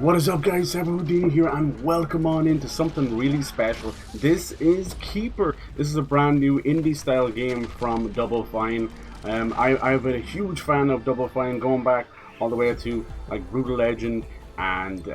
What is up, guys? CyberHoudini here, and welcome on into something really special. This is Keeper. This is a brand new indie style game from Double Fine. I've been a huge fan of Double Fine, going back all the way to like Brutal Legend, and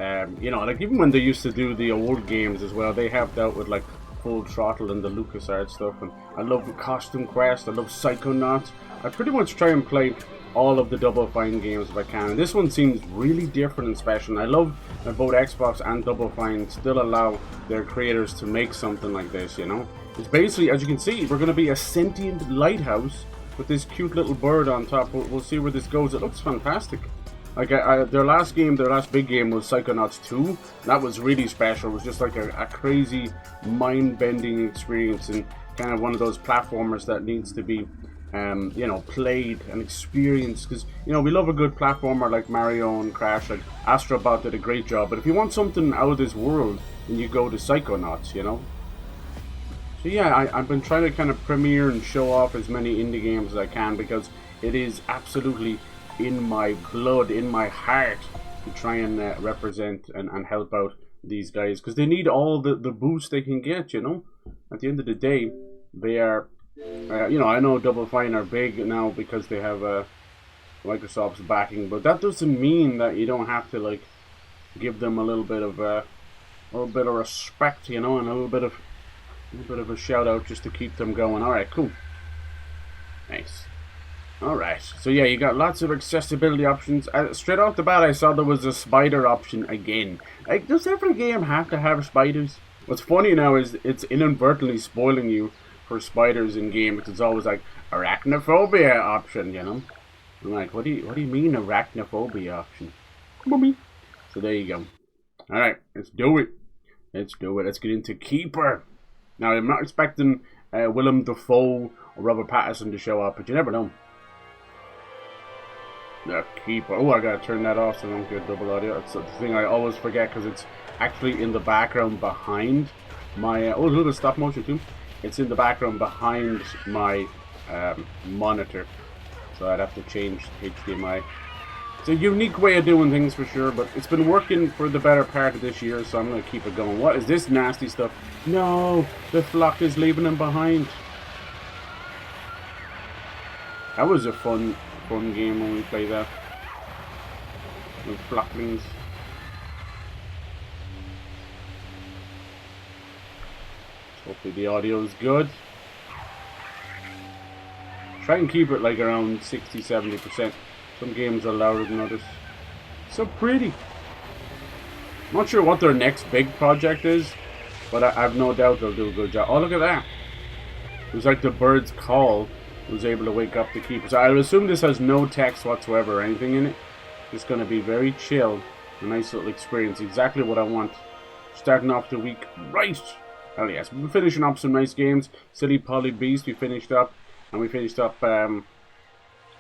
you know, like even when they used to do the old games as well, they helped out with like Full Throttle and the LucasArts stuff. And I love Costume Quest, I love Psychonauts. I pretty much try and play all of the Double Fine games if I can. And this one seems really different and special. And I love that both Xbox and Double Fine still allow their creators to make something like this, you know. It's basically, as you can see, we're going to be a sentient lighthouse with this cute little bird on top. We'll see where this goes. It looks fantastic. Like their last big game was Psychonauts 2. That was really special. It was just like a crazy, mind-bending experience, and kind of one of those platformers that needs to be you know, played and experienced, because you know we love a good platformer like Mario and Crash. Like Astrobot did a great job, but if you want something out of this world, then you go to Psychonauts, you know. So yeah, I've been trying to kind of premiere and show off as many indie games as I can, because it is absolutely in my blood, in my heart, to try and represent and help out these guys, because they need all the boost they can get, you know. At the end of the day, they are you know, I know Double Fine are big now because they have Microsoft's backing, but that doesn't mean that you don't have to like give them a little bit of respect, you know, and a little bit of a shout out just to keep them going. All right, cool, nice. All right, so yeah, you got lots of accessibility options. Straight off the bat, I saw there was a spider option again. Like, does every game have to have spiders? What's funny now is it's inadvertently spoiling you for spiders in games. It's always like arachnophobia option, you know. I'm like, what do you mean arachnophobia option? Mommy. So there you go. All right, let's do it. Let's get into Keeper. Now I'm not expecting Willem Dafoe or Robert Pattinson to show up, but you never know. The Keeper. Oh, I gotta turn that off so I don't get double audio. That's the thing I always forget, because it's actually in the background behind my. Oh, a little bit of stop motion too. It's in the background behind my monitor, so I'd have to change HDMI. It's a unique way of doing things for sure, but it's been working for the better part of this year, so I'm going to keep it going. What is this nasty stuff? No, the flock is leaving him behind. That was a fun game when we played that with flocklings. Hopefully the audio is good. Try and keep it like around 60-70%. Some games are louder than others. So pretty. Not sure what their next big project is, but I have no doubt they'll do a good job. Oh, look at that. It was like the bird's call was able to wake up the keeper. So I would assume this has no text whatsoever or anything in it. It's going to be very chill. A nice little experience. Exactly what I want. Starting off the week right. Hell yes, we've been finishing up some nice games. Silly Poly Beast we finished up, and we finished up Ninja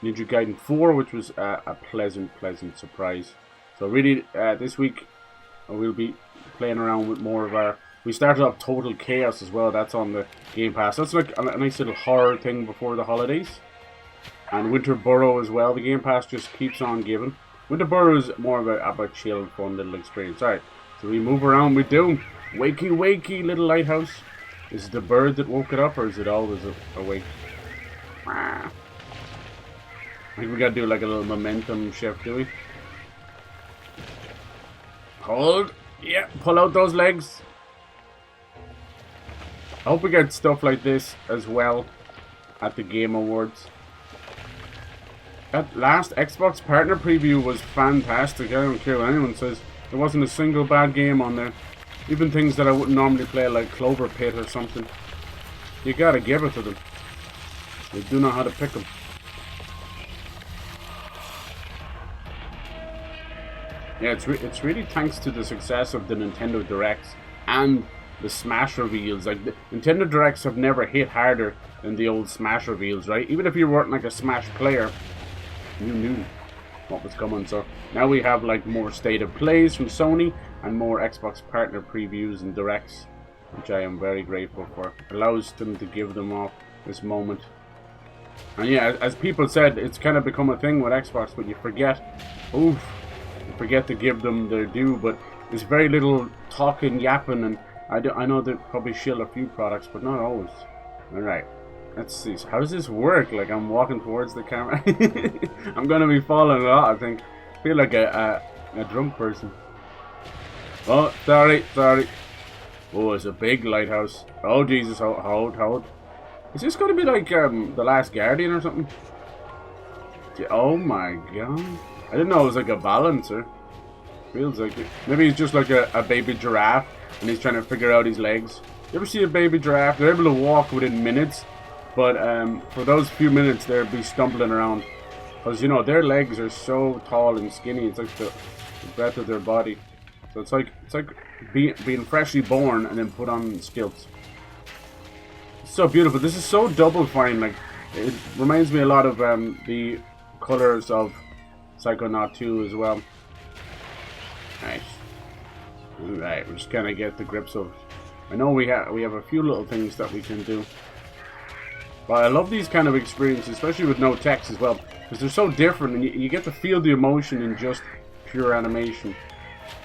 Gaiden 4, which was a pleasant surprise. So really, this week we'll be playing around with more of our. We started up Total Chaos as well. That's on the Game Pass. That's like a nice little horror thing before the holidays. And Winter Burrow as well. The Game Pass just keeps on giving. Winter Burrow is more of a chill, fun little experience. All right, so we move around with Doom. Wakey, wakey, little lighthouse. Is it the bird that woke it up, or is it always awake? I think we gotta do like a little momentum shift, do we? Hold. Yeah, pull out those legs. I hope we get stuff like this as well at the Game Awards. That last Xbox partner preview was fantastic. I don't care what anyone says. There wasn't a single bad game on there. Even things that I wouldn't normally play, like Clover Pit or something. You gotta give it to them. They do know how to pick them. Yeah, it's really thanks to the success of the Nintendo Directs and the Smash reveals. Like, the Nintendo Directs have never hit harder than the old Smash reveals, right? Even if you weren't like a Smash player, you knew what was coming. So now we have like more state of plays from Sony and more Xbox partner previews and directs, which I am very grateful for. It allows them to give them off this moment. And yeah, as people said, it's kind of become a thing with Xbox, but you forget, oof, forget to give them their due, but there's very little talking, yapping, and I know they probably shill a few products, but not always. Alright, let's see. So how does this work? Like, I'm walking towards the camera. I'm gonna be falling a lot, I think. I feel like a drunk person. Oh, sorry. Oh, it's a big lighthouse. Oh, Jesus, hold. Is this gonna be like The Last Guardian or something? Oh my god. I didn't know it was like a balancer. Feels like it. Maybe he's just like a baby giraffe and he's trying to figure out his legs. You ever see a baby giraffe? They're able to walk within minutes, but for those few minutes they'll be stumbling around. Because, you know, their legs are so tall and skinny, it's like the breadth of their body. So it's like being freshly born and then put on stilts. It's so beautiful. This is so Double Fine. Like, it reminds me a lot of the colors of Psychonaut 2 as well. Nice. Alright, we're just gonna get the grips of. I know we have a few little things that we can do. But I love these kind of experiences, especially with no text as well, because they're so different, and you get to feel the emotion in just pure animation.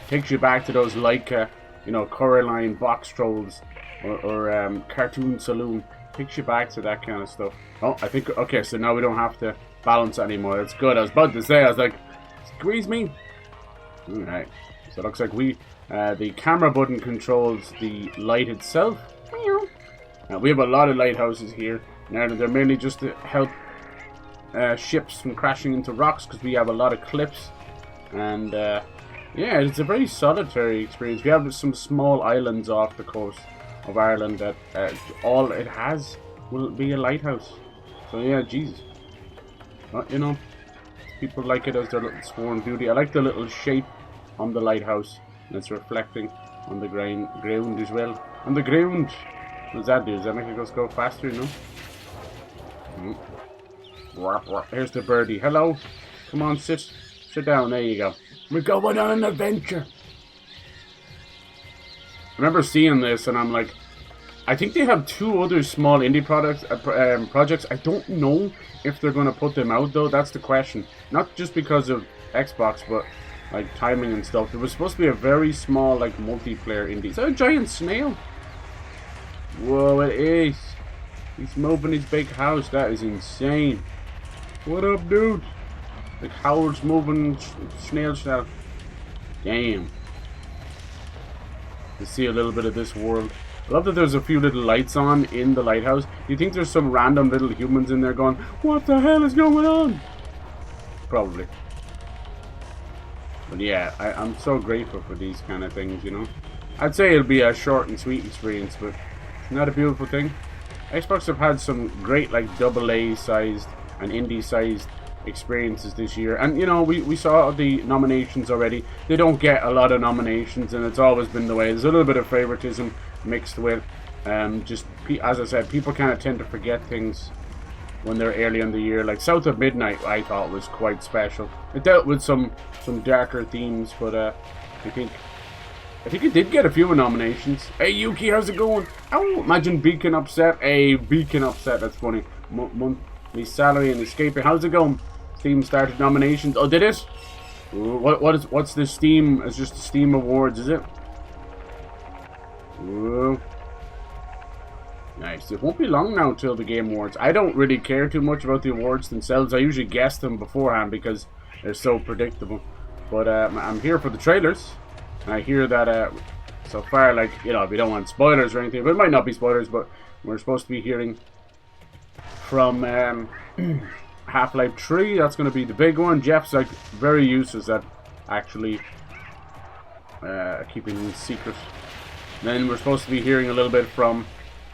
Takes you back to those Leica, you know, Coraline box trolls or Cartoon Saloon. Takes you back to that kind of stuff. Oh, I think, okay, so now we don't have to balance anymore. That's good. I was about to say, I was like, squeeze me. Alright, so it looks like the camera button controls the light itself. Now, we have a lot of lighthouses here. Now, they're mainly just to help ships from crashing into rocks, because we have a lot of cliffs. And, yeah, it's a very solitary experience. We have some small islands off the coast of Ireland that all it has will be a lighthouse. So, yeah, Jesus. Well, you know, people like it as their little sworn beauty. I like the little shape on the lighthouse, and it's reflecting on the ground as well. On the ground! What does that do? Does that make it go faster, you know? Here's the birdie. Hello! Come on, sit down. There you go. We're going on an adventure! I remember seeing this, and I'm like, I think they have 2 other small indie projects. I don't know if they're going to put them out, though. That's the question. Not just because of Xbox, but like timing and stuff. There was supposed to be a very small, like, multiplayer indie. Is that a giant snail? Whoa, it is. He's moving his big house. That is insane. What up, dude? Like Howard's moving snail shell. Damn. To see a little bit of this world. I love that there's a few little lights on in the lighthouse. You think there's some random little humans in there going, what the hell is going on? Probably. But yeah, I'm so grateful for these kind of things, you know. I'd say it'll be a short and sweet experience, but isn't that a beautiful thing? Xbox have had some great, like, AA sized and indie sized experiences this year, and you know, we saw the nominations already. They don't get a lot of nominations, and it's always been the way. There's a little bit of favoritism mixed with just, as I said, people kind of tend to forget things when they're early in the year. Like South of Midnight, I thought was quite special. It dealt with some darker themes, but I think it did get a few nominations. Hey Yuki, how's it going? Oh, imagine Beacon upset. Hey, Beacon upset. That's funny. Monthly salary and escaping. How's it going? Steam started nominations. Oh, did it? Ooh, what's the Steam? It's just the Steam Awards, is it? Ooh. Nice. It won't be long now till the Game Awards. I don't really care too much about the awards themselves. I usually guess them beforehand because they're so predictable. But I'm here for the trailers. And I hear that so far, like, you know, we don't want spoilers or anything, but it might not be spoilers, but we're supposed to be hearing from Half-Life 3. That's going to be the big one. Jeff's like very useless at actually keeping things secret. Then we're supposed to be hearing a little bit from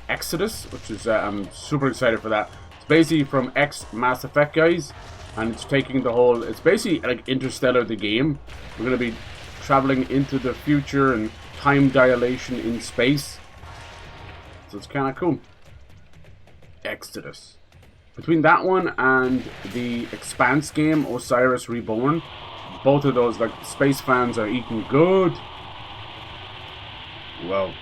Exodus, which is I'm super excited for that. It's basically from ex-Mass Effect guys, and it's taking the whole, it's basically like Interstellar the game. We're going to be traveling into the future and time dilation in space. So it's kind of cool. Exodus. Between that one and the Expanse game, Osiris Reborn, both of those, like, space fans are eating good. Wow.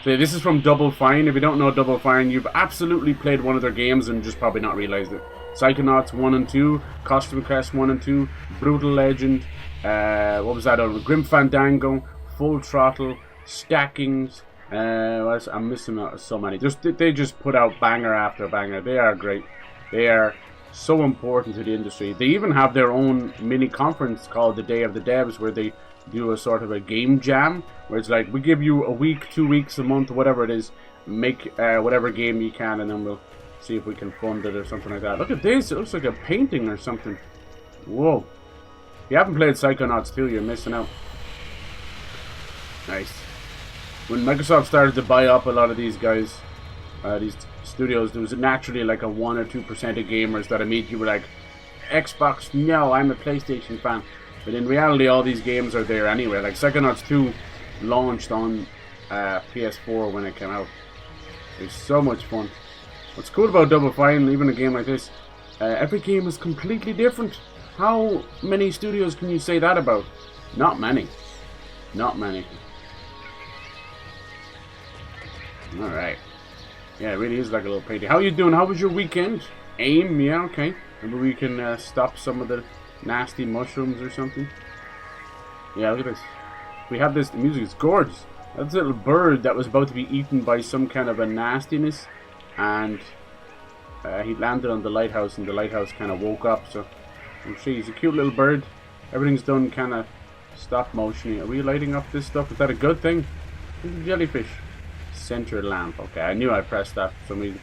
So this is from Double Fine. If you don't know Double Fine, you've absolutely played one of their games and just probably not realized it. Psychonauts 1 and 2, Costume Quest 1 and 2, Brutal Legend, what was that on? Grim Fandango, Full Throttle, Stackings. I'm missing out so many. They just put out banger after banger. They are great. They are so important to the industry. They even have their own mini conference called the Day of the Devs, where they do a sort of a game jam, where it's like, we give you a week, 2 weeks, a month, whatever it is, make whatever game you can, and then we'll see if we can fund it or something like that. Look at this. It looks like a painting or something. Whoa. If you haven't played Psychonauts 2, you're missing out. Nice. When Microsoft started to buy up a lot of these guys, these studios, there was naturally like a 1 or 2% of gamers that immediately were like, Xbox, no, I'm a PlayStation fan. But in reality, all these games are there anyway. Like Psychonauts 2 launched on PS4 when it came out. It was so much fun. What's cool about Double Fine, even a game like this, every game is completely different. How many studios can you say that about? Not many. Not many. Alright. Yeah, it really is like a little painting. How you doing? How was your weekend? Aim? Yeah, okay. Maybe we can stop some of the nasty mushrooms or something. Yeah, look at this. We have this. The music is gorgeous. That's a little bird that was about to be eaten by some kind of a nastiness. And he landed on the lighthouse, and the lighthouse kind of woke up. So, you see, he's a cute little bird. Everything's done kind of stop motion. Are we lighting up this stuff? Is that a good thing? Look at the jellyfish. Center lamp. Okay, I knew I pressed that for some reason.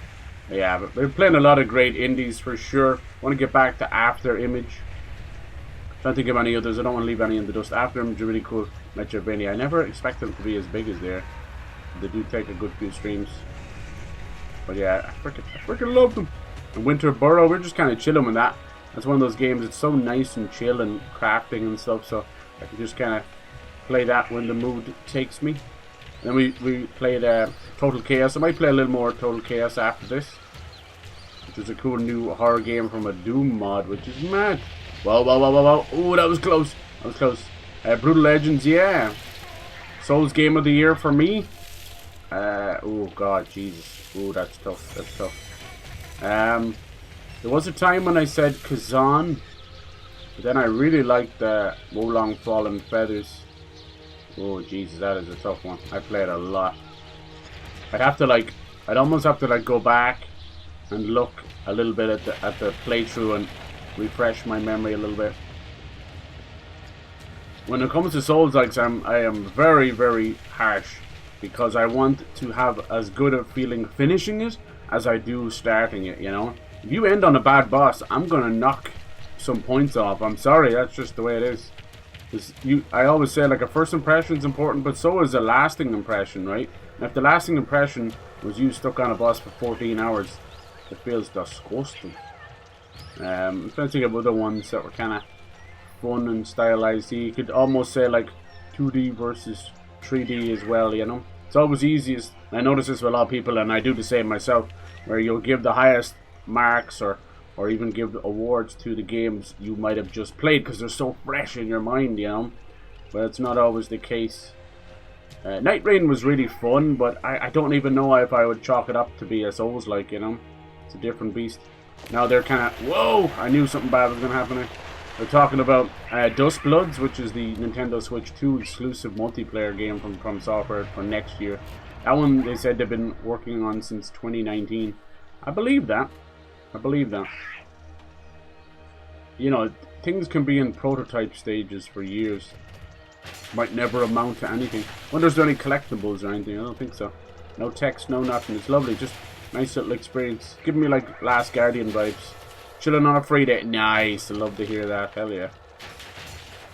Yeah, but we're playing a lot of great indies for sure. Want to get back to After Image. Trying to think of any others. I don't want to leave any in the dust. After Image are really cool. Metroidvania. I never expect them to be as big as they are. They do take a good few streams. But yeah, I freaking love them. And Winter Burrow, we're just kind of chilling with that. That's one of those games. It's so nice and chill and crafting and stuff. So I can just kind of play that when the mood takes me. Then we played Total Chaos. I might play a little more Total Chaos after this, which is a cool new horror game from a Doom mod, which is mad. Whoa, whoa, whoa, whoa, whoa. Oh, that was close. That was close. Brutal Legends, yeah. Souls Game of the Year for me. Oh, God, Jesus. Oh, that's tough. That's tough. There was a time when I said Kazan, but then I really liked Wolong Fallen Feathers. Oh Jesus, that is a tough one. I played a lot. I'd almost have to go back and look a little bit at the playthrough and refresh my memory a little bit. When it comes to Souls likes, I am very, very harsh, because I want to have as good a feeling finishing it as I do starting it, you know? If you end on a bad boss, I'm gonna knock some points off. I'm sorry, that's just the way it is. I always say, like, a first impression is important, but so is a lasting impression, right? And if the lasting impression was you stuck on a boss for 14 hours, it feels disgusting. I'm trying to think of other ones that were kind of fun and stylized. You could almost say, like, 2D versus 3D as well, you know? It's always easiest. I notice this with a lot of people, and I do the same myself, where you'll give the highest marks or even give awards to the games you might have just played because they're so fresh in your mind, you know. But it's not always the case. Night Rain was really fun, but I don't even know if I would chalk it up to be a Souls-like, you know. It's a different beast. Now they're kind of... Whoa! I knew something bad was going to happen there. They're talking about Dust Bloods, which is the Nintendo Switch 2 exclusive multiplayer game from Software for next year. That one, they said they've been working on since 2019. I believe that. I believe that. You know, things can be in prototype stages for years. Might never amount to anything. I wonder if there's any collectibles or anything. I don't think so. No text, no nothing. It's lovely. Just nice little experience. Giving me like Last Guardian vibes. Chilling on a free day. Nice. I love to hear that. Hell yeah.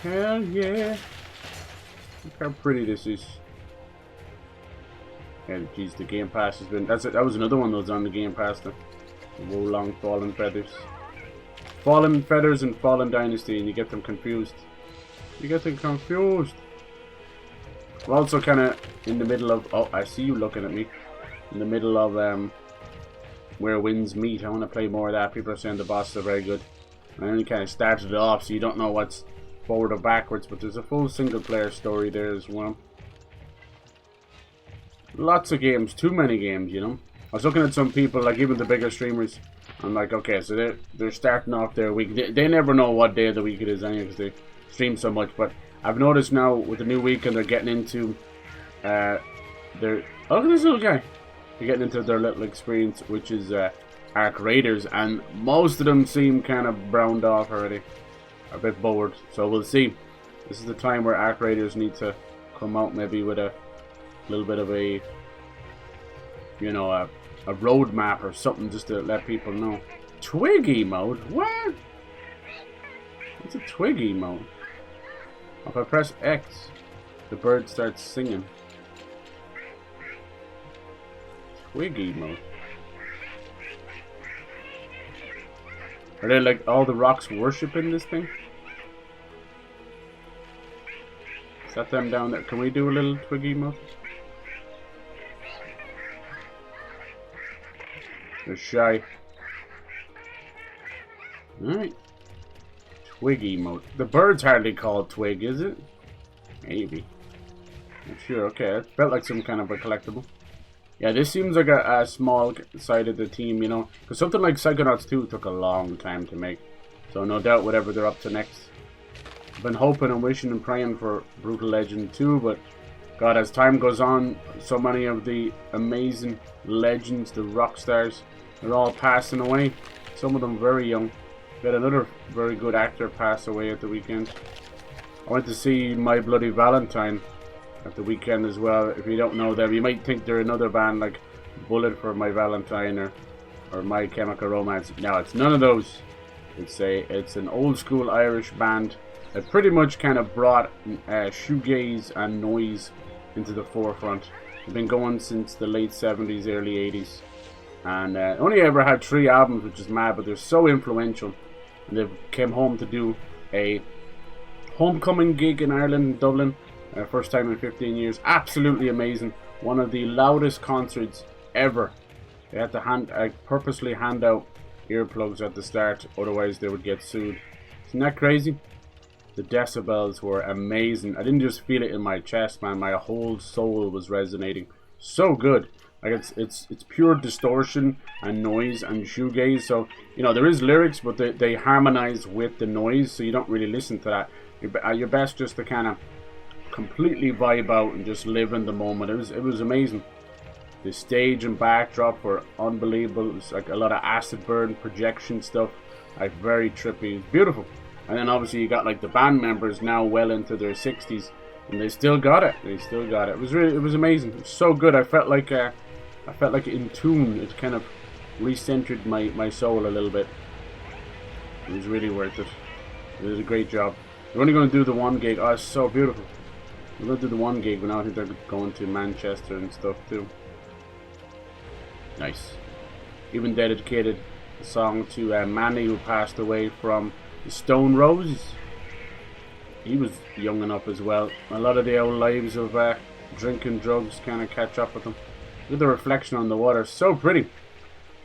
Hell yeah. Look how pretty this is. Yeah, geez, the Game Pass has been... That was another one that was on the Game Pass. The Wolong Fallen Feathers. Fallen Feathers and Fallen Dynasty, and you get them confused. You get them confused. We're also kind of in the middle of... Oh, I see you looking at me. In the middle of Where Winds Meet. I want to play more of that. People are saying the bosses are very good. I only kind of started it off, so you don't know what's forward or backwards, but there's a full single player story there as well. Lots of games. Too many games, you know. I was looking at some people, like even the bigger streamers. I'm like, okay, so they're starting off their week. They never know what day of the week it is anyway, because stream so much, but I've noticed now with the new week and they're getting into their... Oh, look at this little guy. They're getting into their little experience, which is Arc Raiders, and most of them seem kind of browned off already. A bit bored, so we'll see. This is the time where Arc Raiders need to come out maybe with a little bit of a, you know, a roadmap or something just to let people know. Twig mode? What? What's a twig mode? If I press X, the bird starts singing. Twig mode. Are they like all the rocks worshipping this thing? Is that them down there? Can we do a little twiggy mode? They're shy. Alright. Twiggy mode. The bird's hardly called Twig, is it? Maybe. Not sure. Okay, it felt like some kind of a collectible. Yeah, this seems like a small side of the team, you know. Because something like Psychonauts 2 took a long time to make. So no doubt whatever they're up to next. I've been hoping and wishing and praying for Brutal Legend 2, but God, as time goes on, so many of the amazing legends, the rock stars, are all passing away. Some of them very young. We had another very good actor pass away at the weekend. I went to see My Bloody Valentine at the weekend as well. If you don't know them, you might think they're another band like Bullet for My Valentine or My Chemical Romance. No, it's none of those. It's an old school Irish band that pretty much kind of brought shoegaze and noise into the forefront. They've been going since the late 70s, early 80s. And only ever had 3 albums, which is mad, but they're so influential. And they came home to do a homecoming gig in Ireland, Dublin. First time in 15 years. Absolutely amazing. One of the loudest concerts ever. They had to purposely hand out earplugs at the start, otherwise they would get sued. Isn't that crazy? The decibels were amazing. I didn't just feel it in my chest, man. My whole soul was resonating. So good. Like it's pure distortion and noise and shoegaze. So, you know, there is lyrics, but they harmonize with the noise, so you don't really listen to that. You're best just to kind of completely vibe out and just live in the moment. It was amazing. The stage and backdrop were unbelievable. It was like a lot of acid burn projection stuff, like very trippy. Beautiful. And then obviously you got like the band members now well into their 60s, and they still got it. It was amazing. It was so good. I felt like in tune. It kind of recentered my soul a little bit. It was really worth it. It was a great job. We're only going to do the one gig. Oh, it's so beautiful. We're going to do the one gig, but now I think they're going to Manchester and stuff too. Nice. Even dedicated a song to Manny, who passed away from the Stone Roses. He was young enough as well. A lot of the old lives of drinking drugs kind of catch up with them. Look at the reflection on the water. So pretty.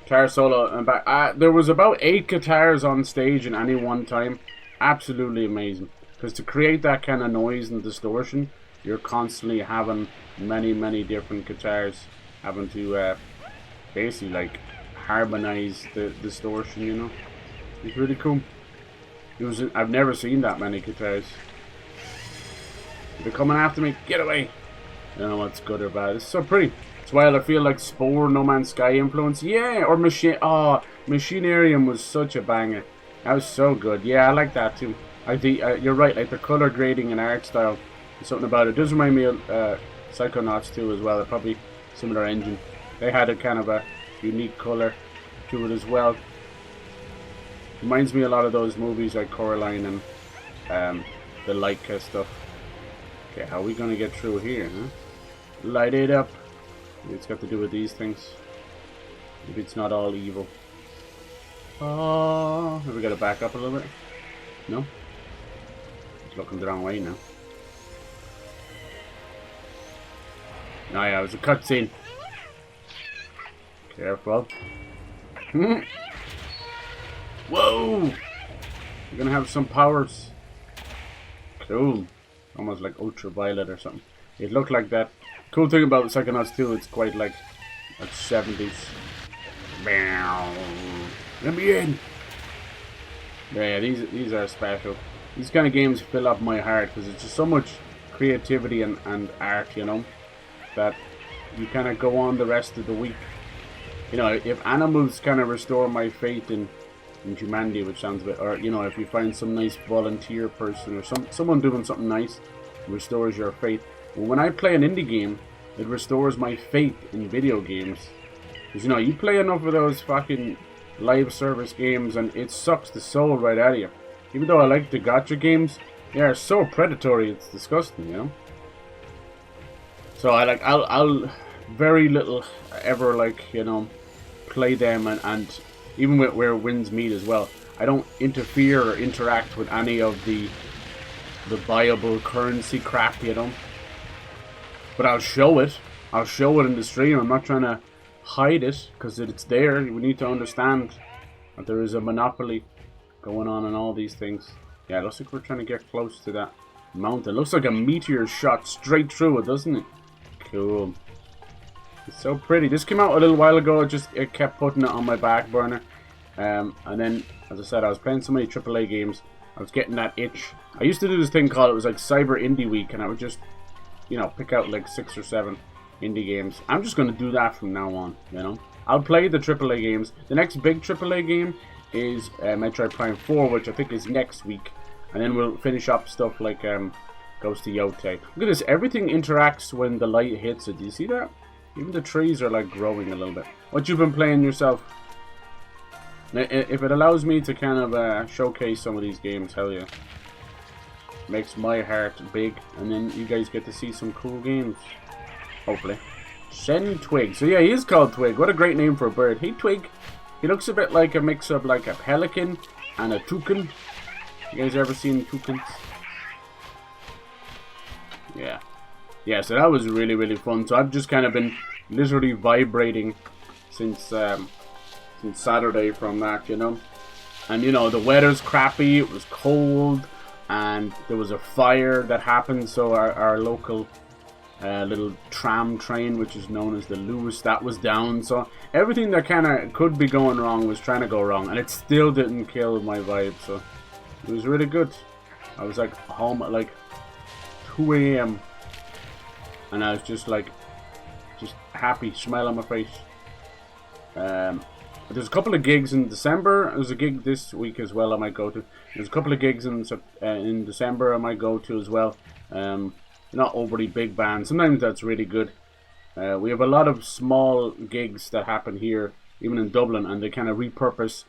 Guitar solo and back. There was about 8 guitars on stage in any one time. Absolutely amazing. Because to create that kind of noise and distortion, you're constantly having many different guitars having to basically like harmonize the distortion, you know. It's really cool. I've never seen that many guitars. They're coming after me. Get away. I don't know what's good or bad. It's so pretty. It's why I feel like Spore, No Man's Sky influence. Yeah, or Machinarium was such a banger. That was so good. Yeah, I like that too. I think you're right. Like the color grading and art style, there's something about it. It does remind me of Psychonauts 2 as well. They're probably similar engine. They had a kind of a unique color to it as well. Reminds me a lot of those movies like Coraline and the Leica stuff. Okay, how are we gonna get through here, huh? Light it up. Maybe it's got to do with these things. Maybe it's not all evil. Oh, have we got to back up a little bit? No? It's looking the wrong way now. Oh yeah, it was a cutscene. Careful. Whoa! You're gonna have some powers. Cool. Almost like ultraviolet or something. It looked like that. Cool thing about Psychonauts 2, it's quite like 70s. Let me in! Yeah, these are special. these kind of games fill up my heart because it's just so much creativity and art, you know, that you kind of go on the rest of the week. You know, if animals kind of restore my faith in humanity, which sounds a bit, or you know, if you find some nice volunteer person or someone doing something nice, restores your faith. Well, when I play an indie game, it restores my faith in video games. Because, you know, you play enough of those fucking live service games and it sucks the soul right out of you. Even though I like the gacha games, they are so predatory, it's disgusting, you know. So I'll very little ever, like, you know, play them, and even with where winds meet as well. I don't interfere or interact with any of the viable currency crap, you know. But I'll show it. I'll show it in the stream. I'm not trying to hide it, because it's there. We need to understand that there is a monopoly going on in all these things. Yeah, it looks like we're trying to get close to that mountain. It looks like a meteor shot straight through it, doesn't it? Cool. It's so pretty. This came out a little while ago. It kept putting it on my back burner. And then, as I said, I was playing so many AAA games. I was getting that itch. I used to do this thing called, it was like Cyber Indie Week, and I would just, you know, pick out like 6 or 7 indie games. I'm just going to do that from now on, you know. I'll play the AAA games. The next big AAA game is Metroid Prime 4, which I think is next week. And then we'll finish up stuff like Ghost of Yote. Look at this. Everything interacts when the light hits it. Do you see that? Even the trees are like growing a little bit. What you've been playing yourself? If it allows me to kind of showcase some of these games, hell yeah. Makes my heart big. And then you guys get to see some cool games. Hopefully. Send Twig. So yeah, he is called Twig. What a great name for a bird. Hey Twig. He looks a bit like a mix of like a pelican and a toucan. You guys ever seen toucans? Yeah. Yeah, so that was really, really fun. So I've just kind of been literally vibrating since Saturday from that, you know. And, you know, the weather's crappy. It was cold. And there was a fire that happened. So our local little tram train, which is known as the Lewis, that was down. So everything that kind of could be going wrong was trying to go wrong. And it still didn't kill my vibe. So it was really good. I was like home at like 2 a.m. and I was just like, just happy, smile on my face. There's a couple of gigs in December. There's a gig this week as well I might go to. There's a couple of gigs in December I might go to as well. Not overly big bands. Sometimes that's really good. We have a lot of small gigs that happen here, even in Dublin, and they kind of repurpose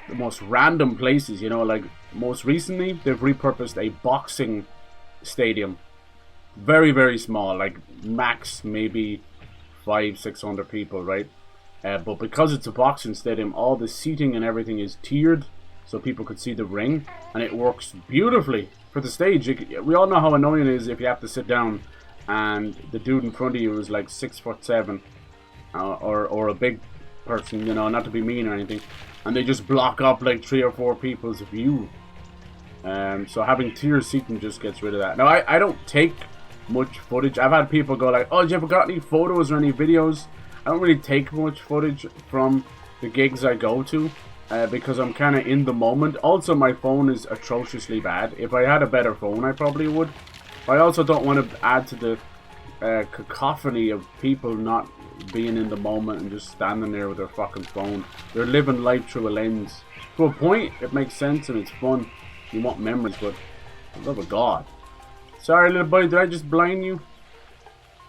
the most random places, you know. Like most recently they've repurposed a boxing stadium, very, very small, like max maybe 500-600 people, right? But because it's a boxing stadium, all the seating and everything is tiered so people could see the ring, and it works beautifully for the stage. We all know how annoying it is if you have to sit down and the dude in front of you is like 6'7", or a big person, you know, not to be mean or anything, and they just block up like 3 or 4 people's view. So having tier seating just gets rid of that. Now I don't take much footage. I've had people go like, oh, did you ever got any photos or any videos? I don't really take much footage from the gigs I go to, because I'm kind of in the moment. Also, my phone is atrociously bad. If I had a better phone, I probably would. But I also don't want to add to the cacophony of people not being in the moment and just standing there with their fucking phone. They're living life through a lens. To a point, it makes sense and it's fun. You want memories, but for the love of God. Sorry, little boy, did I just blind you?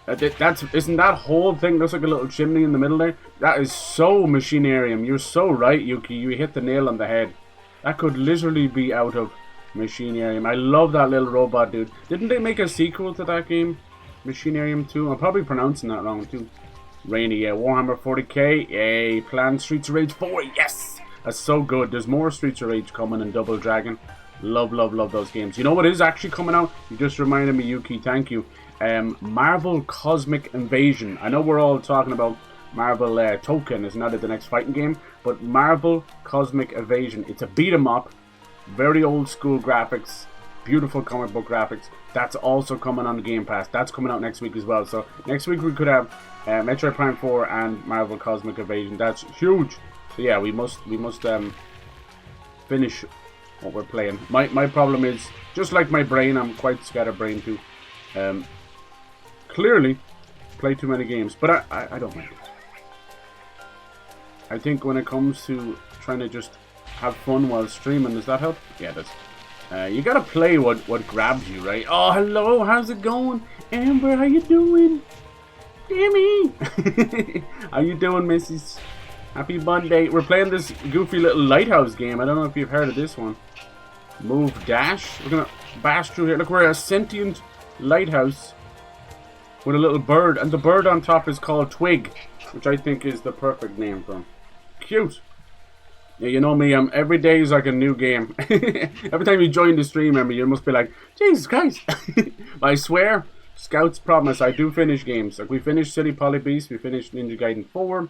Isn't that whole thing looks like a little chimney in the middle there? That is so Machinarium. You're so right, Yuki. You hit the nail on the head. That could literally be out of Machinarium. I love that little robot dude. Didn't they make a sequel to that game? Machinarium 2? I'm probably pronouncing that wrong too. Rainy, yeah. Warhammer 40k. Yay. Planned Streets of Rage 4. Yes! That's so good. There's more Streets of Rage coming in Double Dragon. Love, love, love those games. You know what is actually coming out? You just reminded me, Yuki. Thank you. Marvel Cosmic Invasion. I know we're all talking about Marvel Token, isn't that the next fighting game? But Marvel Cosmic Invasion. It's a beat 'em up. Very old school graphics. Beautiful comic book graphics. That's also coming on the Game Pass. That's coming out next week as well. So next week we could have Metroid Prime 4 and Marvel Cosmic Invasion. That's huge. So yeah, we must finish what we're playing. My problem is, just like my brain, I'm quite scatterbrained too. Clearly, play too many games, but I don't mind it. I think when it comes to trying to just have fun while streaming, does that help? Yeah, it does. You gotta play what grabs you, right? Oh, hello, how's it going? Amber, how you doing? Jimmy! How you doing, Mrs.? Happy Monday. We're playing this goofy little lighthouse game. I don't know if you've heard of this one. Move, dash. We're gonna bash through here. Look, we're a sentient lighthouse with a little bird, and the bird on top is called Twig, which I think is the perfect name for him. Cute. Yeah, you know me, every day is like a new game. Every time you join the stream, remember, you must be like, Jesus Christ. I swear, Scouts promise, I do finish games. Like, we finished City Poly Beast, we finished Ninja Gaiden 4,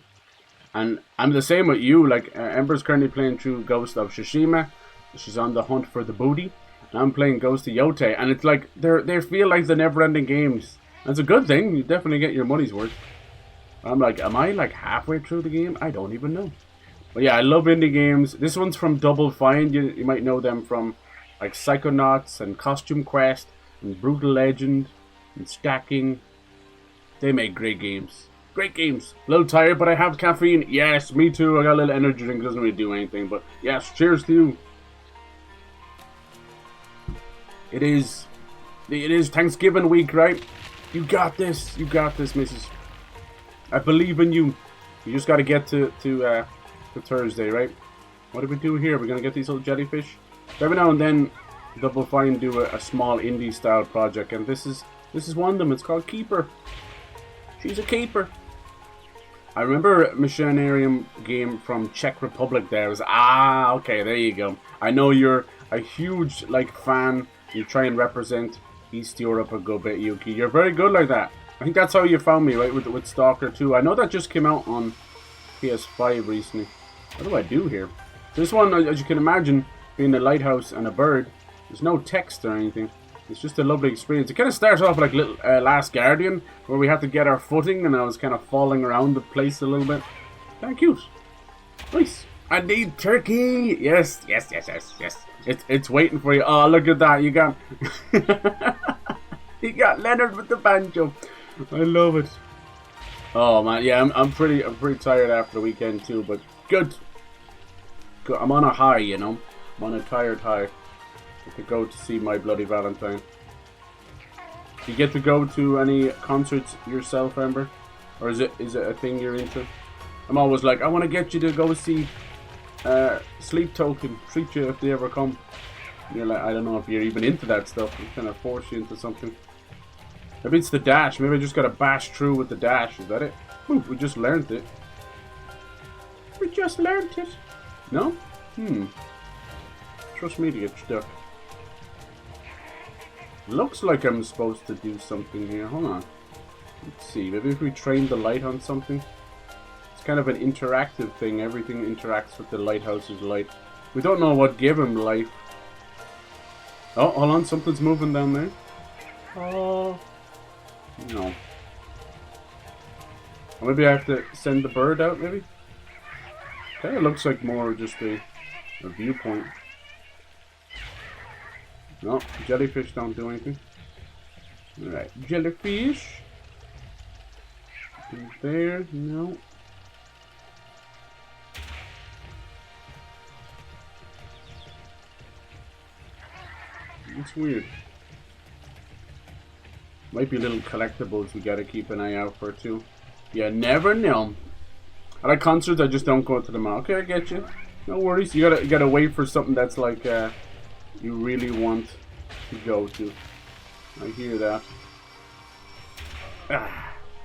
and I'm the same with you. Like, Ember's currently playing through Ghost of Tsushima. She's on the hunt for the booty. And I'm playing Ghost of Yote, and it's like, they feel like the never-ending games. That's a good thing, you definitely get your money's worth. I'm like, am I like halfway through the game? I don't even know. But yeah, I love indie games. This one's from Double Fine. You might know them from like Psychonauts and Costume Quest and Brutal Legend and Stacking. They make great games. Great games. A little tired, but I have caffeine. Yes, me too. I got a little energy drink. It doesn't really do anything. But yes, cheers to you. It is Thanksgiving week, right? You got this. You got this, Mrs. I believe in you. You just got to get to Thursday, right? What do we do here? We're going to get these little jellyfish. Every now and then, Double Fine do a small indie style project, and this is one of them. It's called Keeper. She's a keeper. I remember a Machinarium game from Czech Republic there. It was, okay, there you go. I know you're a huge fan. You try and represent East Europe a good bit, Yuki. You're very good like that. I think that's how you found me, right? With Stalker 2. I know that just came out on PS5 recently. What do I do here? This one, as you can imagine, being a lighthouse and a bird, there's no text or anything. It's just a lovely experience. It kind of starts off like little Last Guardian, where we have to get our footing, and I was kind of falling around the place a little bit. Kind of cute. Nice. I need turkey. Yes. It's waiting for you. Oh, look at that. You got you got Leonard with the banjo. I love it. Oh man, yeah, I'm pretty tired after the weekend too, but good. I'm on a high, you know. I'm on a tired high. I could go to see My Bloody Valentine. Do you get to go to any concerts yourself, Amber? Or is it a thing you're into? I'm always like, I want to get you to go see Sleep Token. Treat you if they ever come. And you're like, I don't know if you're even into that stuff. I'm trying to force you into something. Maybe it's the dash. Maybe I just gotta bash through with the dash. Is that it? Ooh, we just learned it. We just learned it. No? Trust me to get stuck. Looks like I'm supposed to do something here. Hold on. Let's see. Maybe if we train the light on something. It's kind of an interactive thing. Everything interacts with the lighthouse's light. We don't know what gave him life. Oh, hold on. Something's moving down there. Oh. No. Or maybe I have to send the bird out, maybe? Kind of looks like more just a viewpoint. No, jellyfish don't do anything. Alright, jellyfish. There, no. It's weird. Might be little collectibles we gotta keep an eye out for too. You never know. I like concerts, I just don't go to them. Okay, I get you. No worries. You gotta wait for something that's like you really want to go to. I hear that.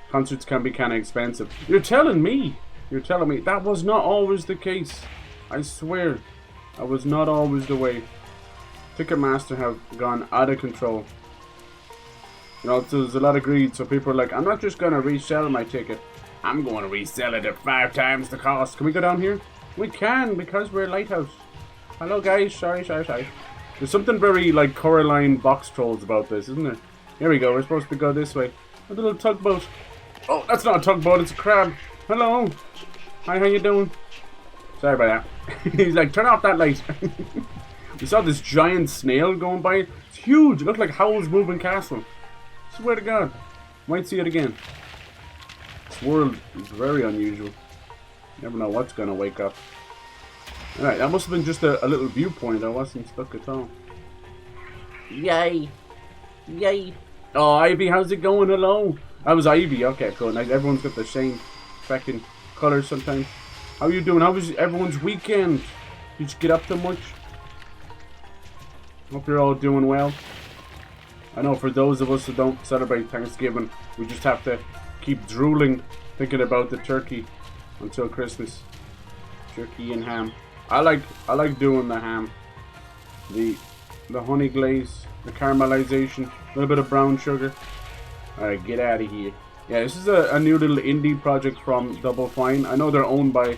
Concerts can be kind of expensive. You're telling me. You're telling me that was not always the case. I swear, that was not always the way. Ticketmaster have gone out of control. You know, there's a lot of greed, so people are like, I'm not just gonna resell my ticket. I'm going to resell it at 5 times the cost. Can we go down here? We can, because we're a lighthouse. Hello guys, sorry. There's something very like Coraline box trolls about this, isn't there? Here we go, we're supposed to go this way. A little tugboat. Oh, that's not a tugboat, it's a crab. Hello. Hi, how you doing? Sorry about that. He's like, turn off that light. You saw this giant snail going by? It's huge. It looked like Howl's Moving Castle. Swear to God. Might see it again. This world is very unusual. You never know what's going to wake up. Alright, that must have been just a little viewpoint. I wasn't stuck at all. Yay. Yay. Oh, Ivy, how's it going? Hello. That was Ivy. Okay, cool. Nice. Everyone's got the same fucking colours sometimes. How are you doing? How was everyone's weekend? Did you get up to much? Hope you're all doing well. I know for those of us who don't celebrate Thanksgiving, we just have to keep drooling thinking about the turkey until Christmas. Turkey and ham. I like doing the ham. The honey glaze, the caramelization, a little bit of brown sugar. Alright, get out of here. Yeah, this is a new little indie project from Double Fine. I know they're owned by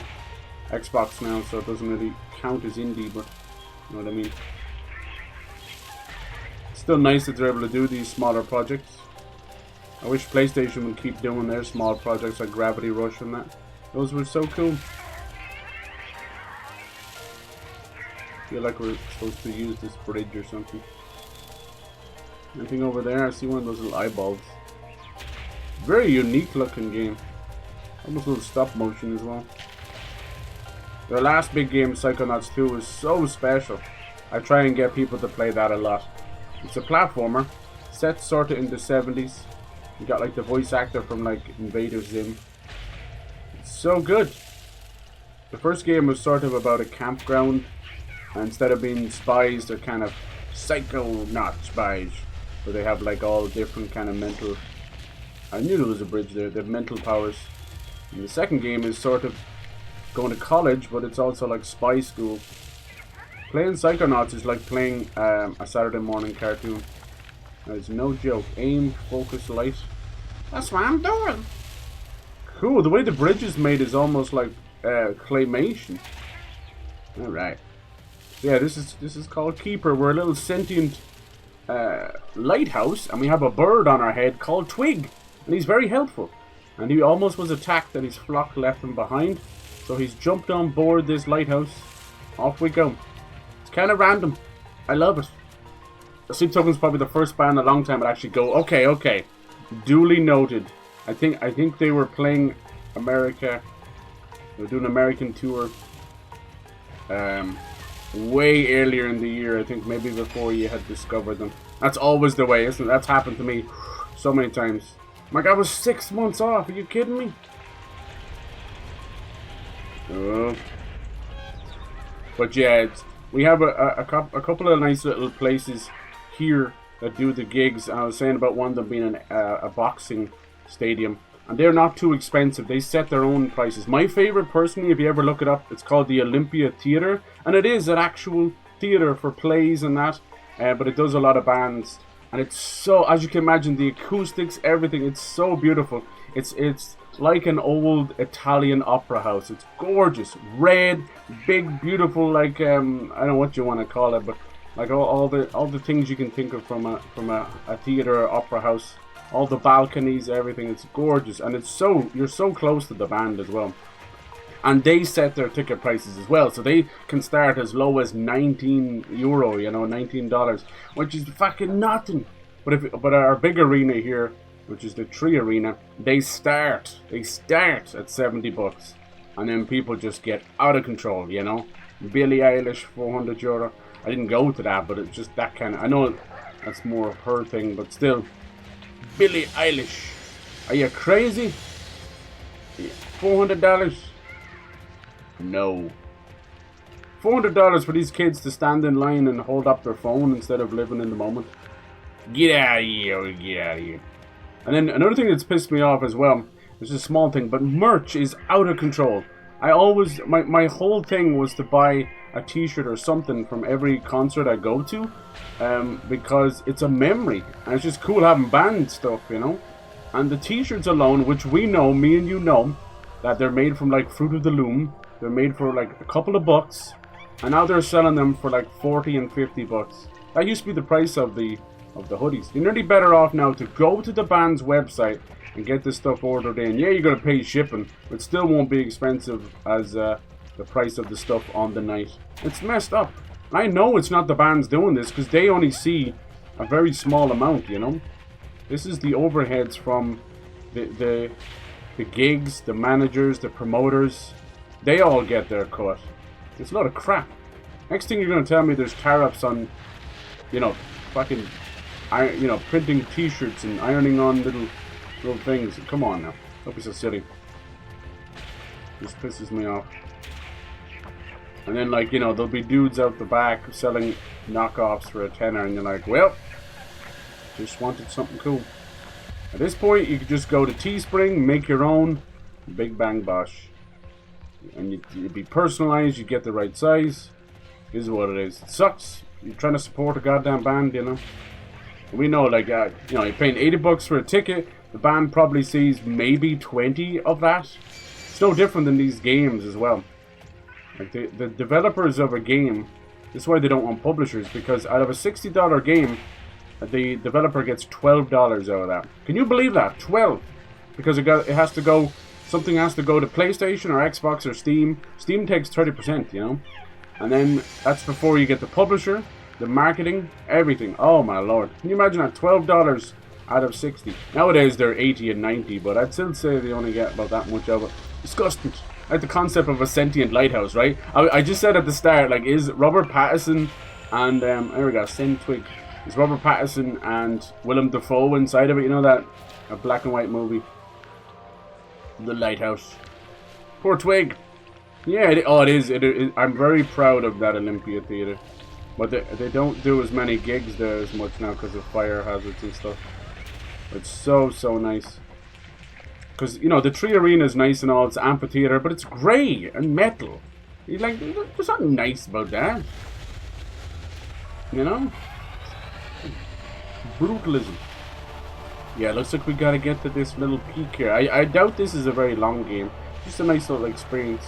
Xbox now, so it doesn't really count as indie, but you know what I mean. Still nice that they're able to do these smaller projects. I wish PlayStation would keep doing their small projects like Gravity Rush and that. Those were so cool. I feel like we're supposed to use this bridge or something. Anything over there? I see one of those little eyeballs. Very unique looking game. Almost a little stop motion as well. Their last big game, Psychonauts 2, was so special. I try and get people to play that a lot. It's a platformer, set sort of in the 70s. You got like the voice actor from like Invader Zim. It's so good. The first game was sort of about a campground. And instead of being spies, they're kind of psychonaut spies. Where they have like all different kind of mental... I knew there was a bridge there. They have mental powers. And the second game is sort of going to college, but it's also like spy school. Playing Psychonauts is like playing a Saturday morning cartoon. There's no joke. Aim, focus, light. That's what I'm doing. Cool. The way the bridge is made is almost like claymation. All right. Yeah, this is called Keeper. We're a little sentient lighthouse, and we have a bird on our head called Twig, and he's very helpful. And he almost was attacked, and his flock left him behind, so he's jumped on board this lighthouse. Off we go. It's kind of random. I love it. Sleep Token's probably the first band in a long time that actually go, okay. Duly noted. I think they were playing America. They were doing an American tour. Way earlier in the year. I think maybe before you had discovered them. That's always the way, isn't it? That's happened to me so many times. My God, I was 6 months off. Are you kidding me? Oh. But yeah, we have a couple of nice little places here that do the gigs. I was saying about one of them being a boxing stadium, and they're not too expensive. They set their own prices. My favorite, personally, if you ever look it up, it's called the Olympia Theatre, and it is an actual theatre for plays and that, but it does a lot of bands, and it's so, as you can imagine, the acoustics, everything, it's so beautiful. It's like an old Italian opera house. It's gorgeous, red, big, beautiful, like I don't know what you want to call it, but like all the things you can think of from a theater or opera house. All the balconies, everything. It's gorgeous, and you're so close to the band as well. And they set their ticket prices as well, so they can start as low as €19, $19, which is fucking nothing. But our big arena here, which is the Tree Arena, they start at $70, and then people just get out of control. Billie Eilish, €400. I didn't go to that, but it's just that kind of. I know that's more of her thing, but still. Billie Eilish, are you crazy? $400? No. $400 for these kids to stand in line and hold up their phone instead of living in the moment. Get out of here. And then another thing that's pissed me off as well, it's a small thing, but merch is out of control. My whole thing was to buy a t-shirt or something from every concert I go to, because it's a memory, and it's just cool having band stuff, and the t-shirts alone, which we know, me and you know, that they're made from like Fruit of the Loom. They're made for like a couple of bucks, and now they're selling them for like 40 and 50 bucks. That used to be the price of the hoodies. You're nearly better off now to go to the band's website and get this stuff ordered in. Yeah, you're gonna pay shipping, but still won't be expensive as the price of the stuff on the night. It's messed up. I know it's not the bands doing this because they only see a very small amount, you know. This is the overheads from the gigs, the managers, the promoters. They all get their cut. It's a lot of crap. Next thing you're going to tell me there's tariffs on, you know, fucking, you know, printing t-shirts and ironing on little things. Come on now. Don't be so silly. This pisses me off. And then, like, you know, there'll be dudes out the back selling knockoffs for a tenner, and you're like, well, just wanted something cool. At this point, you could just go to Teespring, make your own, big bang bosh. And you'd be personalized, you get the right size. This is what it is. It sucks. You're trying to support a goddamn band, you know. And we know, like, you know, you're paying $80 for a ticket. The band probably sees maybe 20 of that. It's no different than these games as well. Like the developers of a game, this is why they don't want publishers, because out of a $60 game, the developer gets $12 out of that. Can you believe that? 12, because it has to go. Something has to go to PlayStation or Xbox or Steam. Steam takes 30%, you know, and then that's before you get the publisher, the marketing, everything. Oh my lord! Can you imagine that? $12 out of 60. Nowadays they're 80 and 90, but I'd still say they only get about that much of it. Disgusting. Like the concept of a sentient lighthouse, right? I just said at the start, like, is Robert Pattinson and there we go, Sin Twig. Is Robert Pattinson and Willem Dafoe inside of it? You know that a black and white movie, The Lighthouse. Poor Twig. Yeah. It is. I'm very proud of that Olympia Theatre, but they don't do as many gigs there as much now because of fire hazards and stuff. It's so nice. Because, you know, the Tree Arena is nice and all, it's amphitheater, but it's grey and metal. You're like, there's something nice about that. You know? Brutalism. Yeah, looks like we gotta get to this little peak here. I doubt this is a very long game. Just a nice little experience.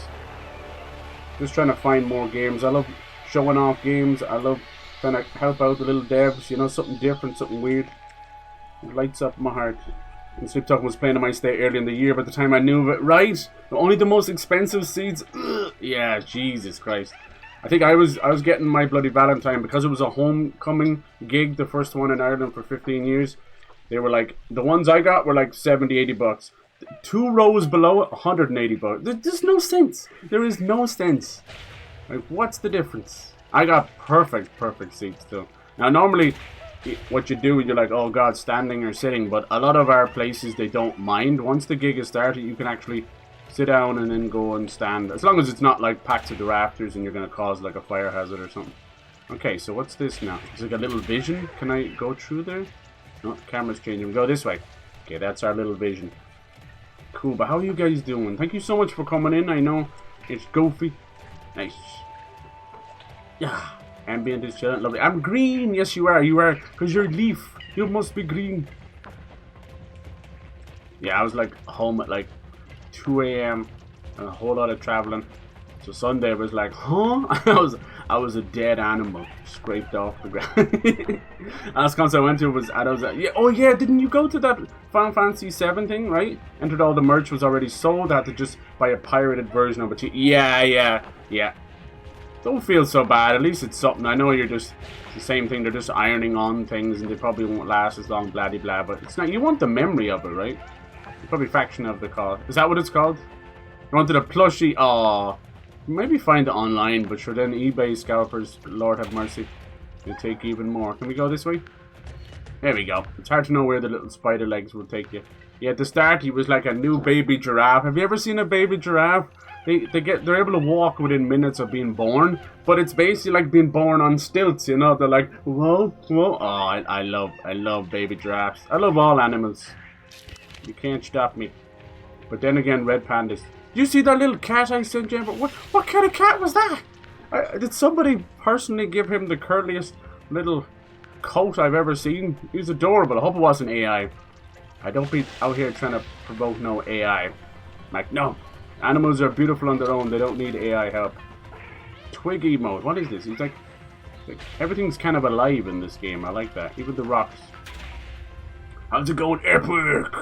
Just trying to find more games. I love showing off games. I love trying to help out the little devs. You know, something different, something weird. It lights up my heart. And Sleep Talk was playing in my state early in the year. By the time I knew of it, right? Only the most expensive seeds. Ugh. Yeah, Jesus Christ. I think I was getting my bloody Valentine because it was a homecoming gig, the first one in Ireland for 15 years. They were like, the ones I got were like 70, 80 bucks. 2 rows below it, 180 bucks. There's no sense. There is no sense. Like, what's the difference? I got perfect seats too. Now, normally, what you do, you're like, oh god, standing or sitting, but a lot of our places, they don't mind. Once the gig is started, you can actually sit down and then go and stand, as long as it's not like packed to the rafters and you're going to cause like a fire hazard or something. Okay, so what's this now? It's like a little vision. Can I go through there? No, the camera's changing. Go this way. Okay, that's our little vision. Cool, but how are you guys doing? Thank you so much for coming in. I know it's goofy. Nice. Yeah. Ambient is chilling, lovely. I'm green. Yes, you are. You are, because you're a leaf. You must be green. Yeah, I was like home at like 2 a.m. and a whole lot of traveling. So Sunday was like, huh? I was a dead animal, scraped off the ground. Last concert I went to was yeah. Oh yeah, didn't you go to that Final Fantasy 7 thing? Right? Entered all the merch was already sold. I had to just buy a pirated version of it. Yeah. Don't feel so bad. At least it's something. I know you're just the same thing. They're just ironing on things, and they probably won't last as long. Blah blah. But it's not. You want the memory of it, right? It's probably fraction of the cost. Is that what it's called? You wanted a plushie? Oh, maybe find it online. But sure, then eBay scalpers, Lord have mercy, they take even more. Can we go this way? There we go. It's hard to know where the little spider legs will take you. Yeah, at the start he was like a new baby giraffe. Have you ever seen a baby giraffe? They're able to walk within minutes of being born, but it's basically like being born on stilts, you know. They're like, whoa. Oh, I love baby giraffes. I love all animals. You can't stop me. But then again, red pandas. You see that little cat I sent you? What kind of cat was that? Did somebody personally give him the curliest little coat I've ever seen? He was adorable. I hope it wasn't AI. I don't be out here trying to provoke no AI. Like, no. Animals are beautiful on their own. They don't need AI help. Twiggy mode. What is this? He's like everything's kind of alive in this game. I like that. Even the rocks. How's it going? Epic!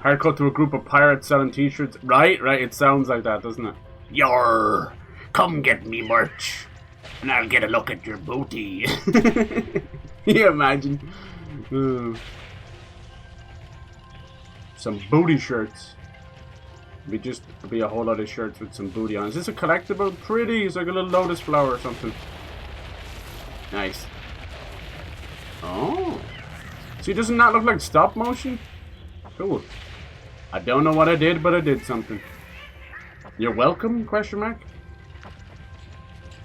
Hard cut to a group of pirates selling t-shirts. Right. It sounds like that, doesn't it? Yarr! Come get me merch. And I'll get a look at your booty. Can you imagine? Some booty shirts. Be a whole lot of shirts with some booty on. Is this a collectible? Pretty. It's like a little lotus flower or something. Nice. Oh. See, doesn't that look like stop motion? Cool. I don't know what I did, but I did something. You're welcome? Question mark.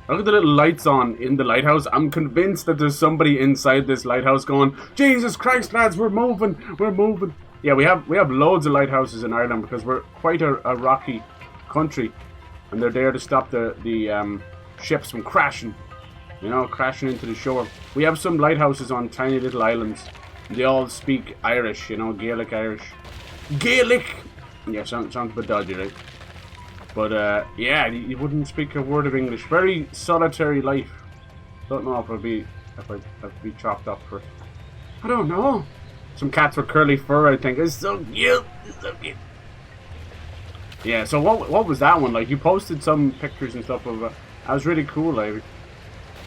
Look at the little lights on in the lighthouse. I'm convinced that there's somebody inside this lighthouse going, Jesus Christ, lads, we're moving. We're moving. Yeah, we have loads of lighthouses in Ireland because we're quite a rocky country, and they're there to stop the ships from crashing. You know, crashing into the shore. We have some lighthouses on tiny little islands. They all speak Irish, you know, Gaelic Irish. Gaelic! Yeah, sounds a bit dodgy, right? But, yeah, you wouldn't speak a word of English. Very solitary life. Don't know if I'd be chopped up for it. I don't know. Some cats with curly fur, I think. It's so cute. It's so cute. Yeah, so what was that one like? You posted some pictures and stuff of it. That was really cool, like.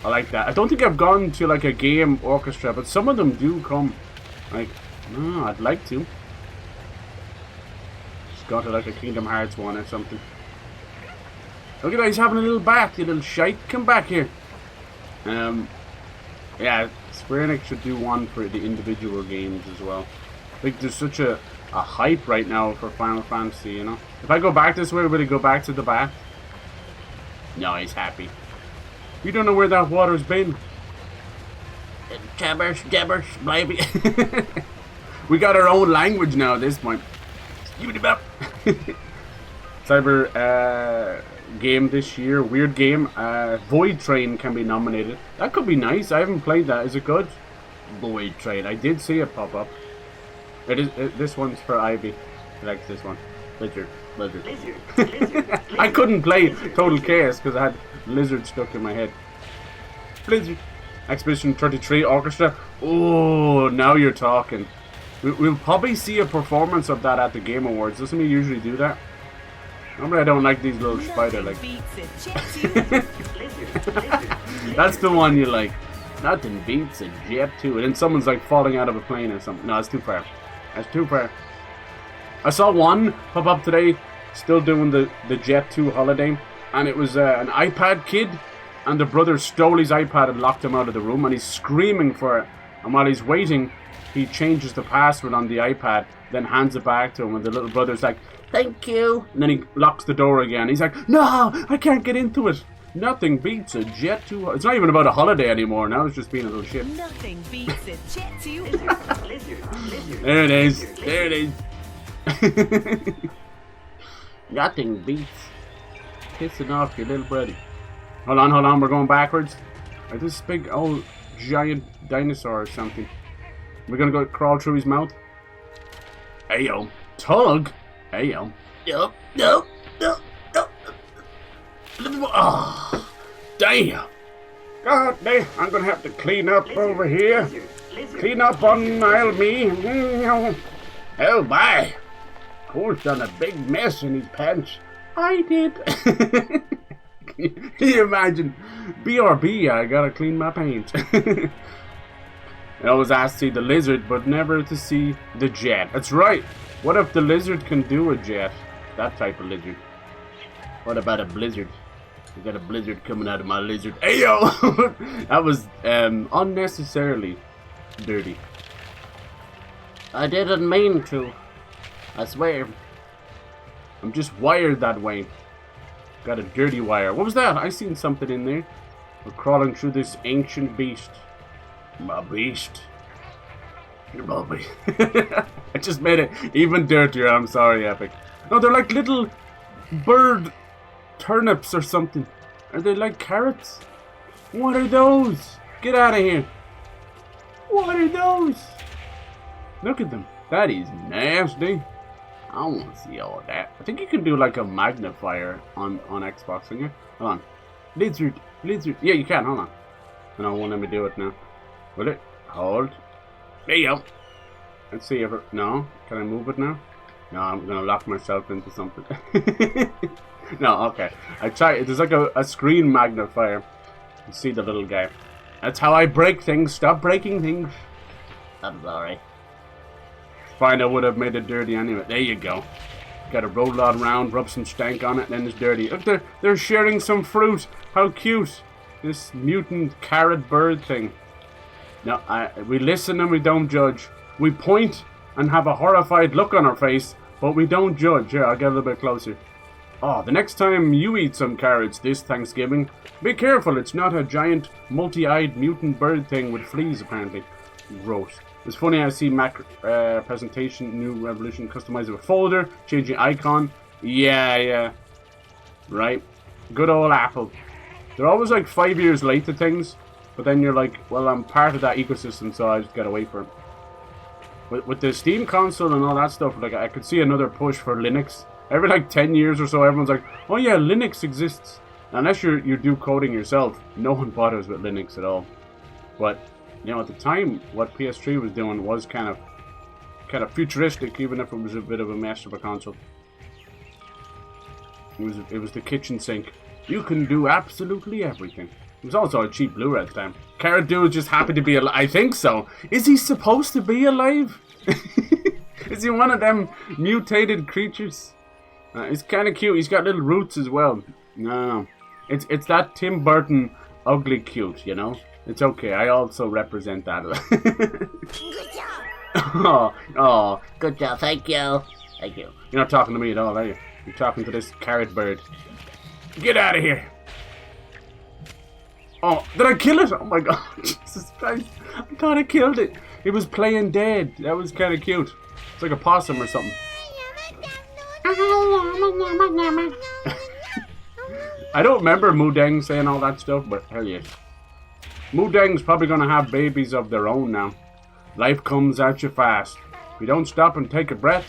I like that. I don't think I've gone to like a game orchestra, but some of them do come. Like, no, I'd like to. Just go to like a Kingdom Hearts one or something. Look at that, he's having a little bath, you little shite. Come back here. Yeah, Square Enix should do one for the individual games as well. Like, there's such a hype right now for Final Fantasy, you know? If I go back this way, will he go back to the bath? No, he's happy. You don't know where that water's been. Jabbers, baby. We got our own language now at this point. Cyber game this year, weird game. Void Train can be nominated. That could be nice. I haven't played that. Is it good? Void Train. I did see it pop up. It is. This one's for Ivy. She likes this one. Lizard. I couldn't play Total Chaos because I had lizard stuck in my head. Blizzard. Expedition 33 Orchestra. Oh, now you're talking. We'll probably see a performance of that at the Game Awards. Doesn't he usually do that? Normally I don't like these little spider like. That's the one you like. Nothing beats a Jet 2. And then someone's like falling out of a plane or something. No, that's too far. That's too far. I saw one pop up today, still doing the Jet 2 holiday, and it was an iPad kid, and the brother stole his iPad and locked him out of the room, and he's screaming for it. And while he's waiting, he changes the password on the iPad, then hands it back to him, and the little brother's like, "Thank you," and then he locks the door again. He's like, "No, I can't get into it." Nothing beats a Jet 2. It's not even about a holiday anymore. Now it's just being a little shit. Nothing beats a Jet 2. There it is. There it is. Nothing beats pissing off your little buddy. Hold on, we're going backwards. Like this big old giant dinosaur or something. We're gonna go crawl through his mouth. Ayo. Tug? Ayo. No. Oh, damn. God damn, I'm gonna have to clean up over here. Clean up on aisle me. Oh my. Cole's done a big mess in his pants. I did. Can you imagine? BRB, I gotta clean my pants. I always asked to see the lizard, but never to see the jet. That's right. What if the lizard can do a jet? That type of lizard. What about a blizzard? We got a blizzard coming out of my lizard. Ayo! That was unnecessarily dirty. I didn't mean to. I swear. I'm just wired that way. Got a dirty wire. What was that? I seen something in there. We're crawling through this ancient beast. My beast. Your bobby. I just made it even dirtier. I'm sorry, Epic. No, they're like little bird turnips or something. Are they like carrots? What are those? Get out of here. What are those? Look at them. That is nasty. I want to see all that. I think you can do like a magnifier on Xbox, can you? Hold on. Lizard. Yeah, you can. Hold on. And I won't let me do it now. Will it? Hold. There you go. Let's see if it... No? Can I move it now? No, I'm going to lock myself into something. No, okay. I tried. There's like a screen magnifier. You see the little guy. That's how I break things. Stop breaking things. I'm sorry. Fine, I would have made it dirty anyway. There you go. Gotta roll it around, rub some stank on it, and then it's dirty. Look, they're sharing some fruit. How cute. This mutant carrot bird thing. No, we listen and we don't judge. We point and have a horrified look on our face, but we don't judge. Here, I'll get a little bit closer. Oh, the next time you eat some carrots this Thanksgiving, be careful, it's not a giant, multi-eyed mutant bird thing with fleas, apparently. Gross. It's funny I see Mac presentation, new revolution, customizable folder, changing icon. Yeah. Right. Good old Apple. They're always like 5 years late to things, but then you're like, well, I'm part of that ecosystem, so I just gotta wait for it. With the Steam console and all that stuff, like I could see another push for Linux. Every like 10 years or so, everyone's like, oh yeah, Linux exists. Unless you do coding yourself, no one bothers with Linux at all. But, you know, at the time, what PS3 was doing was kind of futuristic, even if it was a bit of a mess of a console. It was the kitchen sink. You can do absolutely everything. It was also a cheap Blu-ray at the time. Carrot Dude is just happy to be alive. I think so. Is he supposed to be alive? Is he one of them mutated creatures? It's kind of cute. He's got little roots as well. No. It's that Tim Burton ugly cute, you know? It's okay. I also represent that. Good job. Oh, good job. Thank you. Thank you. You're not talking to me at all, are you? You're talking to this carrot bird. Get out of here. Oh, did I kill it? Oh my god. Jesus Christ. I thought I killed it. It was playing dead. That was kind of cute. It's like a possum or something. I don't remember Mudeng saying all that stuff, but hell yes. Mudeng's probably going to have babies of their own now. Life comes at you fast. If you don't stop and take a breath,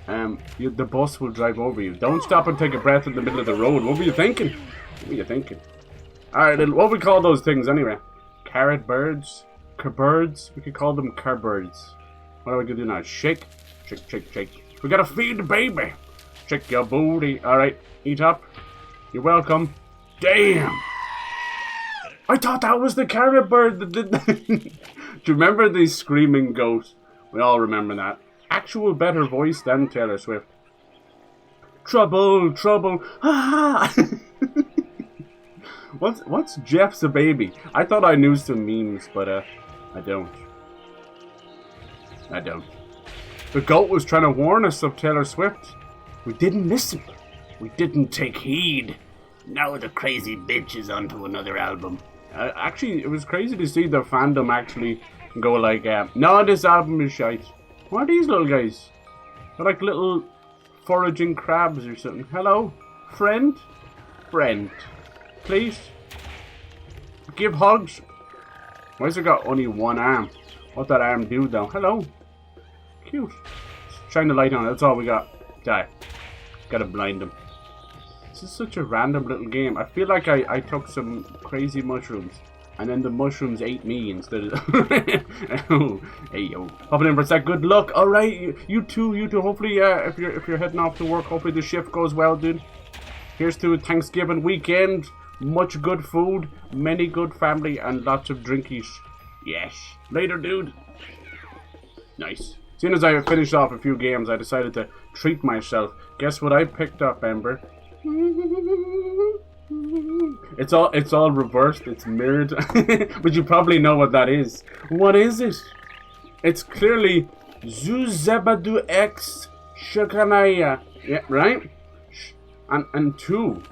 the bus will drive over you. Don't stop and take a breath in the middle of the road. What were you thinking? What were you thinking? Alright, what do we call those things anyway? Carrot birds? Kerbirds? We could call them kerbirds. What are we going to do now? Shake. Shake, shake, shake. We got to feed the baby. Shake your booty. Alright, eat up. You're welcome. Damn! I thought that was the carrot bird that did that. Do you remember the screaming goat? We all remember that. Actual better voice than Taylor Swift. Trouble, trouble. Ah! What's Jeff's a baby? I thought I knew some memes, but I don't. The goat was trying to warn us of Taylor Swift. We didn't listen. We didn't take heed. Now the crazy bitch is onto another album. Actually, it was crazy to see the fandom actually go like, no, this album is shite. What are these little guys? They're like little foraging crabs or something. Hello? Friend? Friend. Please? Give hugs. Why's it got only one arm? What that arm do though? Hello? Cute. Shine the light on it. That's all we got. Die. Gotta blind them. This is such a random little game. I feel like I took some crazy mushrooms and then the mushrooms ate me instead of... Oh, hey yo. Hopping in for a sec. Good luck. Alright, you too. Hopefully, if you're heading off to work, hopefully the shift goes well, dude. Here's to Thanksgiving weekend. Much good food, many good family, and lots of drinkies. Yes. Later, dude. Nice. As soon as I finished off a few games, I decided to treat myself. Guess what I picked up, Ember? It's all reversed. It's mirrored. But you probably know what that is. What is it? It's clearly Zuzebadu X Shakanaya. Yeah, right? And 2.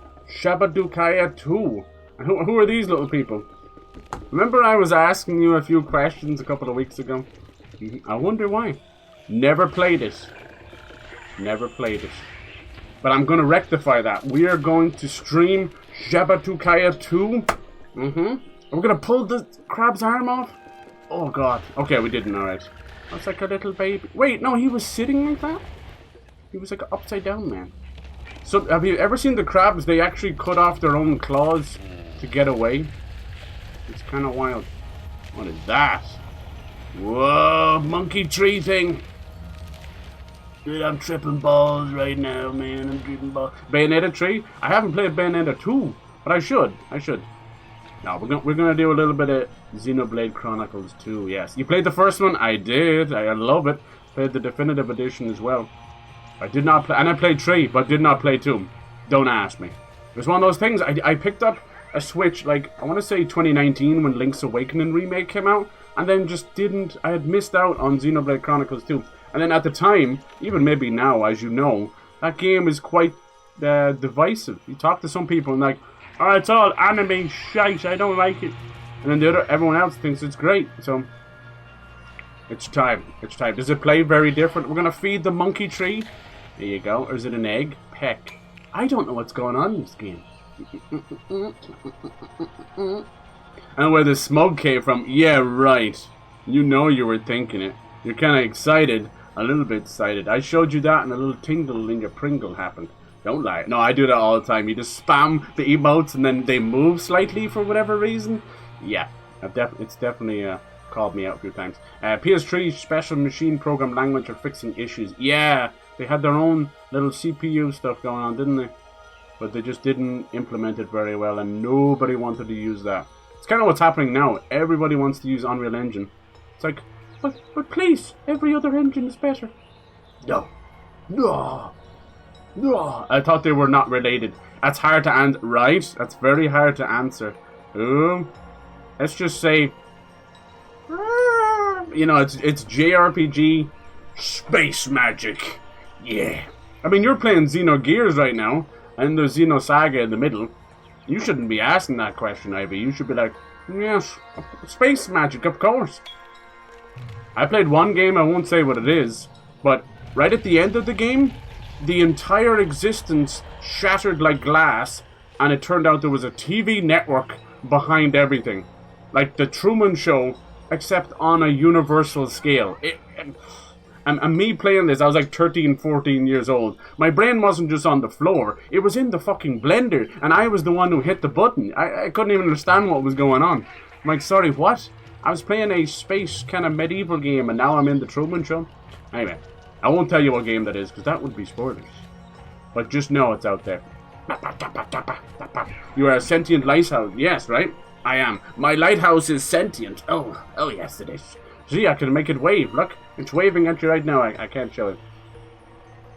Shabadukaya 2. Who are these little people? Remember I was asking you a few questions a couple of weeks ago? I wonder why. Never played it. Never played it. But I'm going to rectify that. We are going to stream Shabadukaya 2. We're going to pull the crab's arm off. Oh god. Okay, we didn't. Alright. That's like a little baby. Wait, no, he was sitting like that? He was like an upside down man. So, have you ever seen the crabs? They actually cut off their own claws to get away. It's kind of wild. What is that? Whoa, monkey tree thing. Dude, I'm tripping balls right now, man. I'm tripping balls. Bayonetta 3? I haven't played Bayonetta 2, but I should. No, we're gonna do a little bit of Xenoblade Chronicles 2. Yes, you played the first one. I did. I love it. Played the definitive edition as well. I did not play, and I played 3, but did not play 2. Don't ask me. It was one of those things. I picked up a Switch, like, I want to say 2019 when Link's Awakening remake came out, and then just didn't. I had missed out on Xenoblade Chronicles 2. And then at the time, even maybe now, as you know, that game is quite divisive. You talk to some people and like, oh, it's all anime shite, I don't like it. And then everyone else thinks it's great. So it's time. It's time. Does it play very different? We're gonna feed the monkey tree. There you go. Or is it an egg? Peck. I don't know what's going on in this game. And where the smoke came from. Yeah, right. You know you were thinking it. You're kind of excited. A little bit excited. I showed you that and a little tingle in your Pringle happened. Don't lie. No, I do that all the time. You just spam the emotes and then they move slightly for whatever reason. Yeah, it's definitely called me out a few times. PS3 special machine program language are fixing issues. Yeah, they had their own little CPU stuff going on, didn't they? But they just didn't implement it very well and nobody wanted to use that. It's kind of what's happening now. Everybody wants to use Unreal Engine. It's like, but please, every other engine is better. No. I thought they were not related. That's hard to answer. Right? That's very hard to answer. Let's just say, you know, it's JRPG space magic. Yeah. I mean, you're playing Xenogears right now, and there's Xenosaga in the middle. You shouldn't be asking that question, Ivy. You should be like, yes, space magic, of course. I played one game, I won't say what it is, but right at the end of the game, the entire existence shattered like glass, and it turned out there was a TV network behind everything. Like the Truman Show, except on a universal scale. And me playing this, I was like 13, 14 years old. My brain wasn't just on the floor, it was in the fucking blender, and I was the one who hit the button. I couldn't even understand what was going on. I'm like, sorry, what? I was playing a space kind of medieval game, and now I'm in the Truman Show? Anyway. I won't tell you what game that is, because that would be spoilers. But just know it's out there. You are a sentient lighthouse. Yes, right? I am. My lighthouse is sentient. Oh yes it is. See, I can make it wave. Look, it's waving at you right now. I can't show it.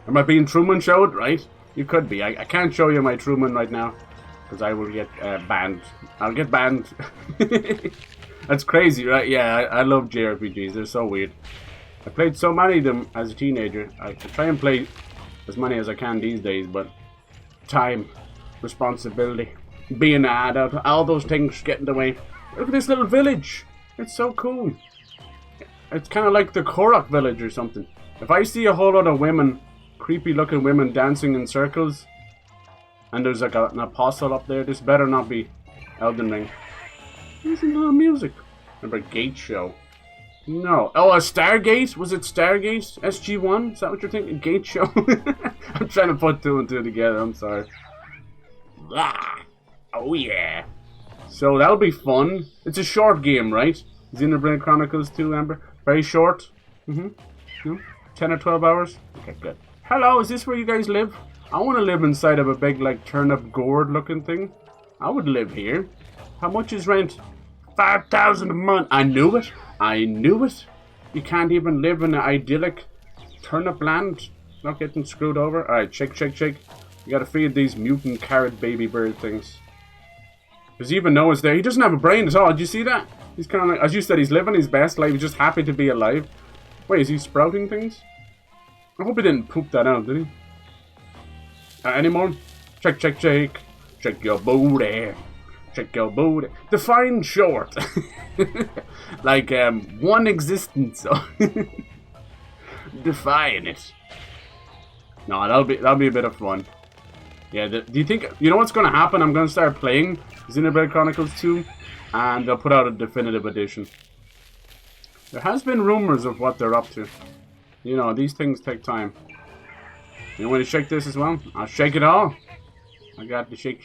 Am I being Truman showed? Right? You could be. I can't show you my Truman right now, because I will get banned. I'll get banned. That's crazy, right? Yeah, I love JRPGs. They're so weird. I played so many of them as a teenager. I try and play as many as I can these days, but time, responsibility, being an adult, all those things get in the way. Look at this little village. It's so cool. It's kind of like the Korok village or something. If I see a whole lot of women, creepy looking women dancing in circles, and there's like an apostle up there, this better not be Elden Ring. There's a little music. Remember Gate Show. No. Oh, a Stargate? Was it Stargate? SG-1? Is that what you're thinking? Gate Show? I'm trying to put 2 and 2 together. I'm sorry. Ah, oh, yeah. So, that'll be fun. It's a short game, right? Xenoblade Chronicles 2, Amber? Very short. 10 or 12 hours? Okay, good. Hello, is this where you guys live? I want to live inside of a big, like, turnip gourd looking thing. I would live here. How much is rent? 5,000 a month. I knew it. I knew it. You can't even live in an idyllic turnip land. Not getting screwed over. Alright, shake. You gotta feed these mutant carrot baby bird things. Does he even know it's there? He doesn't have a brain at all. Did you see that? He's kind of like, as you said, he's living his best life. He's just happy to be alive. Wait, is he sprouting things? I hope he didn't poop that out, did he? Any more? Check. Check your booty. Check your booty. Define short. Like, one existence. Define it. No, that'll be a bit of fun. Yeah, do you think... You know what's going to happen? I'm going to start playing Xenoblade Chronicles 2, and they'll put out a definitive edition. There has been rumors of what they're up to. You know, these things take time. You want to shake this as well? I'll shake it all. I got the shake.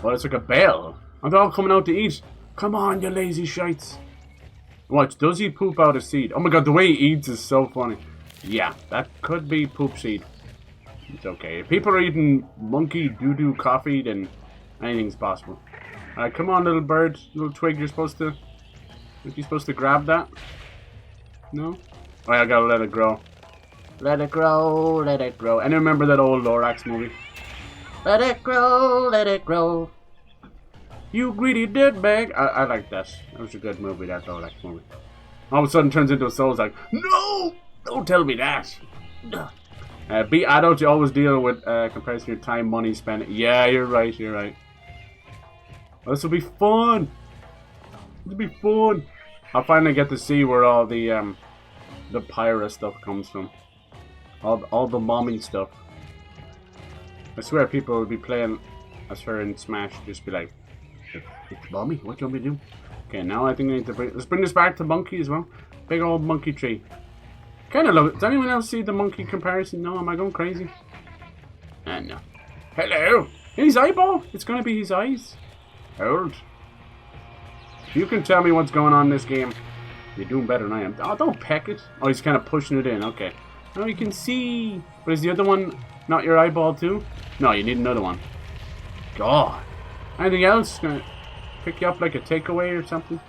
Well, it's like a bell. And they're all coming out to eat. Come on, you lazy shites. Watch, does he poop out a seed? Oh my god, the way he eats is so funny. Yeah, that could be poop seed. It's okay. If people are eating monkey doo-doo coffee, then anything's possible. Alright, come on, little bird. Little twig, you're supposed to... Aren't you supposed to grab that? No? Oh, I gotta let it grow. Let it grow, let it grow. And remember that old Lorax movie? Let it grow, let it grow. You greedy dirtbag. I like that. That was a good movie, that Lorax movie. All of a sudden turns into a soul. It's like, no! Don't tell me that. Be adult, you always deal with comparison your time, money spent. Yeah, you're right, you're right. Well, this will be fun. This will be fun. I'll finally get to see where all the pirate stuff comes from. All the mommy stuff. I swear people will be playing as her in Smash, just be like, it's mommy, what do you want me to do? Okay, now I think I need to let's bring this back to monkey as well. Big old monkey tree. Kinda love it. Does anyone else see the monkey comparison? No, am I going crazy? No. Hello! His eyeball? It's gonna be his eyes. Hold. You can tell me what's going on in this game. You're doing better than I am. Oh, don't peck it. Oh, he's kind of pushing it in. Okay. Now you can see. But is the other one not your eyeball too? No, you need another one. God. Anything else? Gonna pick you up like a takeaway or something?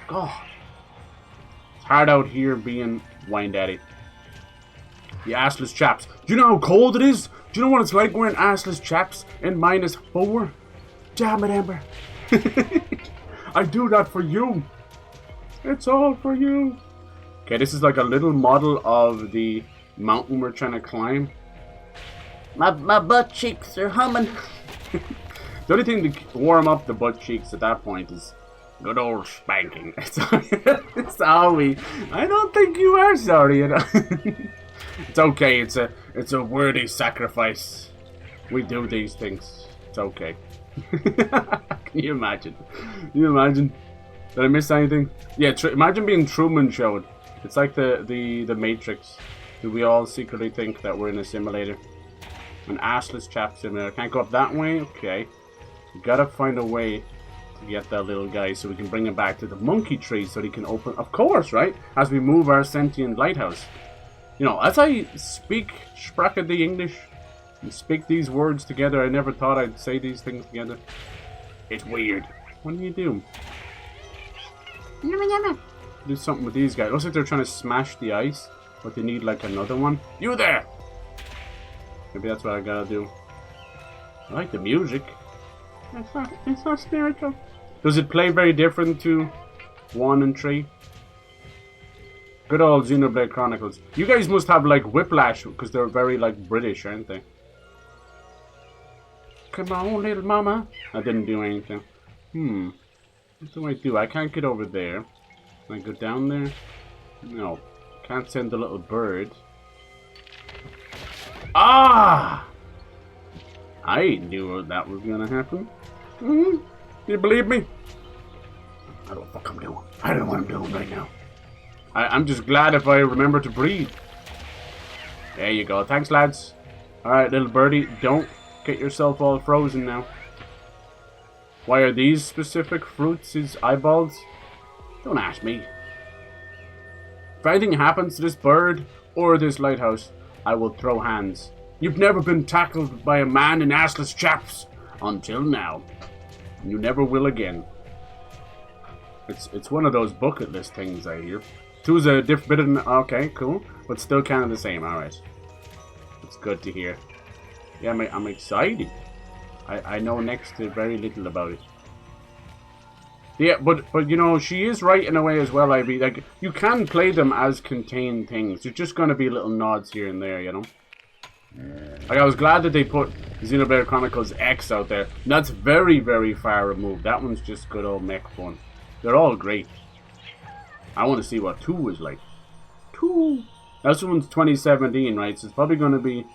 God. It's hard out here being wine daddy. You assless chaps. Do you know how cold it is? Do you know what it's like wearing assless chaps in -4? Damn it, Amber. I do that for you. It's all for you. Okay, this is like a little model of the mountain we're trying to climb. My butt cheeks are humming. The only thing to warm up the butt cheeks at that point is good old spanking. It's all we. I don't think you are sorry. You know? It's okay. It's a worthy sacrifice. We do these things. It's okay. Can you imagine? Can you imagine? Did I miss anything? Yeah, imagine being Truman showed. It's like the Matrix. Do we all secretly think that we're in a simulator? An assless chap simulator. Can't go up that way? Okay. We gotta find a way to get that little guy so we can bring him back to the monkey tree so he can open. Of course, right? As we move our sentient lighthouse. You know, as I sprach the English and speak these words together, I never thought I'd say these things together. It's weird. What do you do? Do something with these guys. Looks like they're trying to smash the ice, but they need like another one. You there! Maybe that's what I gotta do. I like the music. It's not spiritual. Does it play very different to 1 and 3? Good old Xenoblade Chronicles. You guys must have like whiplash because they're very like British, aren't they? Come on, little mama. I didn't do anything. What do I do? I can't get over there. Can I go down there? No. Can't send the little bird. Ah! I knew that was gonna happen. You believe me? I don't know what the fuck I'm doing. I don't know what I'm doing right now. I'm just glad if I remember to breathe. There you go. Thanks, lads. Alright, little birdie. Don't get yourself all frozen now. Why are these specific fruits his eyeballs? Don't ask me. If anything happens to this bird or this lighthouse, I will throw hands. You've never been tackled by a man in assless chaps until now. You never will again. It's one of those bucket list things I hear. 2's a different bit of... Okay, cool. But still kind of the same. Alright. It's good to hear. Yeah, I'm excited. I know next to very little about it. Yeah, but you know, she is right in a way as well, Ivy. Like, you can play them as contained things. There's just going to be little nods here and there, you know? Like, I was glad that they put Xenoblade Chronicles X out there. That's very, very far removed. That one's just good old mech fun. They're all great. I want to see what 2 is like. 2. That one's 2017, right? So it's probably going to be...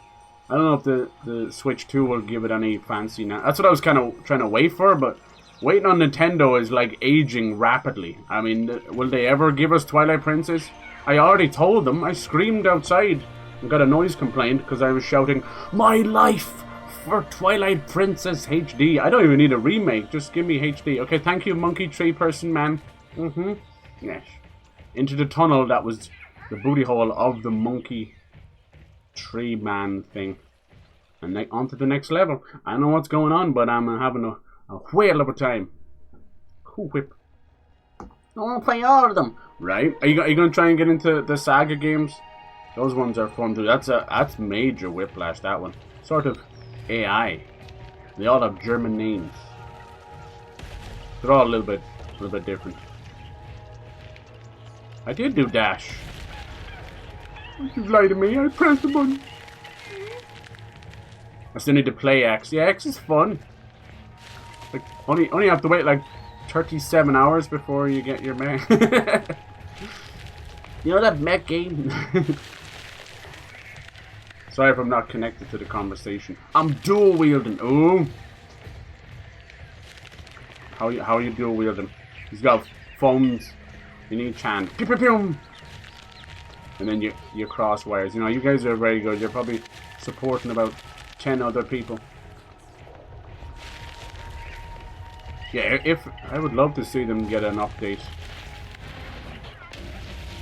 I don't know if the Switch 2 will give it any fancy now. That's what I was kind of trying to wait for, but waiting on Nintendo is like aging rapidly. I mean, will they ever give us Twilight Princess? I already told them. I screamed outside and got a noise complaint because I was shouting, "My life for Twilight Princess HD." I don't even need a remake. Just give me HD. Okay, thank you, monkey tree person man. Yes. Into the tunnel that was the booty hole of the monkey tree man thing. And on to the next level. I don't know what's going on, but I'm having a whale of a time. Whip. I want to play all of them. Right? Are you going to try and get into the Saga games? Those ones are fun too. That's major whiplash, that one. Sort of AI. They all have German names. They're all a little bit different. I did do dash. You lied to me. I pressed the button. I still need to play X. Yeah, X is fun. Like only have to wait like 37 hours before you get your mech. You know that mech game? Sorry if I'm not connected to the conversation. I'm dual wielding. Ooh. How you dual wielding? He's got phones. You need chant. And then you cross wires. You know, you guys are very good. You're probably supporting about 10 other people. Yeah, if I would love to see them get an update.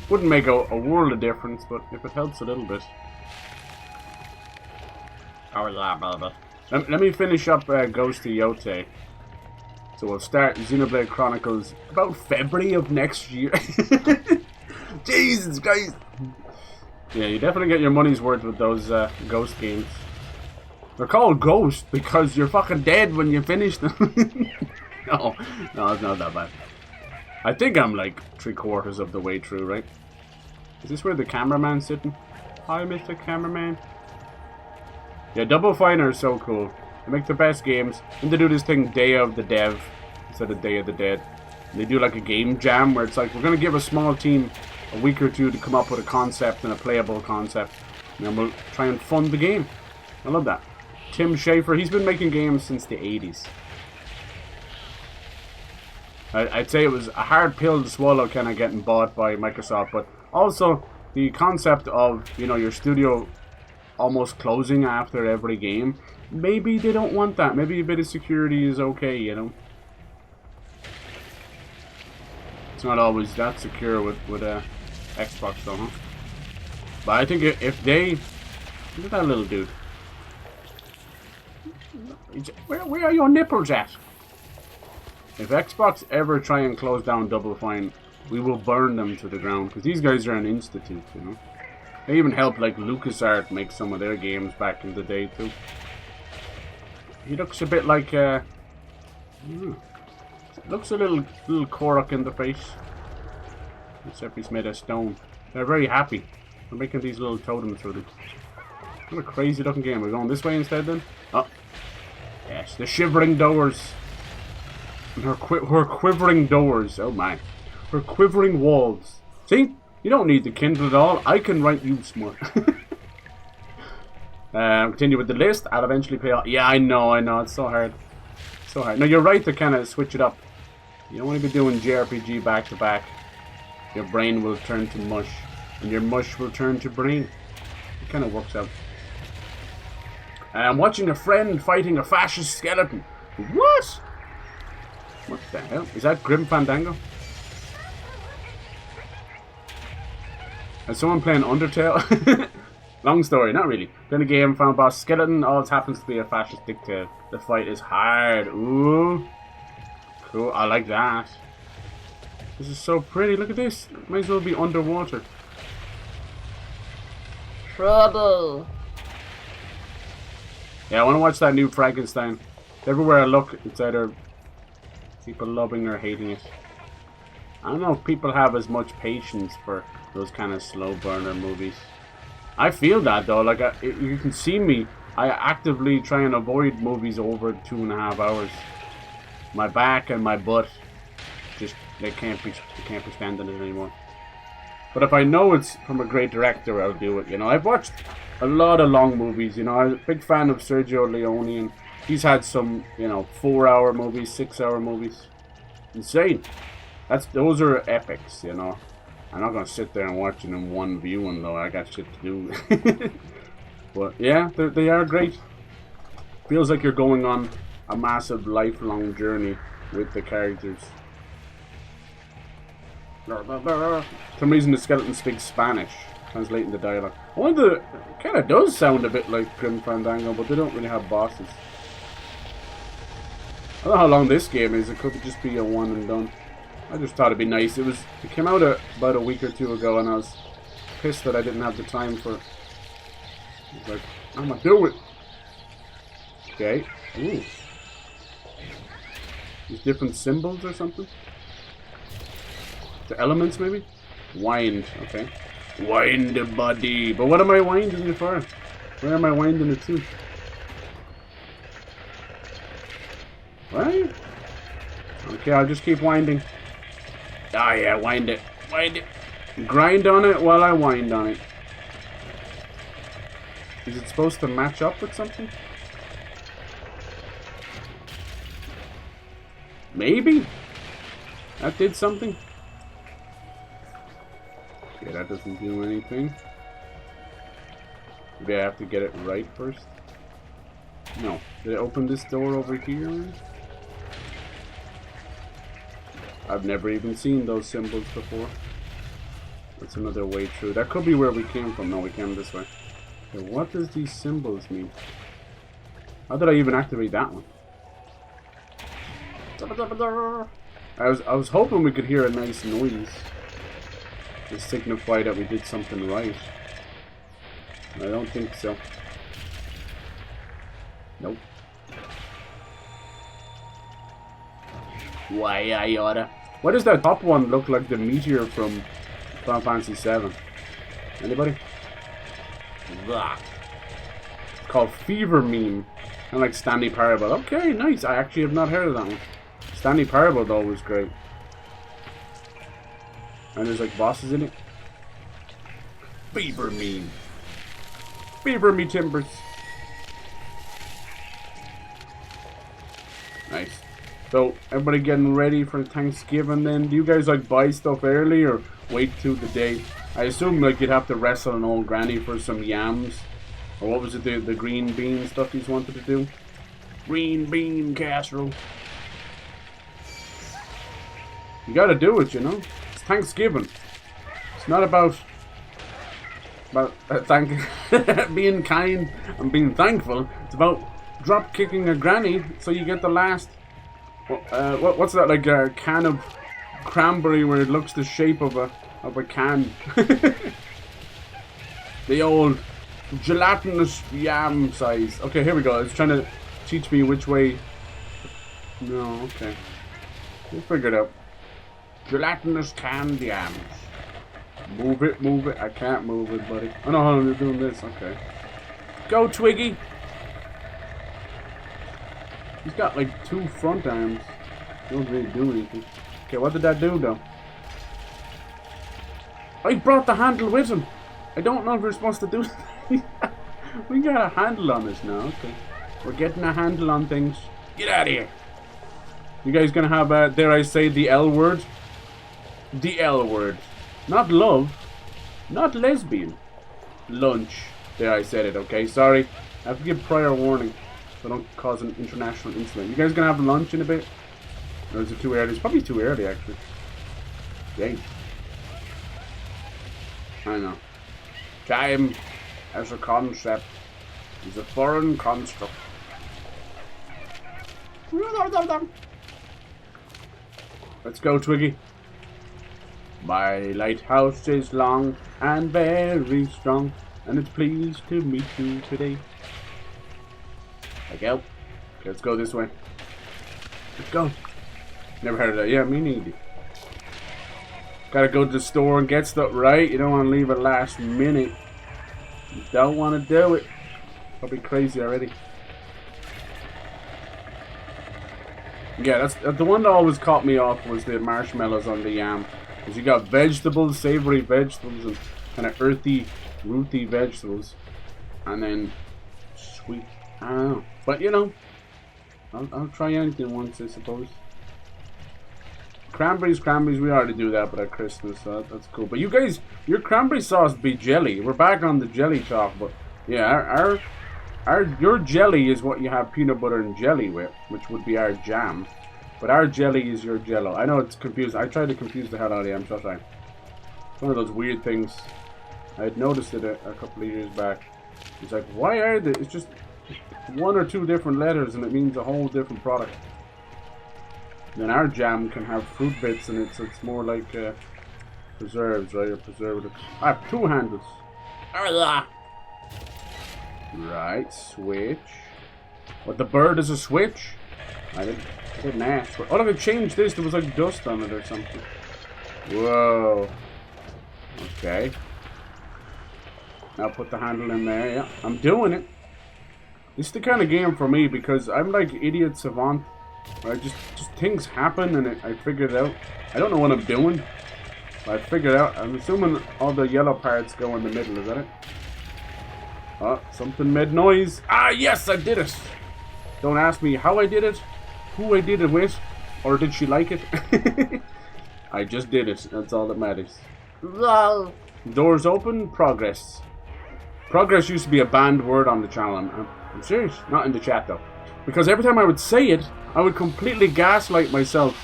Wouldn't make a world of difference, but if it helps a little bit. Oh yeah, baby. Let me finish up Ghost of Yote. So we'll start Xenoblade Chronicles about February of next year. Jesus Christ! Yeah, you definitely get your money's worth with those Ghost games. They're called Ghost because you're fucking dead when you finish them. No, it's not that bad. I think I'm like 3/4 of the way through, right? Is this where the cameraman's sitting? Hi, Mr. Cameraman. Yeah, Double Fine are so cool. They make the best games. And they do this thing, Day of the Dev, instead of Day of the Dead. And they do like a game jam where it's like, we're going to give a small team a week or two to come up with a concept and a playable concept. And then we'll try and fund the game. I love that. Tim Schafer, he's been making games since the 80s. I'd say it was a hard pill to swallow kind of getting bought by Microsoft, but also the concept of, you know, your studio almost closing after every game, maybe they don't want that. Maybe a bit of security is okay, you know. It's not always that secure with Xbox though, huh? But I think if they... Look at that little dude. Where are your nipples at? If Xbox ever try and close down Double Fine, we will burn them to the ground. Because these guys are an institute, you know. They even helped like LucasArts make some of their games back in the day too. He looks a bit like looks a little Korok in the face. Except he's made of stone. They're very happy. We're making these little totems for them. What a crazy looking game. We're going this way instead then? Oh. Yes, the shivering doors. And her quivering doors. Oh my. Her quivering walls. See? You don't need the Kindle at all. I can write you smart. Continue with the list. I'll eventually pay off. Yeah, I know. It's so hard. So hard. No, you're right to kind of switch it up. You don't want to be doing JRPG back to back. Your brain will turn to mush. And your mush will turn to brain. It kind of works out. I'm watching a friend fighting a fascist skeleton. What? What the hell? Is that Grim Fandango? Is someone playing Undertale? Long story, not really. Playing a game, found boss skeleton. Oh, it happens to be a fascist dictator. The fight is hard. Ooh. Cool, I like that. This is so pretty. Look at this. Might as well be underwater. Trouble. Yeah, I want to watch that new Frankenstein. Everywhere I look, it's either people loving or hating it. I don't know if people have as much patience for those kind of slow burner movies. I feel that though, like you can see me, I actively try and avoid movies over 2.5 hours. My back and my butt, just they can't be standing it anymore. But if I know it's from a great director, I'll do it. You know, I've watched a lot of long movies. You know, I'm a big fan of Sergio Leone, and he's had some, you know, 4-hour movies, 6-hour movies. Insane. Those are epics, you know. I'm not gonna sit there and watch it in one viewing though. I got shit to do. But yeah, they are great. Feels like you're going on a massive lifelong journey with the characters. For some reason the skeleton speaks Spanish, translating the dialogue. I wonder, it kind of does sound a bit like Grim Fandango, but they don't really have bosses. I don't know how long this game is. It could just be a one and done. I just thought it'd be nice. It came out about a week or two ago, and I was pissed that I didn't have the time for it. I was like, I'm gonna do it. Okay. Ooh. These different symbols or something? The elements, maybe? Wind. Okay. Wind the body. But what am I winding it for? Where am I winding it to? What? Okay, I'll just keep winding. Ah, yeah, wind it. Wind it. Grind on it while I wind on it. Is it supposed to match up with something? Maybe? That did something? Okay, that doesn't do anything. Maybe I have to get it right first? No. Did it open this door over here? I've never even seen those symbols before. That's another way through. That could be where we came from. No, we came this way. Okay, what does these symbols mean? How did I even activate that one? I was hoping we could hear a nice noise to signify that we did something right. I don't think so. Nope. Why I oughta. Why does that top one look like the meteor from Final Fantasy VII? Anybody? Blah. It's called Fever Meme. Kind of like Stanley Parable. Okay, nice. I actually have not heard of that one. Stanley Parable though was great. And there's like bosses in it. Fever Meme. Fever me timbers. Nice. So, everybody getting ready for Thanksgiving then? Do you guys like buy stuff early or wait till the day? I assume like you'd have to wrestle an old granny for some yams. Or what was it, the green bean stuff you wanted to do? Green bean casserole. You gotta do it, you know? It's Thanksgiving. It's not about being kind and being thankful. It's about drop kicking a granny so you get the last. What's that, like a can of cranberry where it looks the shape of a can? The old gelatinous yam size. Okay, here we go. It's trying to teach me which way. No, okay. We'll figure it out. Gelatinous canned yams. Move it, move it. I can't move it, buddy. I know how I'm doing this. Okay. Go, Twiggy. He's got like 2 front arms. He don't really do anything. Okay, what did that do though? I brought the handle with him. I don't know if we're supposed to do it. We got a handle on this now. Okay. We're getting a handle on things. Get out of here. You guys gonna have, dare I say, the L word? The L word. Not love. Not lesbian. Lunch. There, I said it, okay? Sorry. I have to give prior warning so I don't cause an international incident. You guys gonna have lunch in a bit? Or is it too early? It's probably too early, actually. Yay. I know. Time, as a concept, is a foreign construct. Let's go, Twiggy. My lighthouse is long and very strong, and it's pleased to meet you today. Like help. Okay, let's go this way. Let's go. Never heard of that. Yeah, me neither. Gotta go to the store and get stuff right. You don't want to leave it last minute. You don't want to do it. Probably crazy already. Yeah, that's the one that always caught me off was the marshmallows on the yam. Because you got vegetables, savory vegetables, and kind of earthy, rooty vegetables. And then sweet. I don't know. But you know, I'll try anything once, I suppose. Cranberries, we already do that, but at Christmas, so that's cool. But you guys, your cranberry sauce be jelly. We're back on the jelly talk, but yeah, your jelly is what you have peanut butter and jelly with, which would be our jam. But our jelly is your jello. I know it's confusing. I tried to confuse the hell out of you. I'm so sorry. It's one of those weird things. I had noticed it a couple of years back. It's like, why are they? It's just 1 or 2 different letters, and it means a whole different product. Then our jam can have fruit bits in it, so it's more like preserves, right? Or preservatives. I have 2 handles. Right, switch. What, the bird is a switch? I didn't ask. Oh, look, I changed this. There was like dust on it or something. Whoa. Okay. Now put the handle in there. Yeah, I'm doing it. This is the kind of game for me because I'm like idiot savant. Right? Just things happen and I figure it out. I don't know what I'm doing. But I figured it out. I'm assuming all the yellow parts go in the middle. Is that it? Oh, something made noise. Ah, yes, I did it. Don't ask me how I did it, who I did it with, or did she like it. I just did it. That's all that matters. Whoa. Doors open. Progress. Progress used to be a banned word on the channel. I'm serious. Not in the chat, though. Because every time I would say it, I would completely gaslight myself.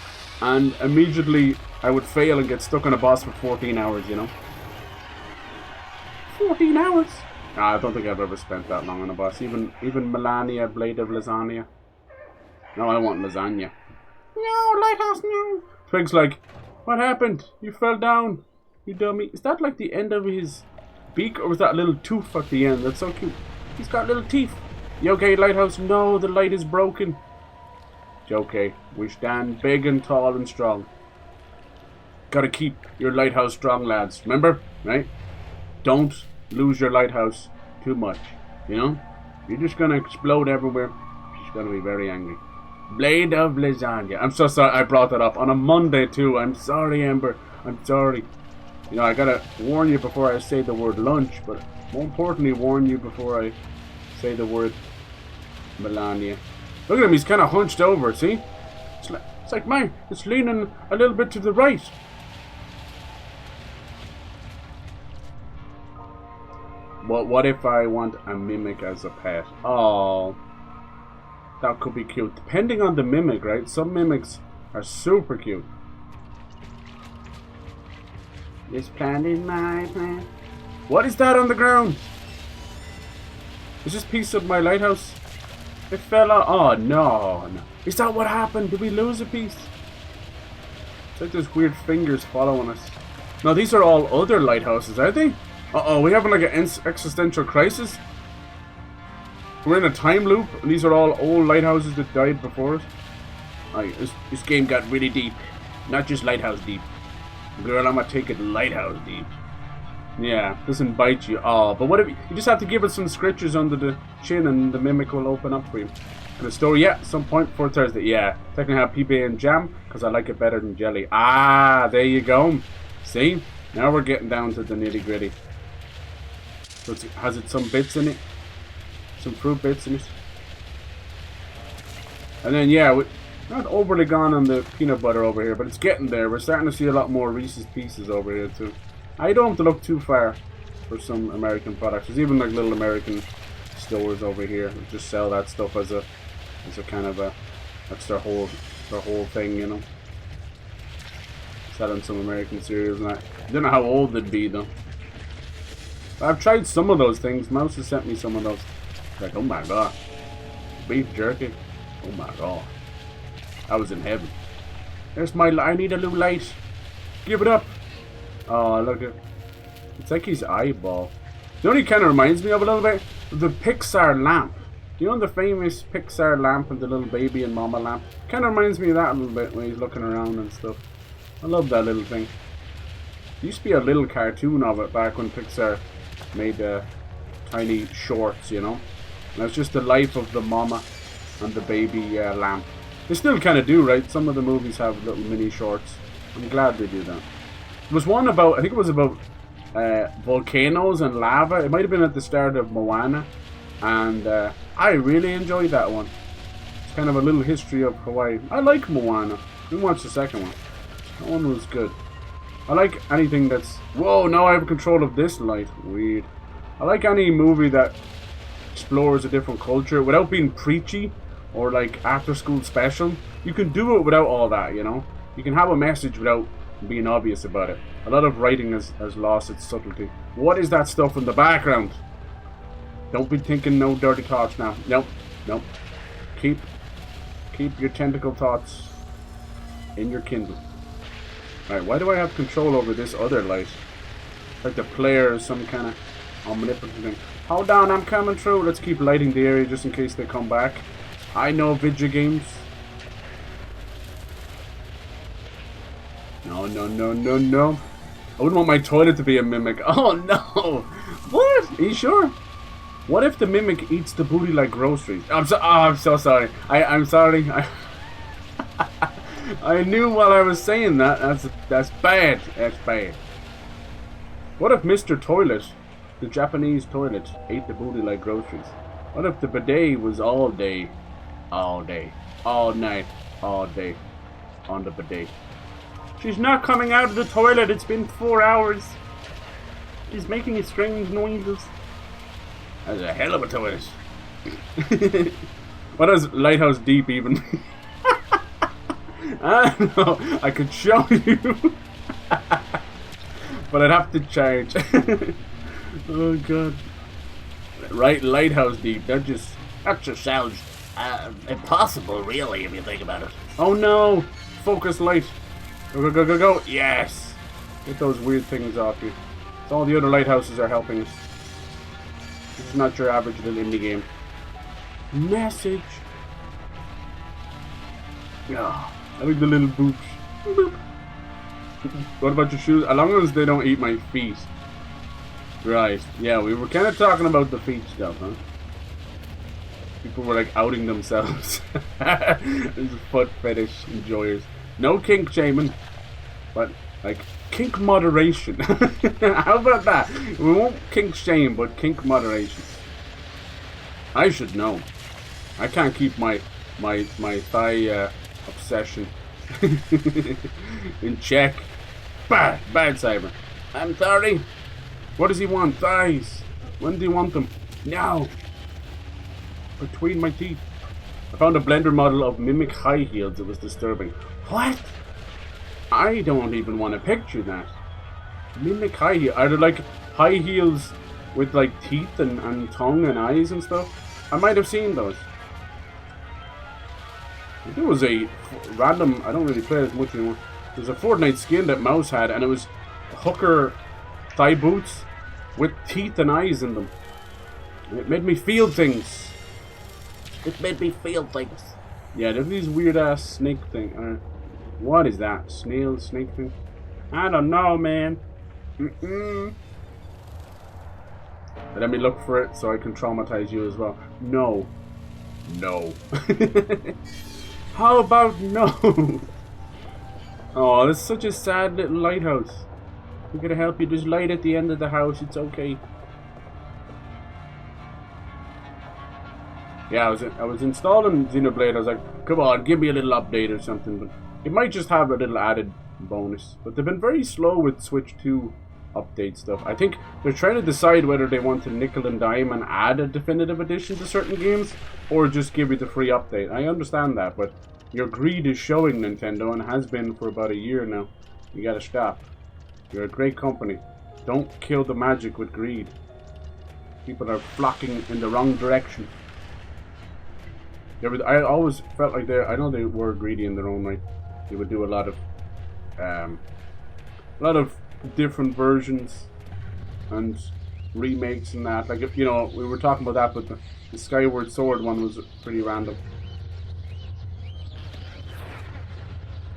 And immediately, I would fail and get stuck on a boss for 14 hours, you know? 14 hours? Nah, I don't think I've ever spent that long on a boss. Even Melania, Blade of Lasagna. No, I want lasagna. No, lighthouse, no. Twig's like, what happened? You fell down. You dummy. Is that like the end of his beak, or was that a little tooth at the end? That's so cute. He's got little teeth. You okay, lighthouse? No, the light is broken. It's okay. We stand big and tall and strong. Gotta keep your lighthouse strong, lads. Remember? Right? Don't lose your lighthouse too much. You know? You're just gonna explode everywhere. She's gonna be very angry. Blade of lasagna. I'm so sorry I brought that up on a Monday too. I'm sorry, Ember. I'm sorry. You know, I gotta warn you before I say the word lunch, but more importantly, warn you before I say the word Melania. Look at him, he's kind of hunched over, see? It's like mine. It's leaning a little bit to the right. But what if I want a mimic as a pet? Oh, that could be cute. Depending on the mimic, right? Some mimics are super cute. This plant is my plant. What is that on the ground? Is this piece of my lighthouse? It fell out. Oh, no. Is that what happened? Did we lose a piece? It's like there's weird fingers following us. No, these are all other lighthouses, are they? Uh-oh, we having like an existential crisis? We're in a time loop, and these are all old lighthouses that died before us. Alright, this game got really deep. Not just lighthouse deep. Girl, I'm gonna take it lighthouse deep. Yeah, doesn't bite you. Oh, but what if you just have to give it some scratches under the chin and the mimic will open up for you. And the story, yeah, some point before Thursday. Yeah, technically have PB and jam because I like it better than jelly. Ah, there you go. See? Now we're getting down to the nitty gritty. So has it some bits in it? Some fruit bits in it? And then, yeah, we're not overly gone on the peanut butter over here, but it's getting there. We're starting to see a lot more Reese's Pieces over here, too. I don't have to look too far for some American products. There's even like little American stores over here that just sell that stuff as a kind of a, that's their whole thing, you know. Selling some American cereals and that. I don't know how old they'd be though. But I've tried some of those things. Mouse has sent me some of those. Like, oh my god, beef jerky. Oh my god, I was in heaven. There's my. I need a new light. Give it up. Oh, look at. It's like his eyeball. You know what he kind of reminds me of a little bit? The Pixar lamp. You know the famous Pixar lamp and the little baby and mama lamp? Kind of reminds me of that a little bit when he's looking around and stuff. I love that little thing. There used to be a little cartoon of it back when Pixar made tiny shorts, you know? And it's just the life of the mama and the baby lamp. They still kind of do, right? Some of the movies have little mini shorts. I'm glad they do that. There was one about, I think it was about volcanoes and lava. It might have been at the start of Moana. And I really enjoyed that one. It's kind of a little history of Hawaii. I like Moana. Didn't watch the second one. That one was good. I like anything that's... Whoa, now I have control of this light. Weird. I like any movie that explores a different culture without being preachy or like after school special. You can do it without all that, you know? You can have a message without being obvious about it. A lot of writing has lost its subtlety. What is that stuff in the background? Don't be thinking no dirty thoughts now. Nope. Nope. Keep your tentacle thoughts in your Kindle. Alright, why do I have control over this other light? Like the player is some kind of omnipotent thing. Hold on, I'm coming through. Let's keep lighting the area just in case they come back. I know video games. No, no, no, no, no. I wouldn't want my toilet to be a mimic. Oh no! What? Are you sure? What if the mimic eats the booty like groceries? I'm so sorry. I'm sorry. I knew while I was saying that. That's bad. That's bad. What if Mr. Toilet, the Japanese toilet, ate the booty like groceries? What if the bidet was all day, all night, all day on the bidet? She's not coming out of the toilet. It's been 4 hours. She's making strange noises. That's a hell of a toilet. What does Lighthouse Deep even? I don't know. I could show you. But I'd have to charge. Oh god. Right, Lighthouse Deep. That just sounds impossible, really, if you think about it. Oh no! Focus light. Go, go, go, go, go. Yes! Get those weird things off you. So all the other lighthouses are helping us. This is not your average little indie game. Message. Yeah, I like the little boobs. Boop. What about your shoes? As long as they don't eat my feet. Right. Yeah, we were kind of talking about the feet stuff, huh? People were like outing themselves. These foot fetish enjoyers. No kink shaming, but like kink moderation. How about that? We won't kink shame, but kink moderation. I should know. I can't keep my thigh obsession in check. Bad Cyber. I'm sorry. What does he want? Thighs. When do you want them? Now. Between my teeth. I found a Blender model of mimic high heels. It was disturbing. What? I don't even want to picture that. Mimic high heels. Are there like high heels with like teeth and tongue and eyes and stuff? I might have seen those. There was a random, I don't really play as much anymore. There's a Fortnite skin that Mouse had, and it was hooker thigh boots with teeth and eyes in them. And it made me feel things. It made me feel things. Yeah, there's these weird ass snake thing. What is that? Snail, snake thing? I don't know, man. Let me look for it so I can traumatize you as well. No. No. How about no? Oh, this is such a sad little lighthouse. We're gonna help you. There's light at the end of the house. It's okay. Yeah, I was installing Xenoblade. I was like, come on, give me a little update or something. But it might just have a little added bonus. But they've been very slow with Switch 2 update stuff. I think they're trying to decide whether they want to nickel and dime and add a definitive edition to certain games, or just give you the free update. I understand that, but your greed is showing, Nintendo, and has been for about a year now. You gotta stop. You're a great company. Don't kill the magic with greed. People are flocking in the wrong direction. I always felt like I know they were greedy in their own right. They would do a lot of different versions and remakes and that. Like, you know, we were talking about that, but the Skyward Sword one was pretty random.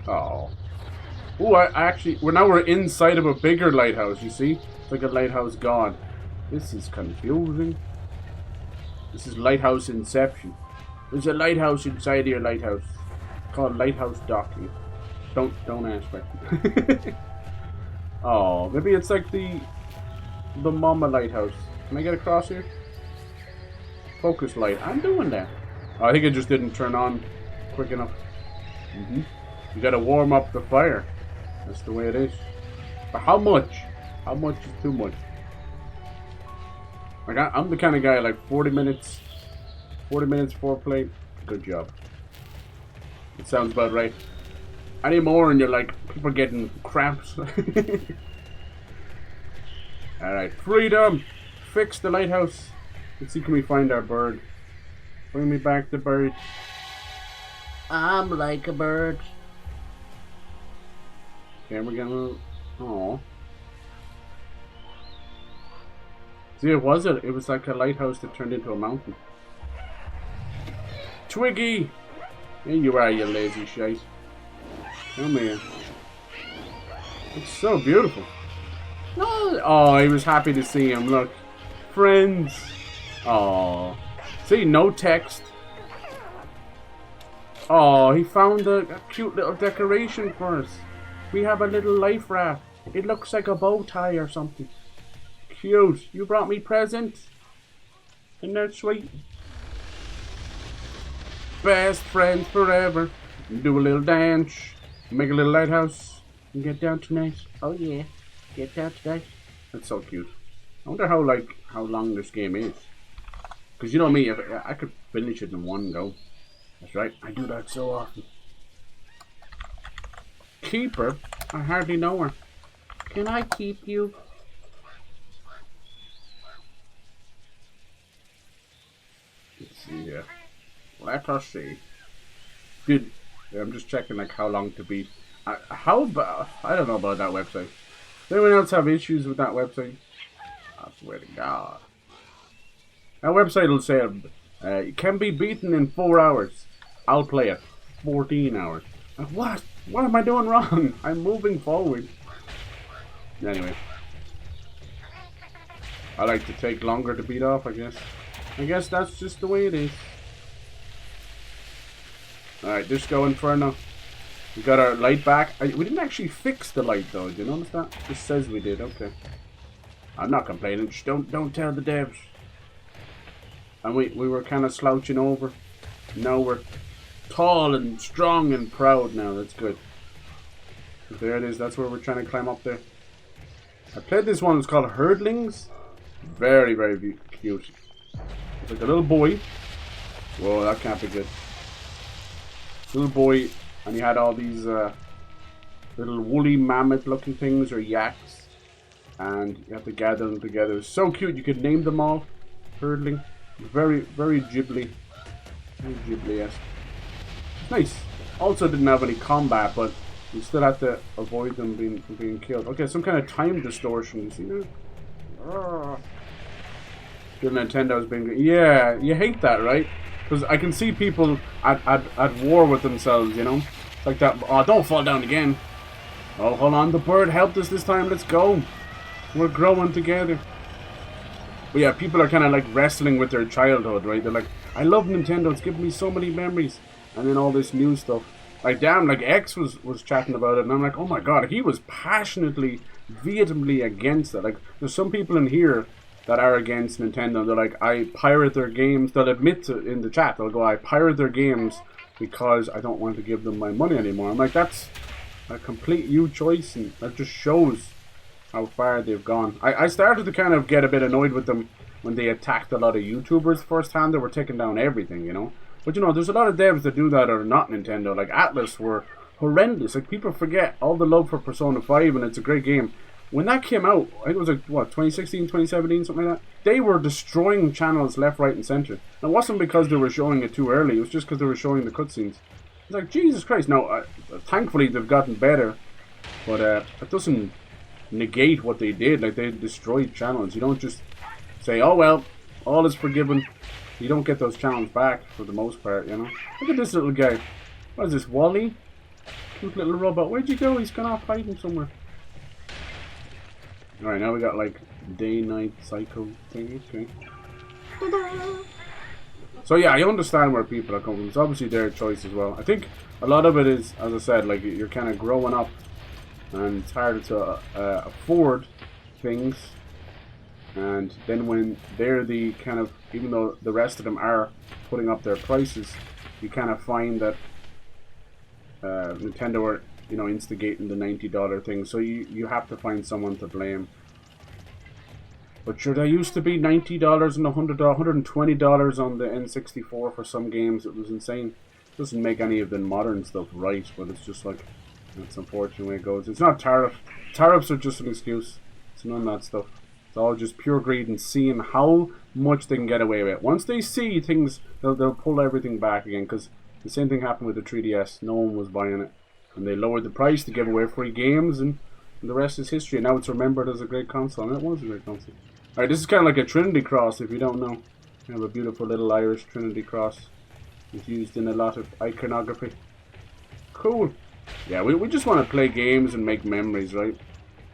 Oh. Oh, we're inside of a bigger lighthouse, you see? It's like a lighthouse god. This is confusing. This is lighthouse inception. There's a lighthouse inside of your lighthouse. It's called lighthouse docking. Don't ask me. Oh, maybe it's like the Mama lighthouse. Can I get across here? Focus light. I'm doing that. Oh, I think it just didn't turn on quick enough. You gotta warm up the fire. That's the way it is. But how much? How much is too much? Like, I'm the kind of guy like 40 minutes foreplay. Good job. It sounds about right. Any more and you're like, people are getting cramps. Alright, freedom! Fix the lighthouse. Let's see, can we find our bird? Bring me back the bird. I'm like a bird. Okay, we're gonna... Oh. See, it was like a lighthouse that turned into a mountain. Twiggy! Here you are, you lazy shite. Come here. It's so beautiful. Oh, he was happy to see him. Look. Friends. Oh. See, no text. Oh, he found a cute little decoration for us. We have a little life raft. It looks like a bow tie or something. Cute. You brought me presents. Isn't that sweet? Best friends forever. Do a little dance. Make a little lighthouse. And get down tonight. Oh yeah. Get down tonight. That's so cute. I wonder how long this game is. Because you know me, if I could finish it in one go. That's right. I do that so often. Keeper? I hardly know her. Can I keep you? Let's see here. Let us see. Good. I'm just checking like how long to beat. How about? I don't know about that website. Does anyone else have issues with that website? I swear to God. That website will say it can be beaten in 4 hours. I'll play it 14 hours. What? What am I doing wrong? I'm moving forward. Anyway. I like to take longer to beat off, I guess. I guess that's just the way it is. Alright, Disco Inferno. We got our light back. We didn't actually fix the light though, did you notice that? It says we did, okay. I'm not complaining, just don't tell the devs. And we were kind of slouching over. Now we're tall and strong and proud now, that's good. There it is, that's where we're trying to climb up there. I played this one, it's called Hurtlings. Very, very cute. It's like a little boy. Whoa, that can't be good. Little boy, and he had all these little woolly mammoth looking things, or yaks. And you have to gather them together. It's so cute, you could name them all. Hurtling. Very, very Ghibli. Very Ghibli-esque. Nice. Also didn't have any combat, but you still have to avoid them being killed. Okay, some kind of time distortion. You see that? Good Nintendo's being... Yeah, you hate that, right? Because I can see people at war with themselves, you know? Like that. Oh, don't fall down again. Oh, hold on. The bird helped us this time. Let's go. We're growing together. But yeah, people are kind of like wrestling with their childhood, right? They're like, I love Nintendo. It's given me so many memories. And then all this new stuff. Like, damn, like X was chatting about it. And I'm like, oh my god. He was passionately, vehemently against it. Like, there's some people in here that are against Nintendo. They're like, I pirate their games. They'll admit to in the chat. They'll go, I pirate their games because I don't want to give them my money anymore. I'm like, that's a complete you choice, and that just shows how far they've gone. I started to kind of get a bit annoyed with them when they attacked a lot of YouTubers firsthand. They were taking down everything, you know. But you know, there's a lot of devs that do that are not Nintendo. Like Atlas were horrendous. Like, people forget all the love for Persona 5, and it's a great game. When that came out, I think it was like, what, 2016, 2017, something like that? They were destroying channels left, right, and center. And it wasn't because they were showing it too early. It was just because they were showing the cutscenes. It's like, Jesus Christ. Now, thankfully, they've gotten better. But it doesn't negate what they did. Like, they destroyed channels. You don't just say, oh, well, all is forgiven. You don't get those channels back for the most part, you know? Look at this little guy. What is this, Wally? Cute little robot. Where'd you go? He's gone off hiding somewhere. Alright, now we got like day-night cycle thing. Okay. So yeah, I understand where people are coming from. It's obviously their choice as well. I think a lot of it is, as I said, like you're kind of growing up and it's harder to afford things. And then when they're the kind of, even though the rest of them are putting up their prices, you kind of find that Nintendo are, you know, instigating the $90 thing, so you have to find someone to blame. But sure, there used to be $90 and $100, $120 on the N64 for some games. It was insane. It doesn't make any of the modern stuff right, but it's just like, that's unfortunate way it goes. It's not tariff. Tariffs are just an excuse. It's none of that stuff. It's all just pure greed and seeing how much they can get away with. Once they see things, they'll pull everything back again, because the same thing happened with the 3DS. No one was buying it. And they lowered the price to give away free games, and the rest is history. And now it's remembered as a great console, and it was a great console. Alright, this is kind of like a Trinity cross, if you don't know. We have a beautiful little Irish Trinity cross. It's used in a lot of iconography. Cool. Yeah, we just want to play games and make memories, right?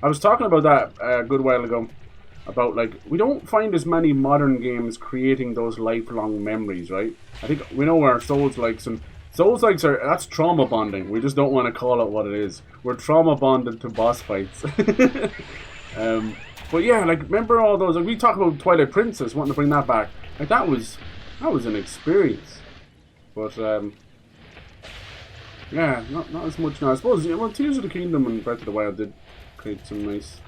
I was talking about that a good while ago. About, like, we don't find as many modern games creating those lifelong memories, right? I think we know our Souls-likes, and Souls-likes are, that's trauma bonding. We just don't want to call it what it is. We're trauma bonded to boss fights. But yeah, like, remember all those, like, we talked about Twilight Princess, wanting to bring that back. Like, that was an experience. But, yeah, not as much now. I suppose, yeah, well, Tears of the Kingdom and Breath of the Wild did create some nice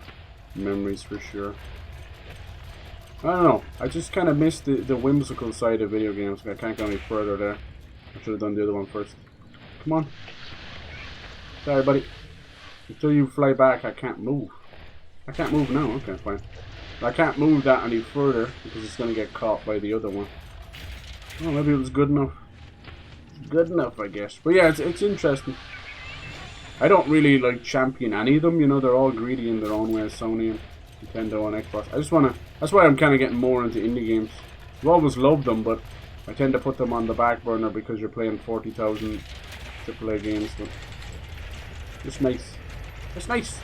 memories for sure. I don't know, I just kind of missed the whimsical side of video games. I can't go any further there. I should have done the other one first. Come on. Sorry, buddy. Until you fly back, I can't move. I can't move now, okay, fine. I can't move that any further because it's going to get caught by the other one. Oh, maybe it was good enough. Good enough, I guess. But yeah, it's interesting. I don't really like champion any of them, you know, they're all greedy in their own way, Sony and Nintendo and Xbox. I just wanna, that's why I'm kinda getting more into indie games. I've always loved them, but I tend to put them on the back burner because you're playing 40,000 AAA games. But it's nice. It's nice.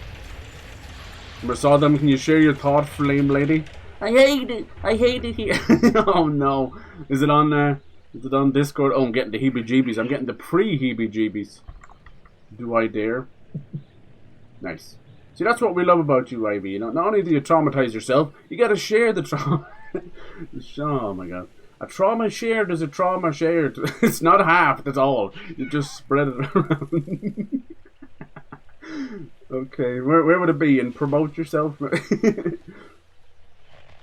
Remember saw them, can you share your thought, Flame Lady? I hate it! I hate it here! Oh no. Is it on Discord? Oh, I'm getting the heebie-jeebies. I'm getting the pre-heebie-jeebies. Do I dare? Nice. See, that's what we love about you, Ivy. You know, not only do you traumatize yourself, you gotta share the trauma. Oh my god. A trauma shared is a trauma shared. It's not half, that's all. You just spread it around. Okay, where would it be? And promote yourself?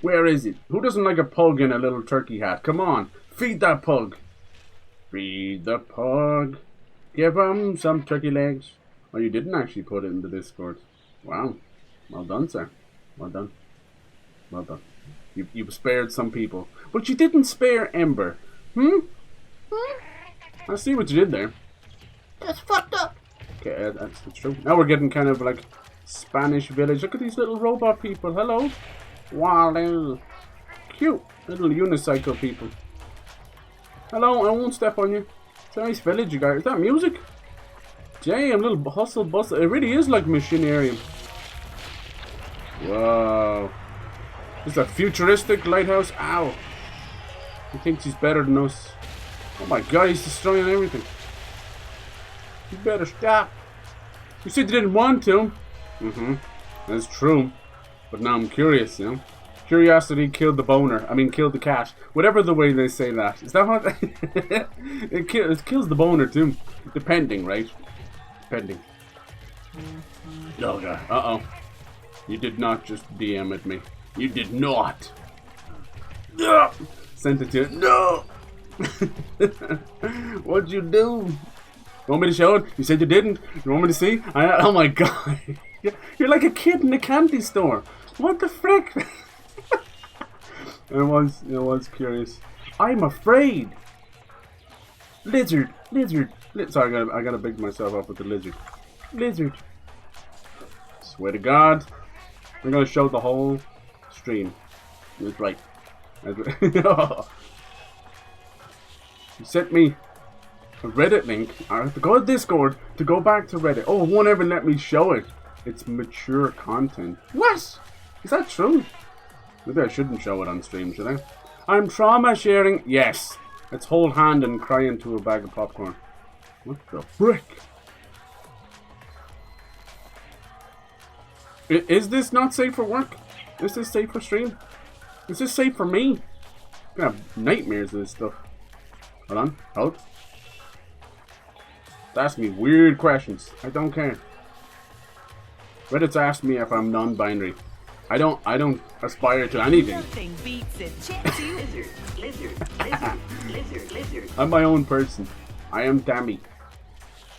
Where is it? Who doesn't like a pug in a little turkey hat? Come on, feed that pug. Feed the pug. Give him some turkey legs. Oh, you didn't actually put it in the Discord. Wow. Well done, sir. Well done. Well done. You spared some people. But you didn't spare Ember. Hmm? I see what you did there. That's fucked up. Okay, that's true. Now we're getting kind of like Spanish village. Look at these little robot people. Hello. Wow, little cute little unicycle people. Hello, I won't step on you. It's a nice village, you guys. Is that music? Damn, little hustle bustle. It really is like Machinarium. Whoa. This is a futuristic lighthouse. Ow. He thinks he's better than us. Oh my god, he's destroying everything. You better stop. You said you didn't want to. That's true. But now I'm curious, you know. Curiosity killed the boner. I mean, killed the cat. Whatever the way they say that. Is that what? It kills the boner too. Depending, right? Depending. Oh god. Uh-oh. You did not just DM at me. You did not. No. Sent it to you. No. What'd you do? You want me to show it? You said you didn't. You want me to see? Oh my god. You're like a kid in a candy store. What the frick? I was curious. I'm afraid. Lizard. Sorry, I gotta big myself up with the lizard. Lizard. Swear to God, we're gonna show the whole stream. That's right. You sent me a Reddit link. I have to go to Discord to go back to Reddit. Oh, it won't ever let me show it. It's mature content. What? Is that true? Maybe I shouldn't show it on stream, should I? I'm trauma sharing. Yes. Let's hold hand and cry into a bag of popcorn. What the frick? Is this not safe for work? Is this safe for stream? Is this safe for me? I have nightmares of this stuff. Hold on. Hold. Ask me weird questions. I don't care. Reddit's asked me if I'm non-binary. I don't aspire to anything. Nothing beats it. Lizard. I'm my own person. I am Dammy.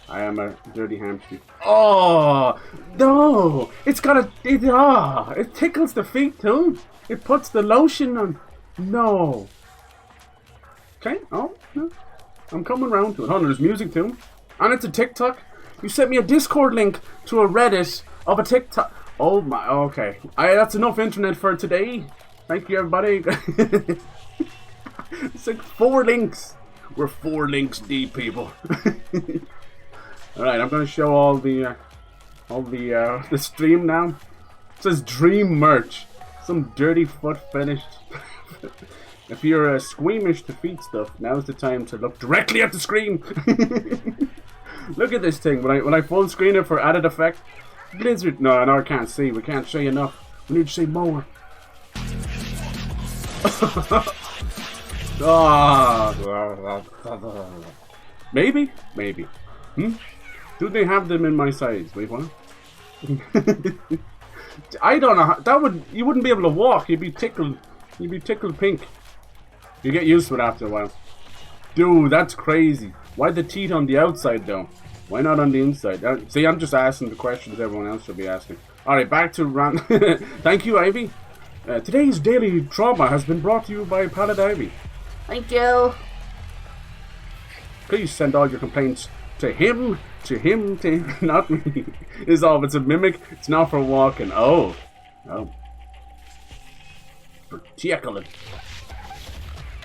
I am a dirty hamster. Oh no! It's got it tickles the feet too. It puts the lotion on. No. Okay. Oh no. I'm coming around to it. Oh, there's music too. And it's a TikTok. You sent me a Discord link to a Reddit of a TikTok. Oh my, okay. That's enough internet for today. Thank you, everybody. It's like 4 links. We're 4 links deep, people. Alright, I'm gonna show all the stream now. It says Dream Merch. Some dirty foot finished. If you're squeamish to feet stuff, now's the time to look directly at the screen. Look at this thing. When I full screen it for added effect, Blizzard. No, I can't see. We can't show you enough. We need to see more. Maybe. Do they have them in my size? Wait, what? I don't know. You wouldn't be able to walk. You'd be tickled. You'd be tickled pink. You get used to it after a while. Dude, that's crazy. Why the teeth on the outside though? Why not on the inside? See, I'm just asking the questions everyone else should be asking. Alright, back to run. Thank you, Ivy. Today's daily trauma has been brought to you by Pallet Ivy. Thank you. Please send all your complaints to him, not me. It's a mimic. It's not for walking. Oh. For tickling.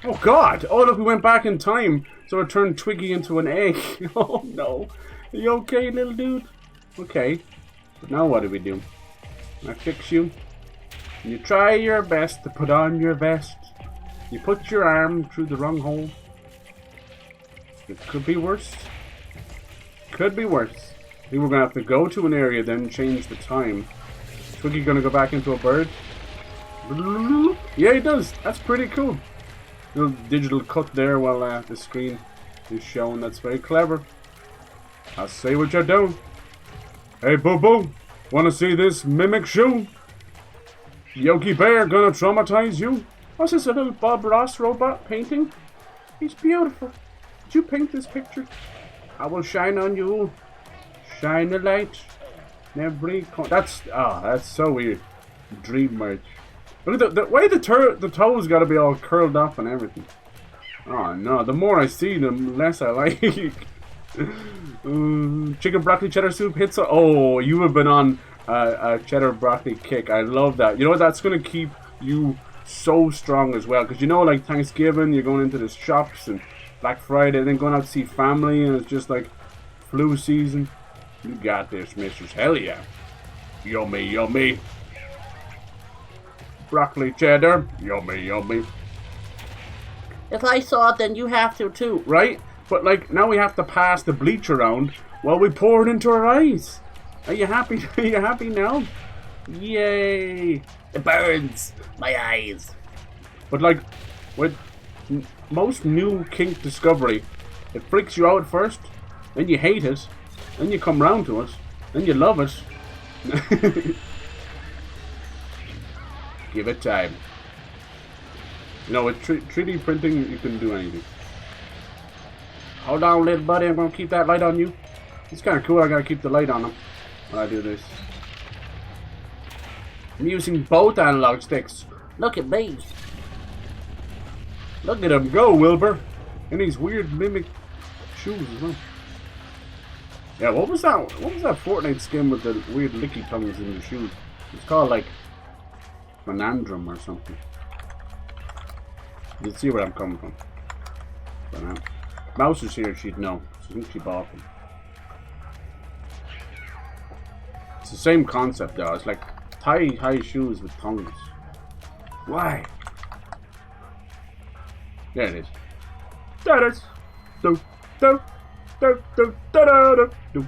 Oh God! Oh look, we went back in time, so it turned Twiggy into an egg. Oh no! Are you okay, little dude? Okay. But now what do we do? I fix you. You try your best to put on your vest. You put your arm through the wrong hole. It could be worse. Could be worse. I think we're gonna have to go to an area, then change the time. Twiggy gonna go back into a bird? Yeah, he does. That's pretty cool. Little digital cut there while the screen is showing. That's very clever. I'll say what you're doing. Hey, Boo Boo, wanna see this mimic shoe? Yogi Bear gonna traumatize you? What's this, a little Bob Ross robot painting? He's beautiful. Did you paint this picture? I will shine on you. Shine a light. Every that's so weird. Dream Merch. Look at the way the toes gotta be all curled up and everything. Oh no, the more I see, the less I like. Chicken broccoli cheddar soup hits. Oh, you have been on a cheddar broccoli kick. I love that. You know what? That's gonna keep you so strong as well. Because you know, like Thanksgiving, you're going into the shops and Black Friday, and then going out to see family, and it's just like flu season. You got this, mistress. Hell yeah. Yummy, yummy. Broccoli cheddar. Yummy, yummy. If I saw it, then you have to too. Right? But like, now we have to pass the bleach around while we pour it into our eyes. Are you happy? Are you happy now? Yay. It burns my eyes. But like, with most new kink discovery, it freaks you out first, then you hate it, then you come round to it, then you love it. Give it time. You know, with 3D printing, you can do anything. Hold on, little buddy, I'm gonna keep that light on you. It's kind of cool, I gotta keep the light on him when I do this. I'm using both analog sticks. Look at me. Look at him go, Wilbur. In these weird mimic shoes as well. Yeah, what was that? What was that Fortnite skin with the weird licky tongues in the shoes? It's called like Conundrum or something. You see where I'm coming from. But, Mouse is here, she'd know. I think she bought them. It's the same concept though. It's like high shoes with tongues. Why? There it is. There it is. Do do do do do do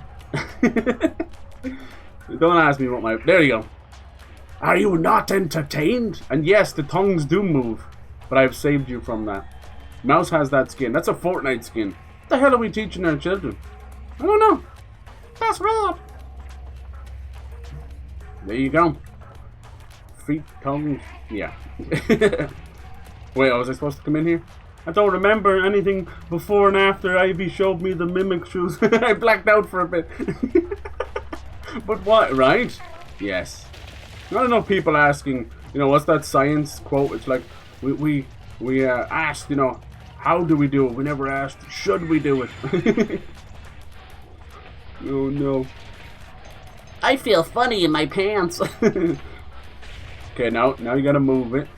do. Don't ask me what my. There you go. Are you not entertained? And yes, the tongues do move, but I've saved you from that. Mouse has that skin. That's a Fortnite skin. What the hell are we teaching our children? I don't know. That's red. There you go. Feet, tongues. Yeah. Wait, was I supposed to come in here? I don't remember anything before and after Ivy showed me the mimic shoes. I blacked out for a bit. But what, right? Yes. I don't know, people asking, you know, what's that science quote? It's like, we asked, you know, how do we do it? We never asked, should we do it? Oh no. I feel funny in my pants. Okay, now you gotta move it.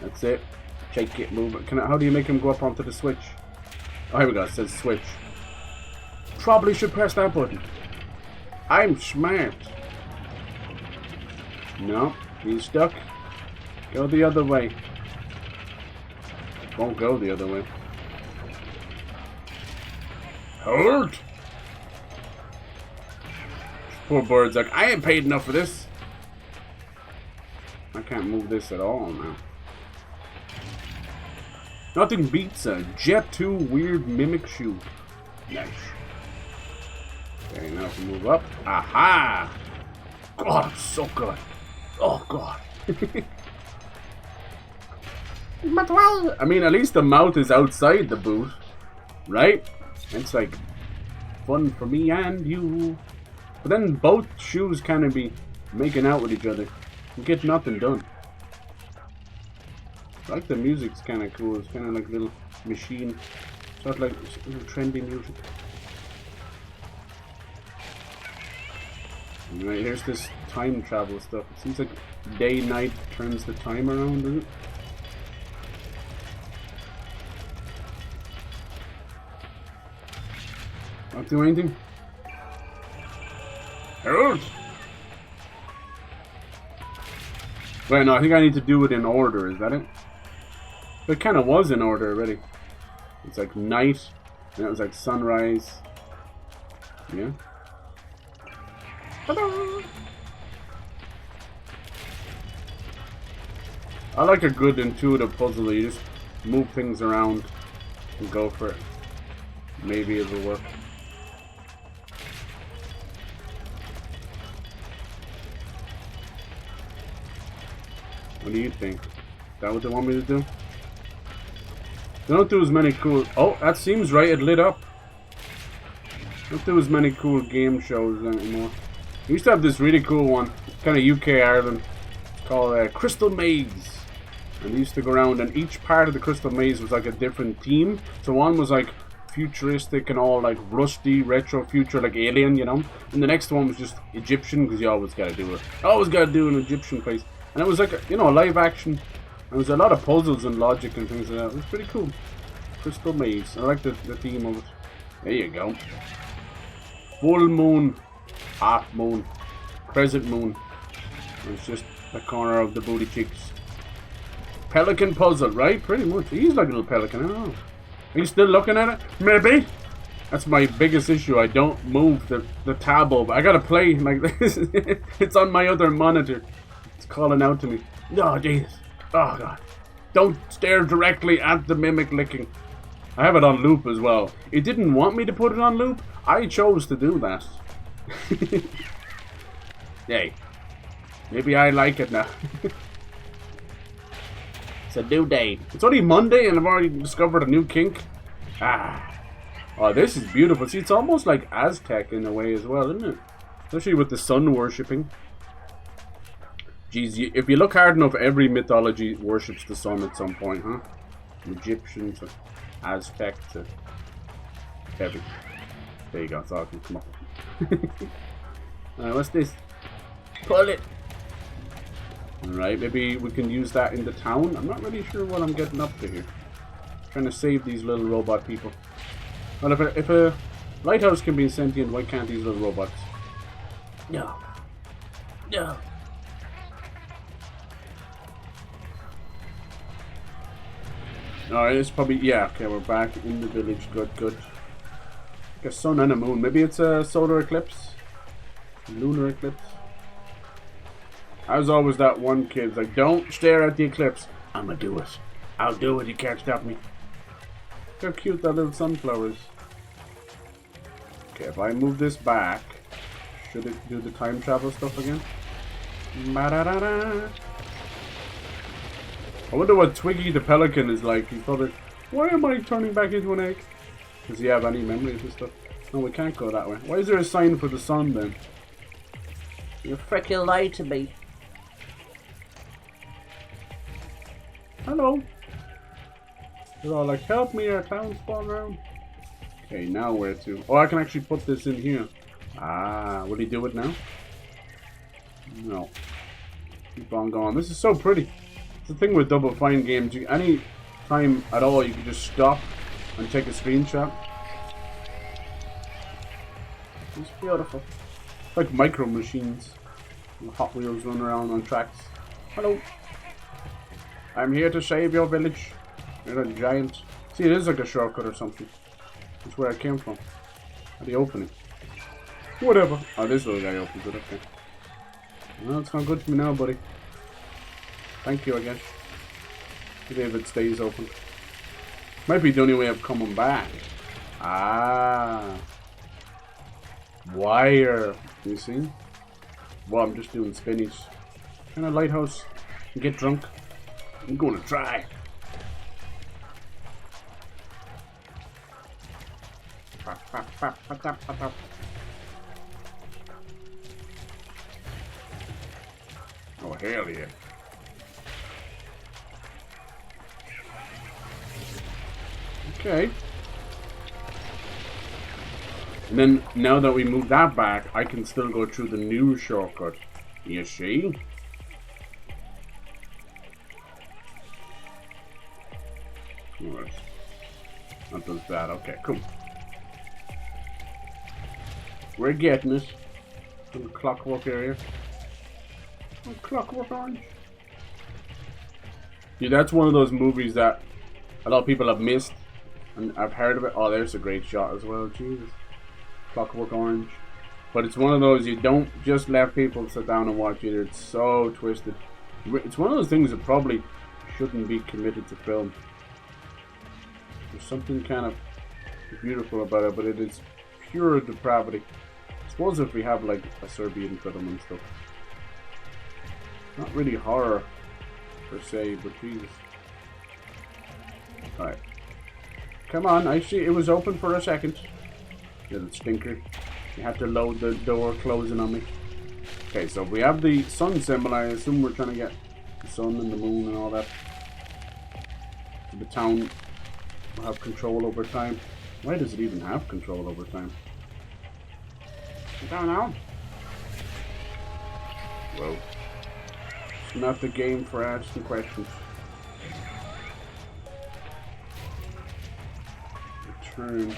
That's it. Shake it, move it. How do you make him go up onto the switch? Oh, here we go. It says switch. Probably should press that button. I'm smart. No, he's stuck. Go the other way. Won't go the other way. Hold! Poor bird's like, I ain't paid enough for this. I can't move this at all now. Nothing beats a Jet 2 weird mimic shoe. Nice. Okay, now if we move up. Aha! God, it's so good. Oh, God. But why? I mean, at least the mouth is outside the boot. Right? It's like fun for me and you. But then both shoes kind of be making out with each other. You get nothing done. I like the music's kind of cool. It's kind of like a little machine. Sort of like trendy music. Right, here's this time travel stuff. It seems like day-night turns the time around, doesn't it? Not do anything? Harold! Wait, no, I think I need to do it in order, is that it? It kind of was in order already. It's like night, and it was like sunrise. Yeah. Ta-da! I like a good intuitive puzzle that you just move things around and go for it. Maybe it'll work. What do you think? Is that what they want me to do? They don't do as many cool... Oh, that seems right. It lit up. Don't do as many cool game shows anymore. We used to have this really cool one. Kind of UK Ireland. It's called Crystal Maze. And they used to go around and each part of the Crystal Maze was like a different theme. So one was like futuristic and all like rusty, retro future, like alien, you know. And the next one was just Egyptian because you always gotta do it. Always gotta do an Egyptian place. And it was like, you know, live action. There was a lot of puzzles and logic and things like that. It was pretty cool. Crystal Maze. I like the theme of it. There you go. Full moon. Half moon. Crescent moon. It's just the corner of the booty cheeks. Pelican puzzle, right? Pretty much. He's like a little pelican. I don't know. Are you still looking at it? Maybe. That's my biggest issue. I don't move the tab over. I gotta play like this. It's on my other monitor. It's calling out to me. Oh, Jesus. Oh, God. Don't stare directly at the mimic licking. I have it on loop as well. It didn't want me to put it on loop. I chose to do that. Hey. Maybe I like it now. It's a new day. It's only Monday and I've already discovered a new kink. Ah. Oh, this is beautiful. See, it's almost like Aztec in a way as well, isn't it? Especially with the sun worshipping. Geez, if you look hard enough, every mythology worships the sun at some point, huh? Egyptian to Aztec to everything. There you go, that's all I can come up with. Alright, what's this? Pull it! Alright, maybe we can use that in the town. I'm not really sure what I'm getting up to here. Trying to save these little robot people. Well, if a lighthouse can be sentient, why can't these little robots? No. No. Alright, it's probably... Yeah, okay, we're back in the village. Good, good. Like a sun and a moon. Maybe it's a solar eclipse? Lunar eclipse? I was always that one kid. Like, don't stare at the eclipse. I'ma do it. I'll do it. You can't stop me. Look how cute that little sunflower is. Okay, if I move this back, should it do the time travel stuff again? Ba-da-da-da. I wonder what Twiggy the Pelican is like. He's probably, why am I turning back into an egg? Does he have any memories and stuff? No, we can't go that way. Why is there a sign for the sun then? You frickin' lied to me. Hello. They're all like, help me, our town's falling around. Okay, now where to? Oh, I can actually put this in here. Ah, will he do it now? No. Keep on going. This is so pretty. It's the thing with Double Fine games. Any time at all, you can just stop and take a screenshot. It's beautiful. Like micro machines. Hot Wheels run around on tracks. Hello. I'm here to save your village. You're a giant. See, it is like a shortcut or something. That's where I came from. How do you open it? Whatever. Oh, this little guy opens it. Okay. Well, it's not good for me now, buddy. Thank you, I guess. Maybe if it stays open. Might be the only way of coming back. Ah. Wire. You see? Well, I'm just doing spinnies. Kind of lighthouse. And get drunk. I'm gonna try. Oh, hell yeah. Okay. And then, now that we move that back, I can still go through the new shortcut. You see? Alright. That does that. Okay, cool. We're getting it. In the clockwork area. Oh, Clockwork Orange. Yeah, that's one of those movies that a lot of people have missed. And I've heard of it. Oh, there's a great shot as well. Jesus. Clockwork Orange. But it's one of those, you don't just let people sit down and watch it. It's so twisted. It's one of those things that probably shouldn't be committed to film. There's something kind of beautiful about it, but it is pure depravity. I suppose if we have like a Serbian film and stuff. Not really horror per se, but Jesus. Alright. Come on, I see it was open for a second. Little stinker. You have to load the door closing on me. Okay, so we have the sun symbol. I assume we're trying to get the sun and the moon and all that. The town will have control over time. Why does it even have control over time? I don't know. Whoa. It's not the game for asking questions. Return.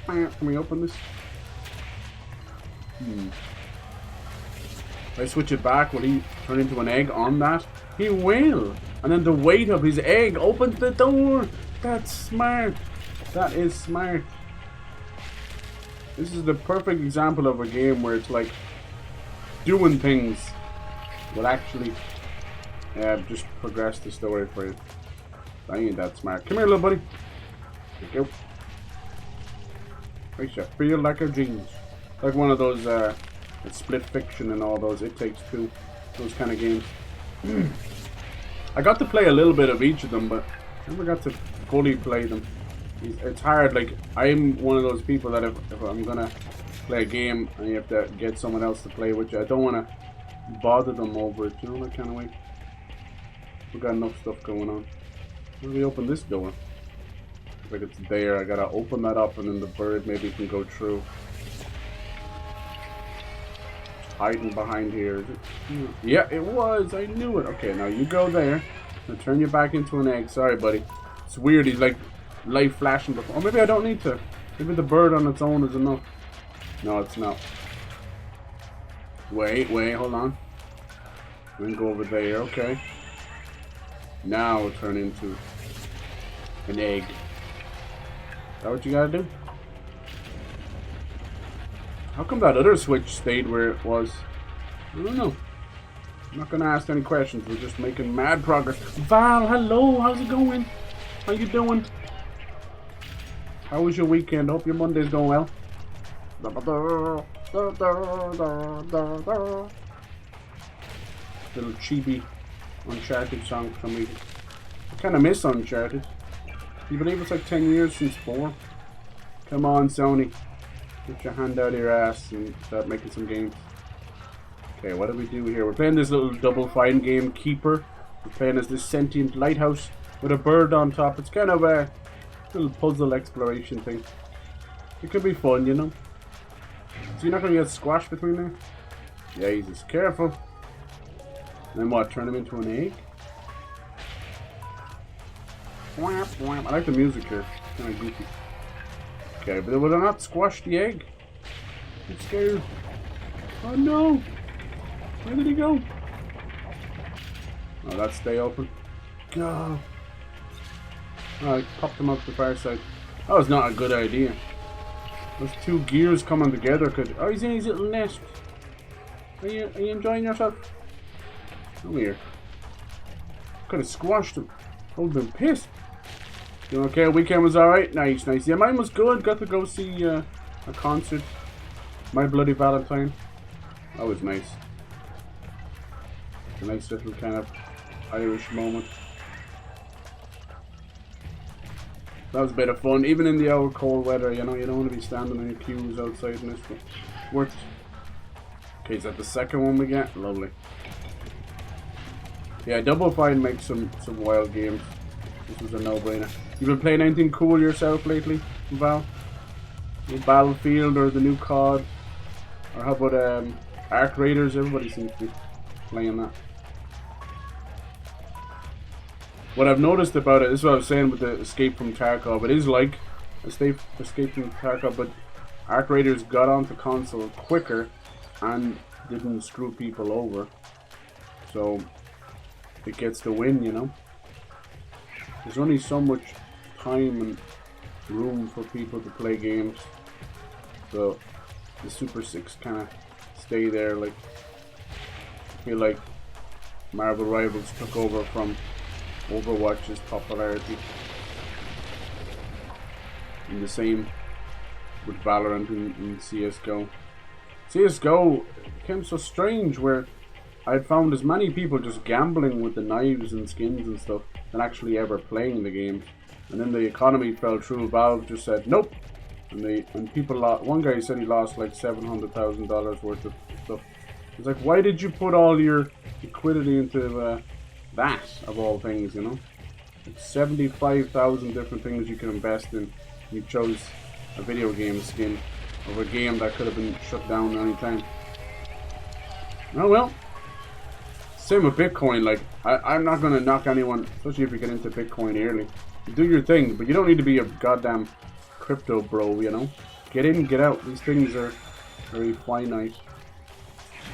Can we open this? If I switch it back, will he turn into an egg on that? He will! And then the weight of his egg opens the door! That's smart! That is smart. This is the perfect example of a game where it's like doing things will actually just progress the story for you. I ain't that smart. Come here, little buddy. Thank you. Makes you feel like a genius. Like one of those Split Fiction and all those It Takes Two, those kind of games. I got to play a little bit of each of them, but I never got to fully play them. It's hard. Like, I'm one of those people that if I'm gonna play a game and you have to get someone else to play with you, I don't want to bother them over it, you know, that kind of way. We've got enough stuff going on. How do we open this door? Like it's there, I gotta open that up and then the bird maybe can go through. It's hiding behind here, is it? Yeah, it was, I knew it. Okay, now you go there. I'll turn you back into an egg. Sorry, buddy. It's weird, he's like light flashing before. Oh, maybe I don't need to. Maybe the bird on its own is enough. No, it's not. Wait, hold on. Then go over there, okay. Now we'll turn into an egg. Is that what you gotta do? How come that other switch stayed where it was? I don't know. I'm not gonna ask any questions. We're just making mad progress. Val, hello. How's it going? How you doing? How was your weekend? Hope your Monday's going well. Little chibi Uncharted song for some reason. I kind of miss Uncharted. You believe it's like 10 years since 4? Come on, Sony. Put your hand out of your ass and start making some games. Okay, what do we do here? We're playing this little Double Fine game, Keeper. We're playing as this sentient lighthouse with a bird on top. It's kind of a little puzzle exploration thing. It could be fun, you know. So you're not gonna get squashed between there? Jesus, careful. And then what, turn him into an egg? I like the music here. It's kinda goofy. Okay, but will I not squash the egg? I'm scared. Oh no! Where did he go? Oh, that stay open. Go! Alright, popped him up the far side. That was not a good idea. Those two gears coming together could... Oh, he's in his little nest. Are you enjoying yourself? Come here. Could have squashed him. I would have been pissed. You okay? Weekend was alright? Nice, nice. Yeah, mine was good. Got to go see a concert. My Bloody Valentine. That was nice. A nice little kind of Irish moment. That was a bit of fun, even in the old cold weather, you know, you don't want to be standing in queues outside in this, but worth it. Okay, is that the second one we get? Lovely. Yeah, Double Fine makes some wild games. This was a no-brainer. You been playing anything cool yourself lately, Val? The Battlefield or the new COD? Or how about Ark Raiders? Everybody seems to be playing that. What I've noticed about it, this is what I was saying with the Escape from Tarkov. It is like Escape from Tarkov, but Ark Raiders got onto console quicker and didn't screw people over. So it gets the win, you know. There's only so much time and room for people to play games. So the Super 6 kind of stay there. Like, I feel like Marvel Rivals took over from Overwatch's popularity. And the same with Valorant and CSGO. CSGO became so strange where I'd found as many people just gambling with the knives and skins and stuff than actually ever playing the game. And then the economy fell through. Valve just said nope. And people lost. One guy said he lost like $700,000 worth of stuff. It's like, why did you put all your liquidity into that, of all things, you know? Like 75,000 different things you can invest in. You chose a video game skin of a game that could have been shut down any time. Oh well. Same with Bitcoin. Like, I'm not going to knock anyone, especially if you get into Bitcoin early. Do your thing, but you don't need to be a goddamn crypto bro, you know? Get in, get out. These things are very finite.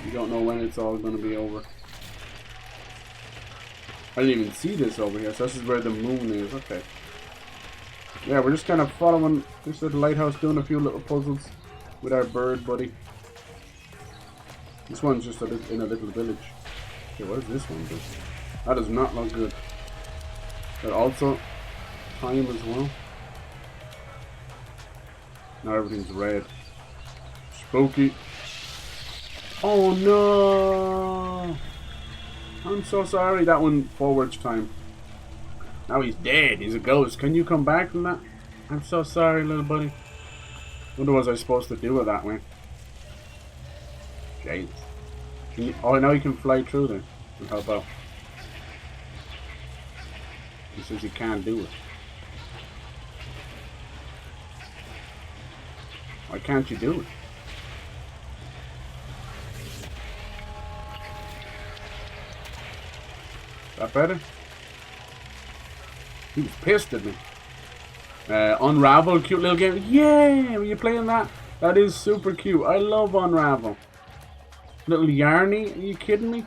You don't know when it's all going to be over. I didn't even see this over here, so this is where the moon is. Okay. Yeah, we're just kind of following this little lighthouse, doing a few little puzzles with our bird buddy. This one's just in a little village. Okay, what does this one do? That does not look good. But also, time as well. Now everything's red. Spooky. Oh no! I'm so sorry. That one forwards time. Now he's dead. He's a ghost. Can you come back from that? I'm so sorry, little buddy. What was I supposed to do with that one? Jeez. Oh, now he can fly through there. How about? He says he can't do it. Why can't you do it? That better? He was pissed at me. Unravel, cute little game. Yeah, were you playing that? That is super cute. I love Unravel. Little Yarny? Are you kidding me?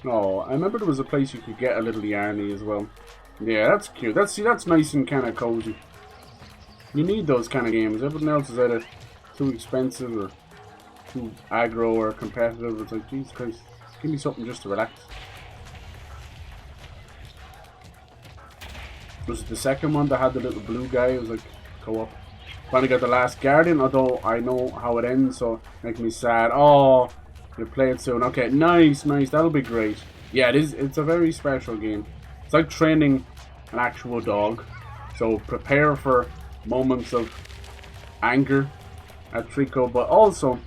Oh, I remember there was a place you could get a little Yarny as well. Yeah, that's cute. That's nice and kind of cozy. You need those kind of games. Everything else is either too expensive or too aggro or competitive. It's like, Jesus Christ, give me something just to relax. Was it the second one that had the little blue guy? It was like co-op. Finally got the Last Guardian, although I know how it ends, so it makes me sad. Oh, you'll play it soon. Okay, nice, nice. That'll be great. Yeah, it is. It's a very special game. It's like training an actual dog. So prepare for moments of anger at Trico, but also,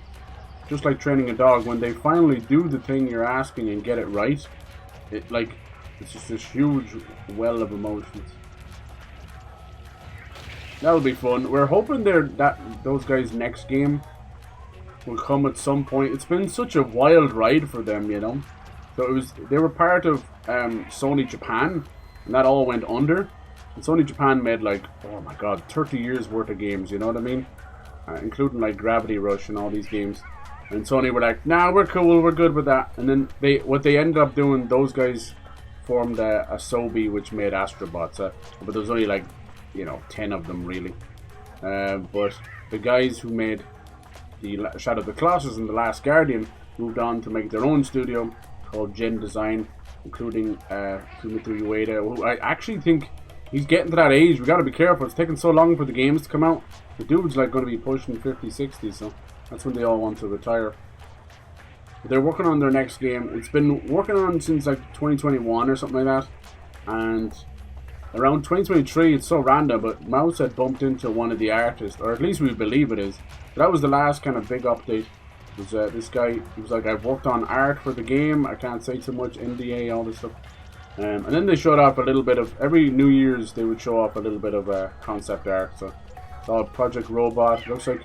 just like training a dog, when they finally do the thing you're asking and get it right, it's just this huge well of emotions. That'll be fun. We're hoping those guys' next game will come at some point. It's been such a wild ride for them, you know. So they were part of Sony Japan, and that all went under. And Sony Japan made like, oh my god, 30 years worth of games. You know what I mean? Including like Gravity Rush and all these games. And Sony were like, nah, we're cool, we're good with that. And then what they ended up doing, those guys formed a Asobi, which made Astrobots. But there was only like, you know, 10 of them really. But the guys who made the Shadow of the Colossus and The Last Guardian moved on to make their own studio called Gen Design, including Fumito Ueda, who I actually think he's getting to that age. We gotta be careful. It's taking so long for the games to come out. The dude's like going to be pushing 50, 60, so that's when they all want to retire. But they're working on their next game. It's been working on since like 2021 or something like that, and around 2023, it's so random, but Mouse had bumped into one of the artists, or at least we believe it is. But that was the last kind of big update. Was this guy? He was like, "I've worked on art for the game. I can't say too much, NDA, all this stuff." And then they showed off a little bit of every New Year's. They would show off a little bit of concept art. So it's all Project Robot. It looks like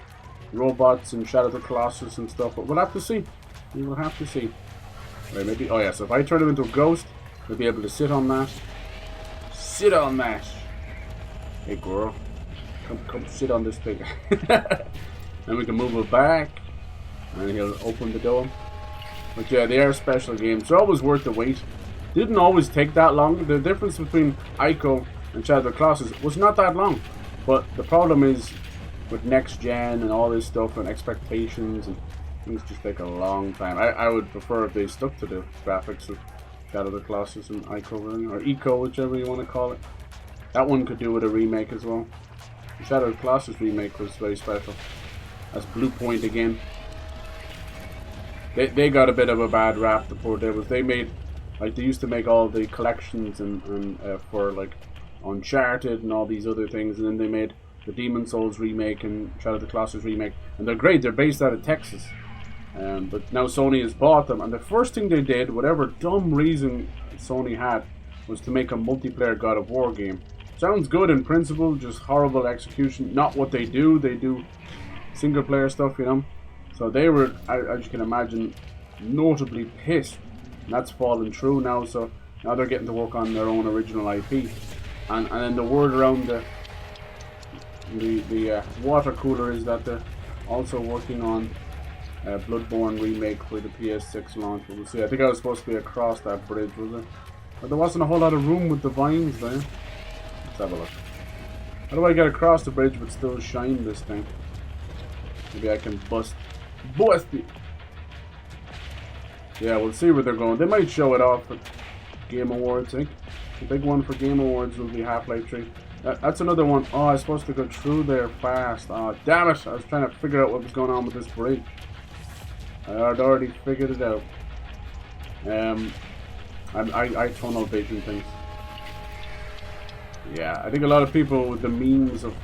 robots and Shadow of the Colossus and stuff. But we'll have to see. We will have to see. Right, maybe. Oh yeah. So if I turn him into a ghost, we'll be able to sit on that. Sit on that. Hey girl, come sit on this thing. And we can move it back. And he'll open the door. But yeah, they are special games. They're always worth the wait. Didn't always take that long. The difference between Ico and Shadow of the Colossus was not that long. But the problem is with next gen and all this stuff and expectations and things just take a long time. I would prefer if they stuck to the graphics of Shadow of the Colossus and Ico, or Eco, whichever you want to call it. That one could do with a remake as well. The Shadow of the Colossus remake was very special. That's Blue Point again. They got a bit of a bad rap, the poor devils. They made, like, they used to make all the collections and for like Uncharted and all these other things, and then they made the Demon Souls remake and Shadow of the Colossus remake, and they're great. They're based out of Texas, but now Sony has bought them, and the first thing they did, whatever dumb reason Sony had, was to make a multiplayer God of War game. Sounds good in principle, just horrible execution. Not what they do. They do single player stuff, you know. So they were, as you can imagine, notably pissed. And that's fallen through now, so now they're getting to work on their own original IP. And then the word around the water cooler is that they're also working on a Bloodborne remake for the PS6 launch. We'll see. I think I was supposed to be across that bridge, was it? But there wasn't a whole lot of room with the vines there. Let's have a look. How do I get across the bridge but still shine this thing? Maybe I can bust it. Yeah, we'll see where they're going. They might show it off at Game Awards, I think. The big one for Game Awards will be Half-Life 3. That's another one. Oh, I was supposed to go through there fast. Oh, damn it. I was trying to figure out what was going on with this bridge. I had already figured it out. I tunnel vision things. Yeah, I think a lot of people with the memes of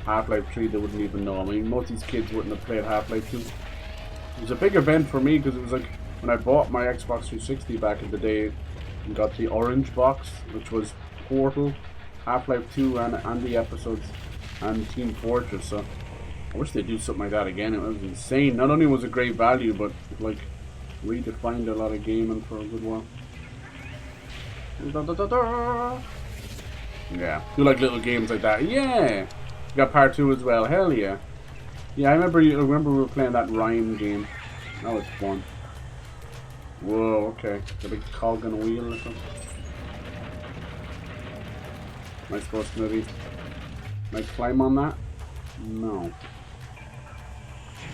Half-Life 3, they wouldn't even know. I mean, most of these kids wouldn't have played Half-Life 2. It was a big event for me because it was like when I bought my Xbox 360 back in the day and got the orange box, which was Portal, Half-Life 2 and the episodes and Team Fortress. So I wish they'd do something like that again. It was insane. Not only was it great value, but it, like, redefined a lot of gaming for a good while. Yeah, do like little games like that. Yeah, you got part 2 as well. Hell yeah. Yeah, I remember we were playing that Rhyme game. That was fun. Whoa, okay. The big cog on a wheel or something. Am I supposed to maybe climb on that? No.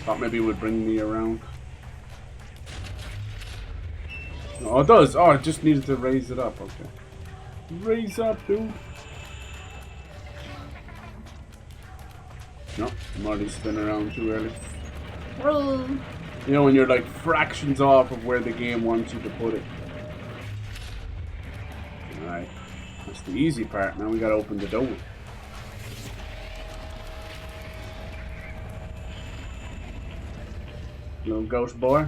Thought maybe it would bring me around. Oh, it does. Oh, it just needed to raise it up. Okay. Raise up, dude. No, I'm already spinning around too early. You know, when you're like fractions off of where the game wants you to put it. Alright. That's the easy part. Now we gotta open the door. Little ghost boy.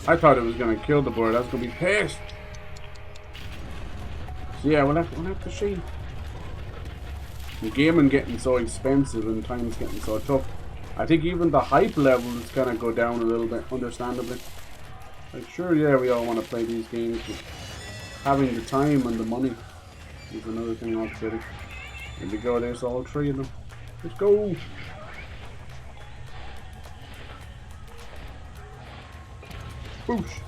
I thought it was gonna kill the bird. I was gonna be pissed. So yeah, we'll have to see. Gaming getting so expensive and times getting so tough. I think even the hype levels kind of go down a little bit, understandably. Like, sure, yeah, we all want to play these games, but having the time and the money is another thing altogether. Here we go, there's all three of them. Let's go! Boosh!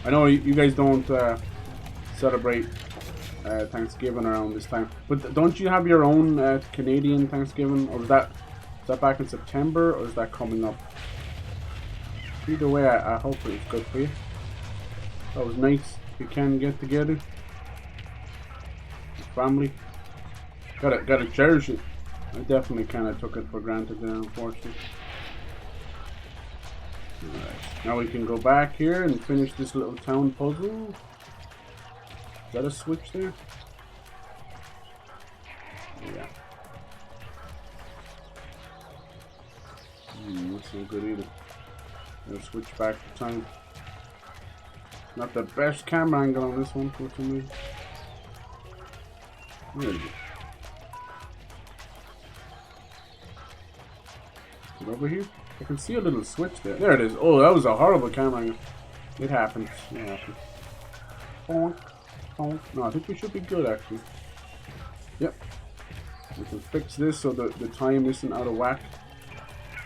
I know you guys don't celebrate Thanksgiving around this time, but don't you have your own Canadian Thanksgiving, or is that back in September, or is that coming up? Either way, I hope it's good for you. That was nice. You can get together, family. Gotta cherish it. I definitely kind of took it for granted there, unfortunately. Alright, now we can go back here and finish this little town puzzle. Is that a switch there? Yeah. Not so good either. I'll switch back to time. Not the best camera angle on this one, fortunately. There we go. Get over here. I can see a little switch there. There it is. Oh, that was a horrible camera angle. It happens. It happens. Honk. Honk. No, I think we should be good, actually. Yep. We can fix this so that the time isn't out of whack.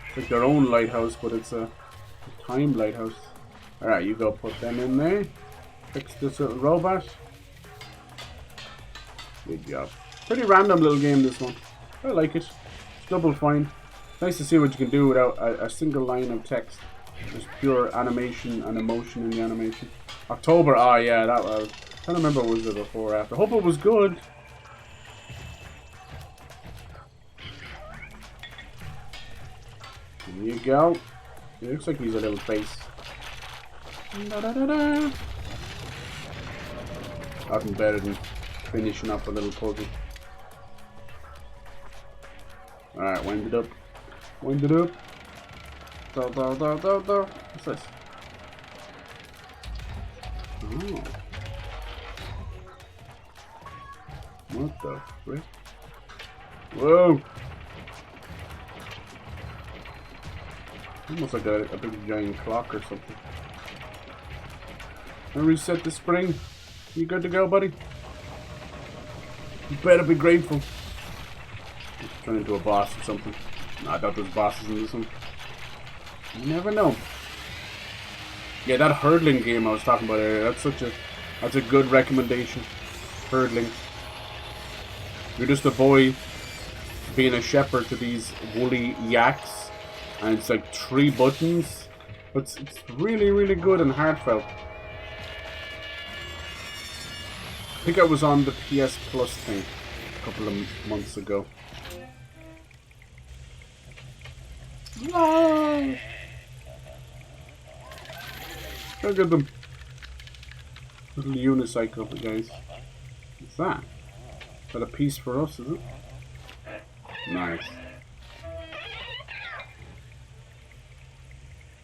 It's like their own lighthouse, but it's a time lighthouse. Alright, you go put them in there. Fix this little robot. Good job. Pretty random little game, this one. I like it. It's double fine. Nice to see what you can do without a single line of text. There's pure animation and emotion in the animation. October, ah yeah, that was. I don't remember what was it before or after. Hope it was good. There you go. It looks like he's a little face. Da-da-da-da. Nothing better than finishing up a little puzzle. Alright, wind it up. Wind it up. Do, do, do, do, do. What's this? Oh. What the frick? Whoa! Almost like a big giant clock or something. And reset the spring. You good to go, buddy? You better be grateful. Turn into a boss or something. No, I thought there was bosses in this one. You never know. Yeah, that hurdling game I was talking about earlier, that's a good recommendation. Hurdling. You're just a boy being a shepherd to these woolly yaks, and it's like 3 buttons. But it's really, really good and heartfelt. I think I was on the PS Plus thing a couple of months ago. Whoa! Look at them. Little unicycle, guys. What's that? Is that a piece for us, is it? Nice.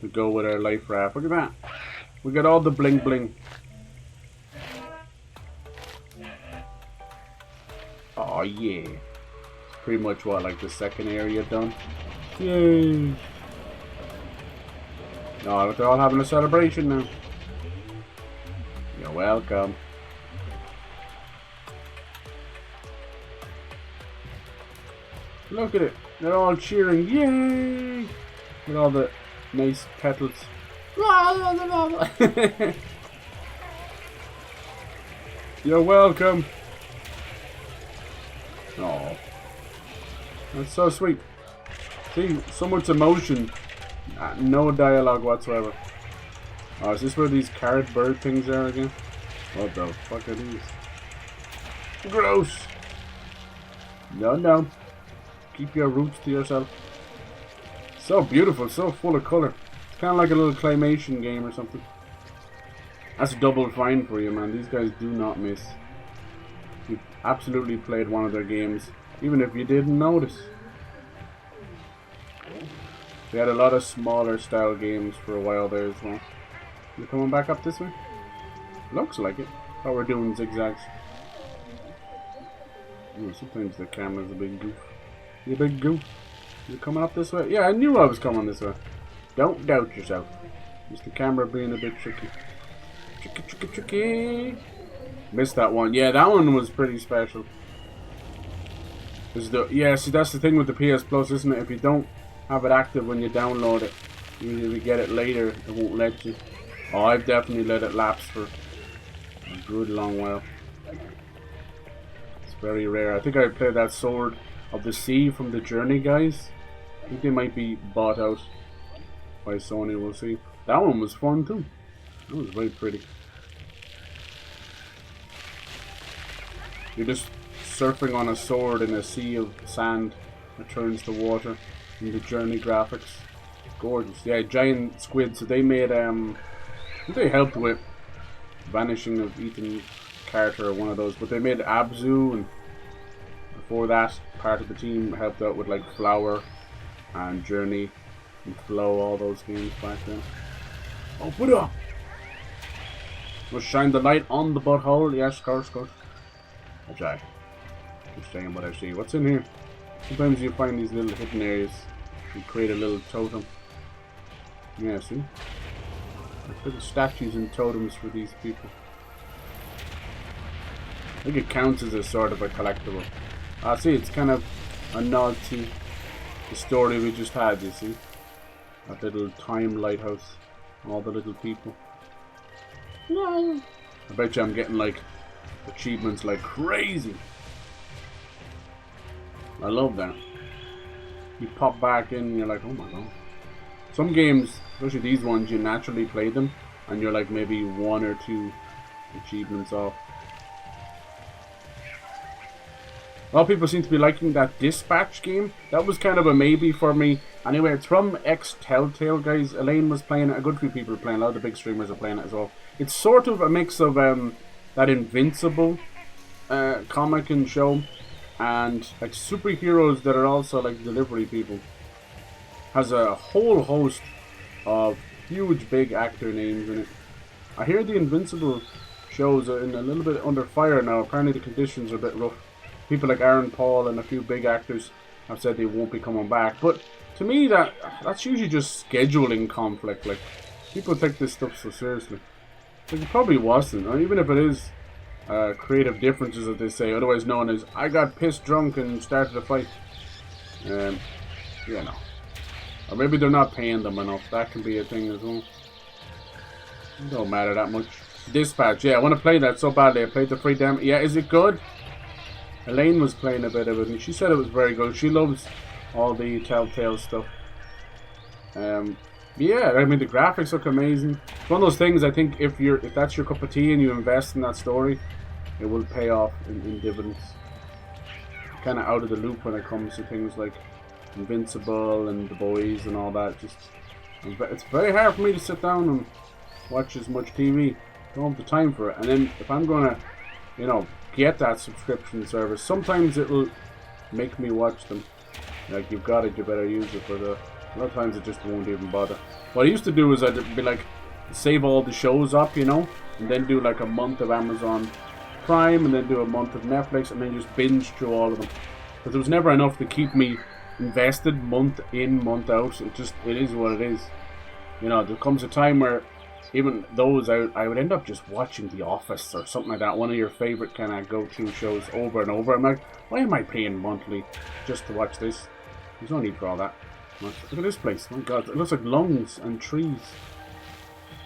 To go with our life raft. Look at that. We got all the bling bling. Oh yeah. It's pretty much what, like the second area done. Yay! Oh, they're all having a celebration now. You're welcome. Look at it. They're all cheering. Yay! With all the nice petals. You're welcome. Oh, that's so sweet. See, so much emotion. No dialogue whatsoever. Oh, is this where these carrot bird things are again? What the fuck are these? Gross! No, no. Keep your roots to yourself. So beautiful, so full of colour. It's kind of like a little claymation game or something. That's double fine for you, man. These guys do not miss. You've absolutely played one of their games, even if you didn't notice. They had a lot of smaller style games for a while there as well. You coming back up this way? Looks like it. How we're doing zigzags. Ooh, sometimes the camera's a big goof. You big goof. You coming up this way? Yeah, I knew I was coming this way. Don't doubt yourself. Just the camera being a bit tricky. Tricky. Missed that one. Yeah, that one was pretty special. Yeah, see, that's the thing with the PS Plus, isn't it? If you don't have it active when you download it, even if you get it later, it won't let you. Oh, I've definitely let it lapse for a good long while. It's very rare. I think I played that Sword of the Sea from the Journey guys. I think they might be bought out by Sony, we'll see. That one was fun too. That was very pretty. You're just surfing on a sword in a sea of sand that turns to water in the Journey graphics. Gorgeous. Yeah, giant squid. So they made I think they helped with Vanishing of Ethan Carter or one of those, but they made Abzu, and before that part of the team helped out with like Flower and Journey and Flow, all those games back then. Oh, put it up! Must shine the light on the butthole. Yes, of course. Okay. Just saying what I see. What's in here? Sometimes you find these little hidden areas and create a little totem. Yeah, see? Little statues and totems for these people. I think it counts as a sort of a collectible. Ah, see, it's kind of a nod to the story we just had, you see? That little time lighthouse. All the little people. No. I bet you I'm getting like achievements like crazy. I love that. You pop back in and you're like, oh my god. Some games, especially these ones, you naturally play them and you're like maybe 1 or 2 achievements off. A lot of people seem to be liking that Dispatch game. That was kind of a maybe for me. Anyway, it's from ex-Telltale guys. Elaine was playing it. A good few people are playing it. A lot of the big streamers are playing it as well. It's sort of a mix of that Invincible comic and show and like superheroes that are also like delivery people. Has a whole host of huge big actor names in it. I hear the Invincible shows are in a little bit under fire now. Apparently the conditions are a bit rough. People like Aaron Paul and a few big actors have said they won't be coming back. But to me, that's usually just scheduling conflict. Like, people take this stuff so seriously. Like, it probably wasn't. Or even if it is creative differences, as they say, otherwise known as I got pissed drunk and started a fight. You know. Or maybe they're not paying them enough. That can be a thing as well. It don't matter that much. Dispatch, yeah, I want to play that so badly. I played the free demo. Yeah, is it good? Elaine was playing a bit of it and she said it was very good. She loves all the Telltale stuff. Yeah, I mean the graphics look amazing. It's one of those things, I think if that's your cup of tea and you invest in that story, it will pay off in dividends. Kind of out of the loop when it comes to things like Invincible and The Boys and all that. It's very hard for me to sit down and watch as much TV. Don't have the time for it. And then if I'm gonna, get that subscription service, sometimes it'll make me watch them. Like, you've got it, you better use it. But a lot of times it just won't even bother. What I used to do is I'd be like, save all the shows up, and then do like a month of Amazon Prime, and then do a month of Netflix, and then just binge through all of them. Because there was never enough to keep me invested month in, month out. It is what it is. There comes a time where even those, I would end up just watching The Office or something like that, one of your favorite kind of go-to shows over and over. I'm like, why am I paying monthly just to watch this? There's no need for all that. Look at this place, my god, it looks like lungs and trees.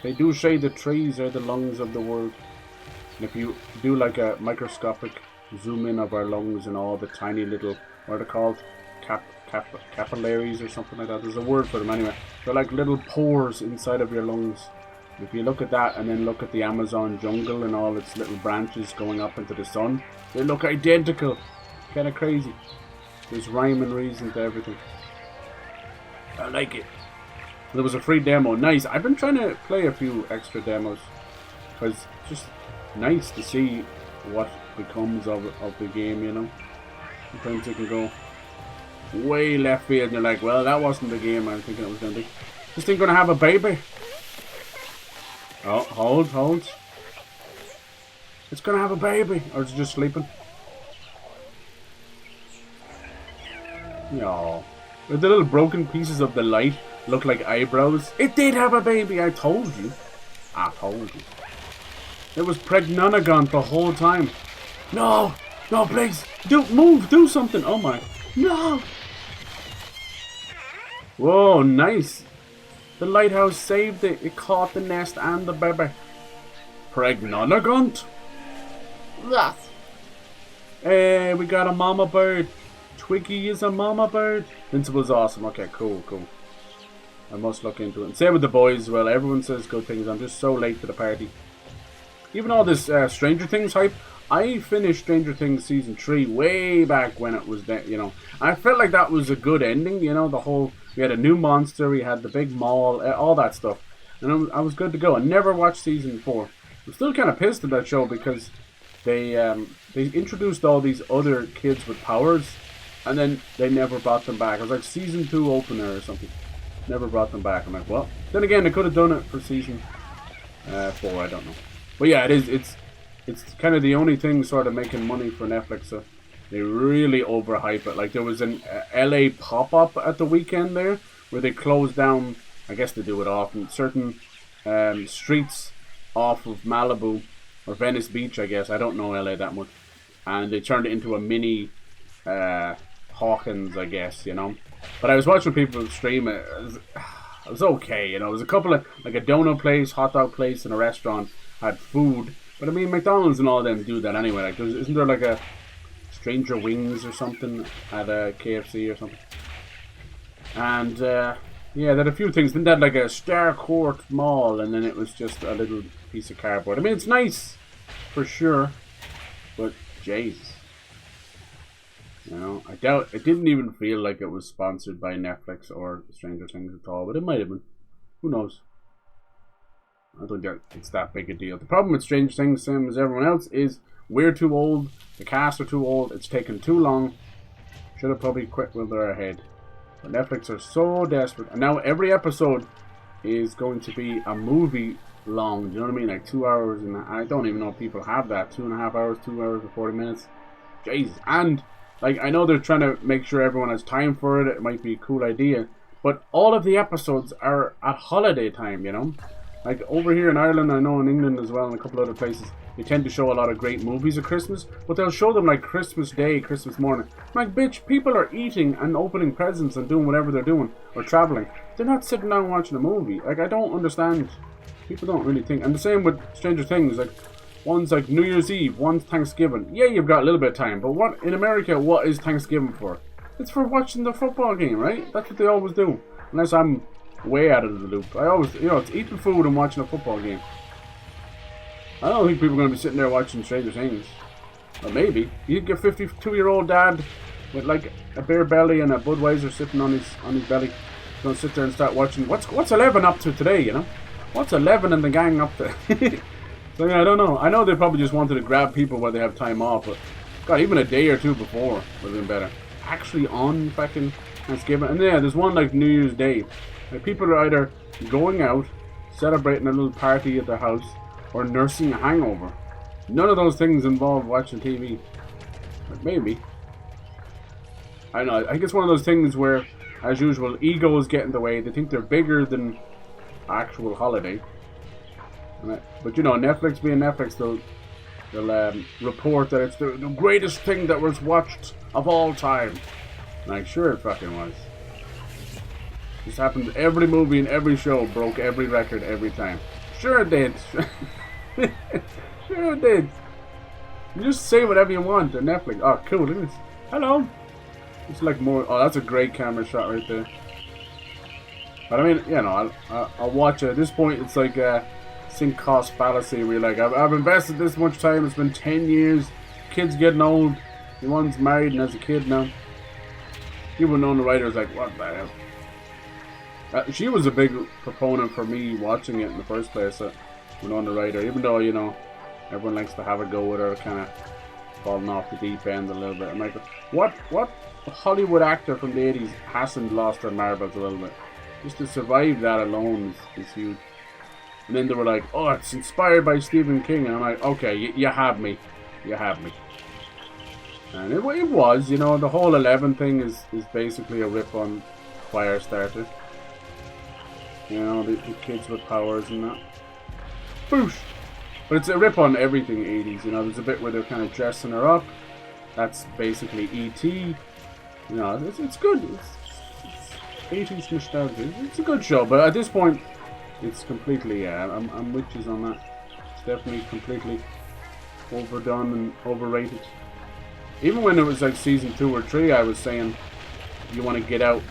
They do say the trees are the lungs of the world. And if you do like a microscopic zoom in of our lungs and all the tiny little, what are they called? Capillaries or something like that. There's a word for them anyway. They're like little pores inside of your lungs. If you look at that and then look at the Amazon jungle and all its little branches going up into the sun, they look identical. Kind of crazy. There's rhyme and reason to everything. I like it. There was a free demo. Nice. I've been trying to play a few extra demos because it's just nice to see what becomes of the game, Sometimes it can go way left field and you're like, well, that wasn't the game I was thinking it was going to be. This thing going to have a baby? Oh, hold. It's gonna have a baby. Or is it just sleeping? No. The little broken pieces of the light look like eyebrows. It did have a baby, I told you. I told you. It was pregnant the whole time. No! No, please! Do something! Oh my. No! Whoa, nice! The lighthouse saved it. It caught the nest and the baby. Pregnant. Yes. Hey, we got a mama bird. Twiggy is a mama bird. Principal's awesome. Okay, cool. I must look into it. And same with the boys as well. Everyone says good things. I'm just so late to the party. Even all this Stranger Things hype. I finished Stranger Things Season 3 way back when it was there, you know. I felt like that was a good ending, you know. The whole, we had a new monster, we had the big mall, all that stuff. And I was good to go. I never watched Season 4. I'm still kind of pissed at that show because they introduced all these other kids with powers. And then they never brought them back. It was like Season 2 opener or something. Never brought them back. I'm like, well. Then again, they could have done it for Season 4, I don't know. But yeah, it's kind of the only thing sort of making money for Netflix, so they really overhype it. Like there was an LA pop-up at the weekend there, where they closed down, I guess they do it often, certain streets off of Malibu, or Venice Beach, I guess, I don't know LA that much, and they turned it into a mini Hawkins, I guess, you know. But I was watching people stream it, it was okay, you know. It was a couple of, like a donut place, hot dog place, and a restaurant had food. But I mean, McDonald's and all of them do that anyway. Like, isn't there like a Stranger Wings or something at a KFC or something? And yeah, they had a few things. Then they had like a Star Court Mall, and then it was just a little piece of cardboard. I mean, it's nice for sure, but Jesus, you know, I doubt it didn't even feel like it was sponsored by Netflix or Stranger Things at all. But it might have been. Who knows? I don't think it's that big a deal. The problem with Stranger Things, same as everyone else, is we're too old, the cast are too old, it's taken too long. Should have probably quit while they're ahead. But Netflix are so desperate. And now every episode is going to be a movie long. Do you know what I mean? Like 2 hours, and I don't even know if people have that. 2.5 hours, 2 hours and 40 minutes. Jesus. And, like, I know they're trying to make sure everyone has time for it. It might be a cool idea. But all of the episodes are at holiday time, you know? Like over here in Ireland, I know in England as well, and a couple other places, they tend to show a lot of great movies at Christmas, but they'll show them like Christmas Day, Christmas morning. I'm like, bitch, people are eating and opening presents and doing whatever they're doing, or traveling. They're not sitting down watching a movie. Like, I don't understand. People don't really think. And the same with Stranger Things. Like, one's like New Year's Eve, one's Thanksgiving. Yeah, you've got a little bit of time, but what in America, what is Thanksgiving for? It's for watching the football game, right? That's what they always do. Unless I'm way out of the loop. I always, you know, it's eating food and watching a football game. I don't think people are going to be sitting there watching Stranger Things. Or maybe. You get a 52-year-old dad with like a bare belly and a Budweiser sitting on his belly. He's going to sit there and start watching. What's 11 up to today, you know? What's 11 and the gang up to? So yeah, I don't know. I know they probably just wanted to grab people while they have time off, but God, even a day or two before would have been better. Actually on fucking Thanksgiving. And yeah, there's one like New Year's Day. Like, people are either going out, celebrating a little party at their house, or nursing a hangover. None of those things involve watching TV. But maybe. I know, I think it's one of those things where, as usual, egos get in the way. They think they're bigger than actual holiday. But you know, Netflix being Netflix, they'll report that it's the greatest thing that was watched of all time. Like, sure it fucking was. This happened. Every movie and every show broke every record every time. Sure it did. Sure it did. You just say whatever you want on Netflix. Oh, cool. Look at this. Hello. It's like more. Oh, that's a great camera shot right there. But I mean, you know, I'll watch it. At this point, it's like a sink cost fallacy. Where you're like, I've invested this much time. It's been 10 years. Kid's getting old. The one's married and has a kid now. People know the writer's like, what the hell? She was a big proponent for me watching it in the first place, Winona Ryder, even though, you know, everyone likes to have a go with her, kind of falling off the deep end a little bit. I'm like, what Hollywood actor from the 80s hasn't lost their marbles a little bit? Just to survive that alone is huge. And then they were like, oh, it's inspired by Stephen King. And I'm like, okay, you have me. You have me. And it was, you know, the whole 11 thing is basically a rip on Firestarter. You know, the kids with powers and that. Boosh! But it's a rip on everything 80s, you know, there's a bit where they're kind of dressing her up. That's basically E.T. You know, it's good. It's 80s nostalgia. It's a good show, but at this point, it's completely, I'm with you on that. It's definitely completely overdone and overrated. Even when it was like season 2 or 3, I was saying, you want to get out.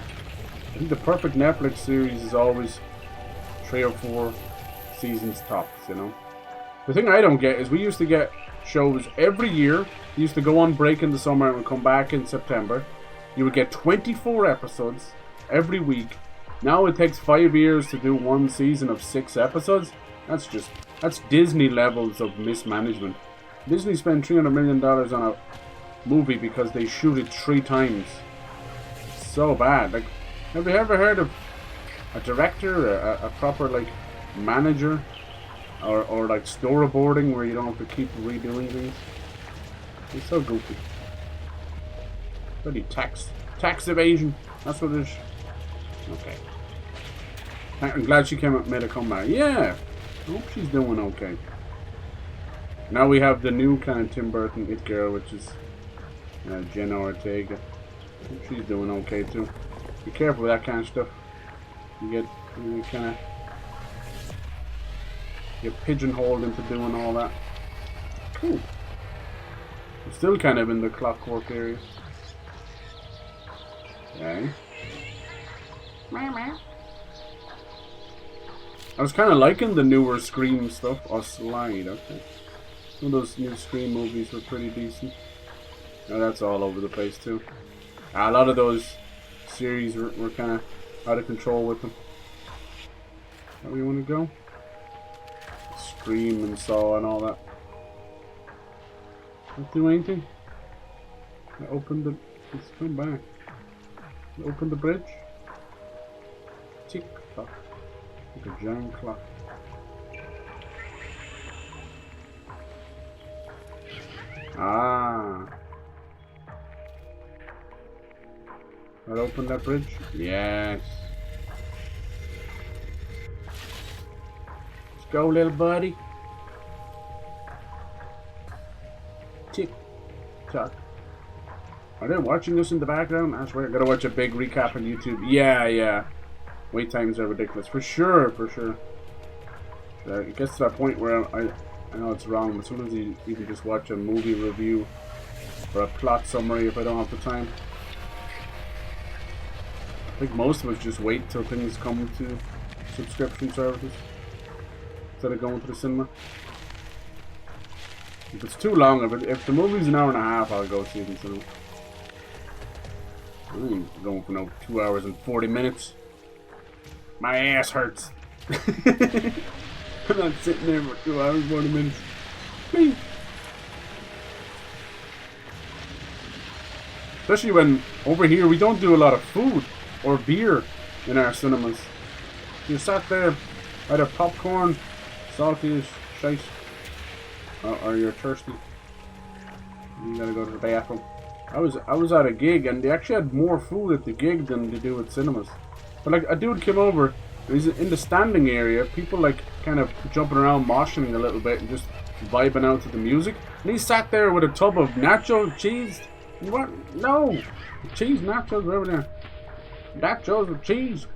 I think the perfect Netflix series is always 3 or 4 seasons tops, you know. The thing I don't get is we used to get shows every year. You used to go on break in the summer and would come back in September. You would get 24 episodes every week. Now it takes 5 years to do one season of 6 episodes. That's Disney levels of mismanagement. Disney spent $300 million on a movie because they shoot it 3 times. It's so bad. Like, have you ever heard of a director, a proper like manager, or like storyboarding where you don't have to keep redoing things? It's so goofy. Bloody tax evasion. That's what it is. Okay. I'm glad she made a comeback. Yeah. I hope she's doing okay. Now we have the new kind of Tim Burton It Girl, which is Jenna Ortega. I hope she's doing okay too. Be careful with that kind of stuff. You get pigeonholed into doing all that. Cool. I'm still kind of in the Clockwork area. Okay. I was kind of liking the newer Scream stuff. Oh, Slide, okay. Some of those new Scream movies were pretty decent. Now that's all over the place too. A lot of those series were kind of out of control with them. Where we want to go? Scream and Saw and all that. Don't do anything. I opened the. Let's come back. Open the bridge. Tick tock. Like a giant clock. Ah. That opened that bridge? Yes. Let's go, little buddy. Tick tock. Are they watching this in the background? I swear, I gotta watch a big recap on YouTube. Yeah. Wait times are ridiculous. For sure. It gets to that point where I know it's wrong, but sometimes you can just watch a movie review or a plot summary if I don't have the time. I think most of us just wait till things come to subscription services instead of going to the cinema. If it's too long, if the movie's an hour and a half, I'll go see it in cinema. I ain't going for no 2 hours and 40 minutes. My ass hurts. I'm not sitting there for 2 hours, 40 minutes. Please. Especially when over here we don't do a lot of food or beer in our cinemas. You sat there, either popcorn, salty as shite, or you're thirsty. You gotta go to the bathroom. I was at a gig and they actually had more food at the gig than they do at cinemas. But like a dude came over, he's in the standing area, people like kind of jumping around, moshing a little bit and just vibing out to the music. And he sat there with a tub of nacho cheese. What? No, cheese nachos over there. Nachos with cheese.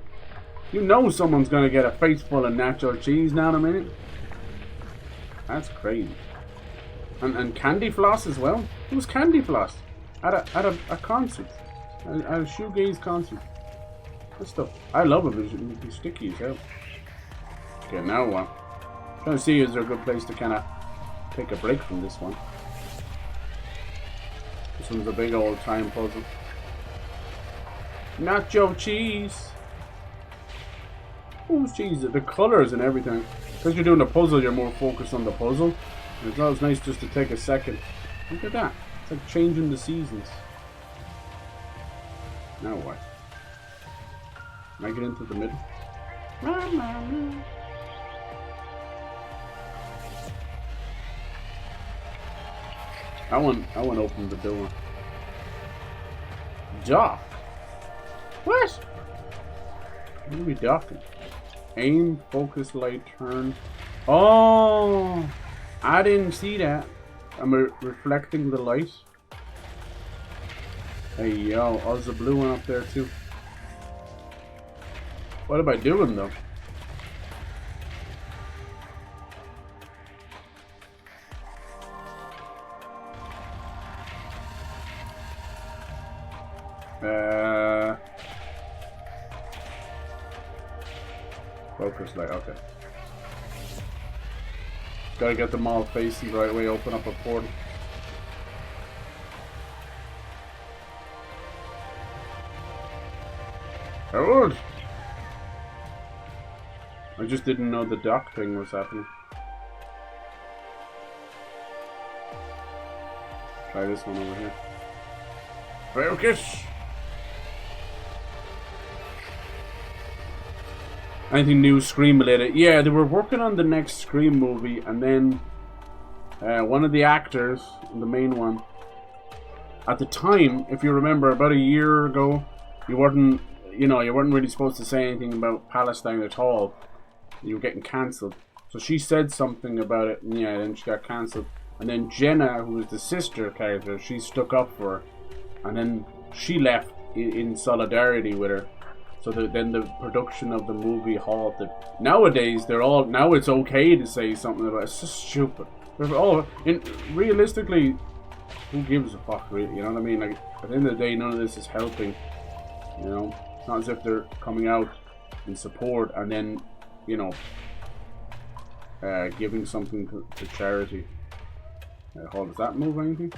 You know someone's gonna get a face full of nacho cheese now in a minute. That's crazy. And candy floss as well. It was candy floss at a concert, at a shoegaze concert. That stuff, I love it. It'd be sticky as hell. Okay, now what? Trying to see, is there a good place to kind of take a break from this one? This one's a big old time puzzle. Nacho cheese. Oh, cheese. The colors and everything. Because you're doing a puzzle, you're more focused on the puzzle. And it's always nice just to take a second. Look at that. It's like changing the seasons. Now what? Can I get into the middle? I want to open the door. Dock? What? What are we docking? Aim, focus, light, turn. Oh! I didn't see that. I'm reflecting the light. Hey, yo. Oh, there's a blue one up there, too. What am I doing, though? Focus light, okay. Gotta get them all facing the right way, open up a portal. Good. I just didn't know the dock thing was happening. Try this one over here. Focus! Anything new Scream related? Yeah, they were working on the next Scream movie, and then one of the actors, the main one, at the time, if you remember, about a year ago, you weren't really supposed to say anything about Palestine at all. You were getting cancelled. So she said something about it, and yeah, then she got cancelled. And then Jenna, who was the sister character, she stuck up for her, and then she left in solidarity with her. So then the production of the movie halted. Nowadays, now it's okay to say something about it. It's just stupid. Realistically, who gives a fuck, really? You know what I mean? Like, at the end of the day, none of this is helping. You know, it's not as if they're coming out in support and then, you know, giving something to charity. Does that move anything?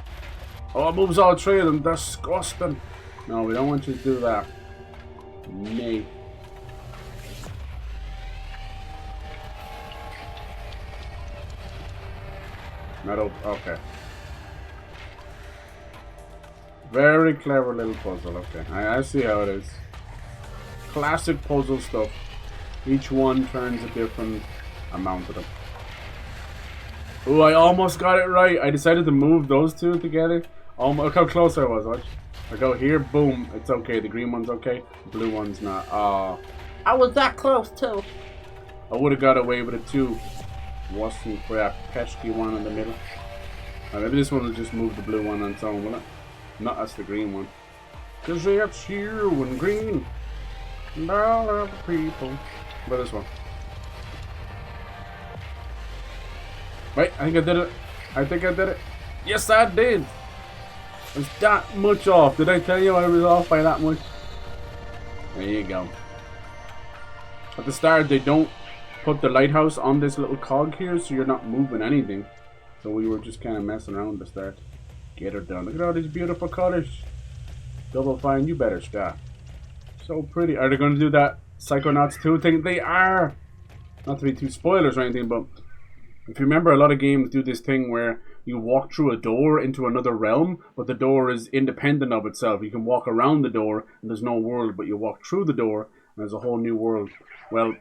Oh, it moves all three of them. Disgusting. No, we don't want you to do that. Nay. Metal. Okay. Very clever little puzzle. Okay, I see how it is. Classic puzzle stuff. Each one turns a different amount of them. Oh, I almost got it right. I decided to move those two together. Look how close I was. Watch. I go here, boom, it's okay. The green one's okay, the blue one's not. I was that close too. I would have got away with it too. Wasn't for that pesky one in the middle. Maybe this one will just move the blue one on its own, will it? No, that's the green one. Cause it's you and green. And all of the people. But this one. Wait, I think I did it. I think I did it. Yes, I did. I was that much off. Did I tell you I was off by that much? There you go. At the start, they don't put the lighthouse on this little cog here, so you're not moving anything. So we were just kind of messing around at the start. Get her done. Look at all these beautiful colors. Double Fine, you better stop. So pretty. Are they going to do that Psychonauts 2 thing? They are! Not to be too spoilers or anything, but if you remember, a lot of games do this thing where you walk through a door into another realm, but the door is independent of itself. You can walk around the door and there's no world, but you walk through the door and there's a whole new world. Well,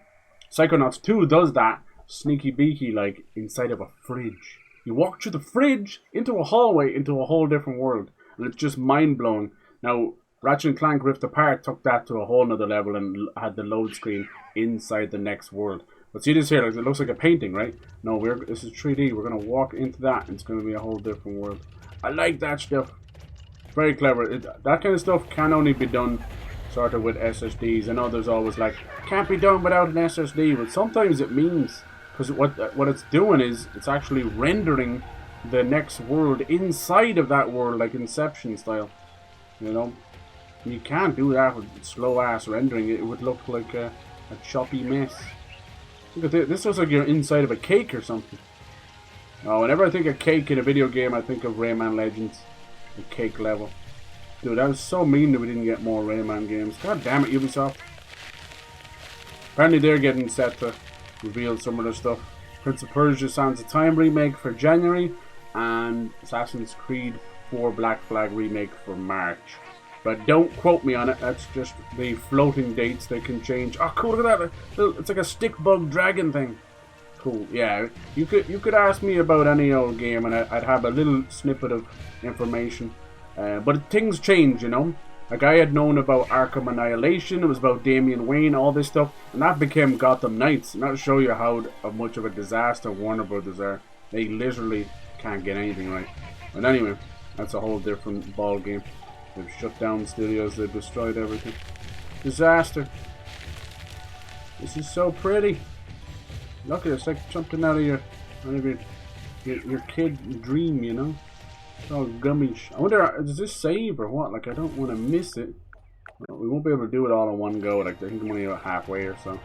Psychonauts 2 does that sneaky beaky, like inside of a fridge. You walk through the fridge into a hallway into a whole different world, and it's just mind blowing. Now, Ratchet and Clank Rift Apart took that to a whole nother level and had the load screen inside the next world. But see this here, it looks like a painting, right? No, this is 3D. We're going to walk into that, and it's going to be a whole different world. I like that stuff. Very clever. That kind of stuff can only be done sort of with SSDs. I know there's always like, can't be done without an SSD, but sometimes it means, because what it's doing is, it's actually rendering the next world inside of that world, like Inception style. You know? You can't do that with slow-ass rendering. It would look like a choppy mess. Look at this. Looks like you're inside of a cake or something. Oh, whenever I think of cake in a video game, I think of Rayman Legends. The cake level. Dude, that was so mean that we didn't get more Rayman games. God damn it, Ubisoft. Apparently they're getting set to reveal some of their stuff. Prince of Persia Sands of Time remake for January. And Assassin's Creed 4 Black Flag remake for March. But don't quote me on it. That's just the floating dates. They can change. Oh, cool! Look at that. It's like a stick bug dragon thing. Cool. Yeah. You could ask me about any old game, and I'd have a little snippet of information. But things change, you know. Like, I had known about Arkham Annihilation, it was about Damian Wayne, all this stuff, and that became Gotham Knights. And that'll show you how much of a disaster Warner Brothers are. They literally can't get anything right. But anyway, that's a whole different ball game. They've shut down studios, they've destroyed everything. Disaster. This is so pretty. Look at it, it's like something out of your kid dream, you know? It's all gummish. I wonder, does this save or what? Like, I don't want to miss it. We won't be able to do it all in one go. Like, I think I'm only about halfway or so.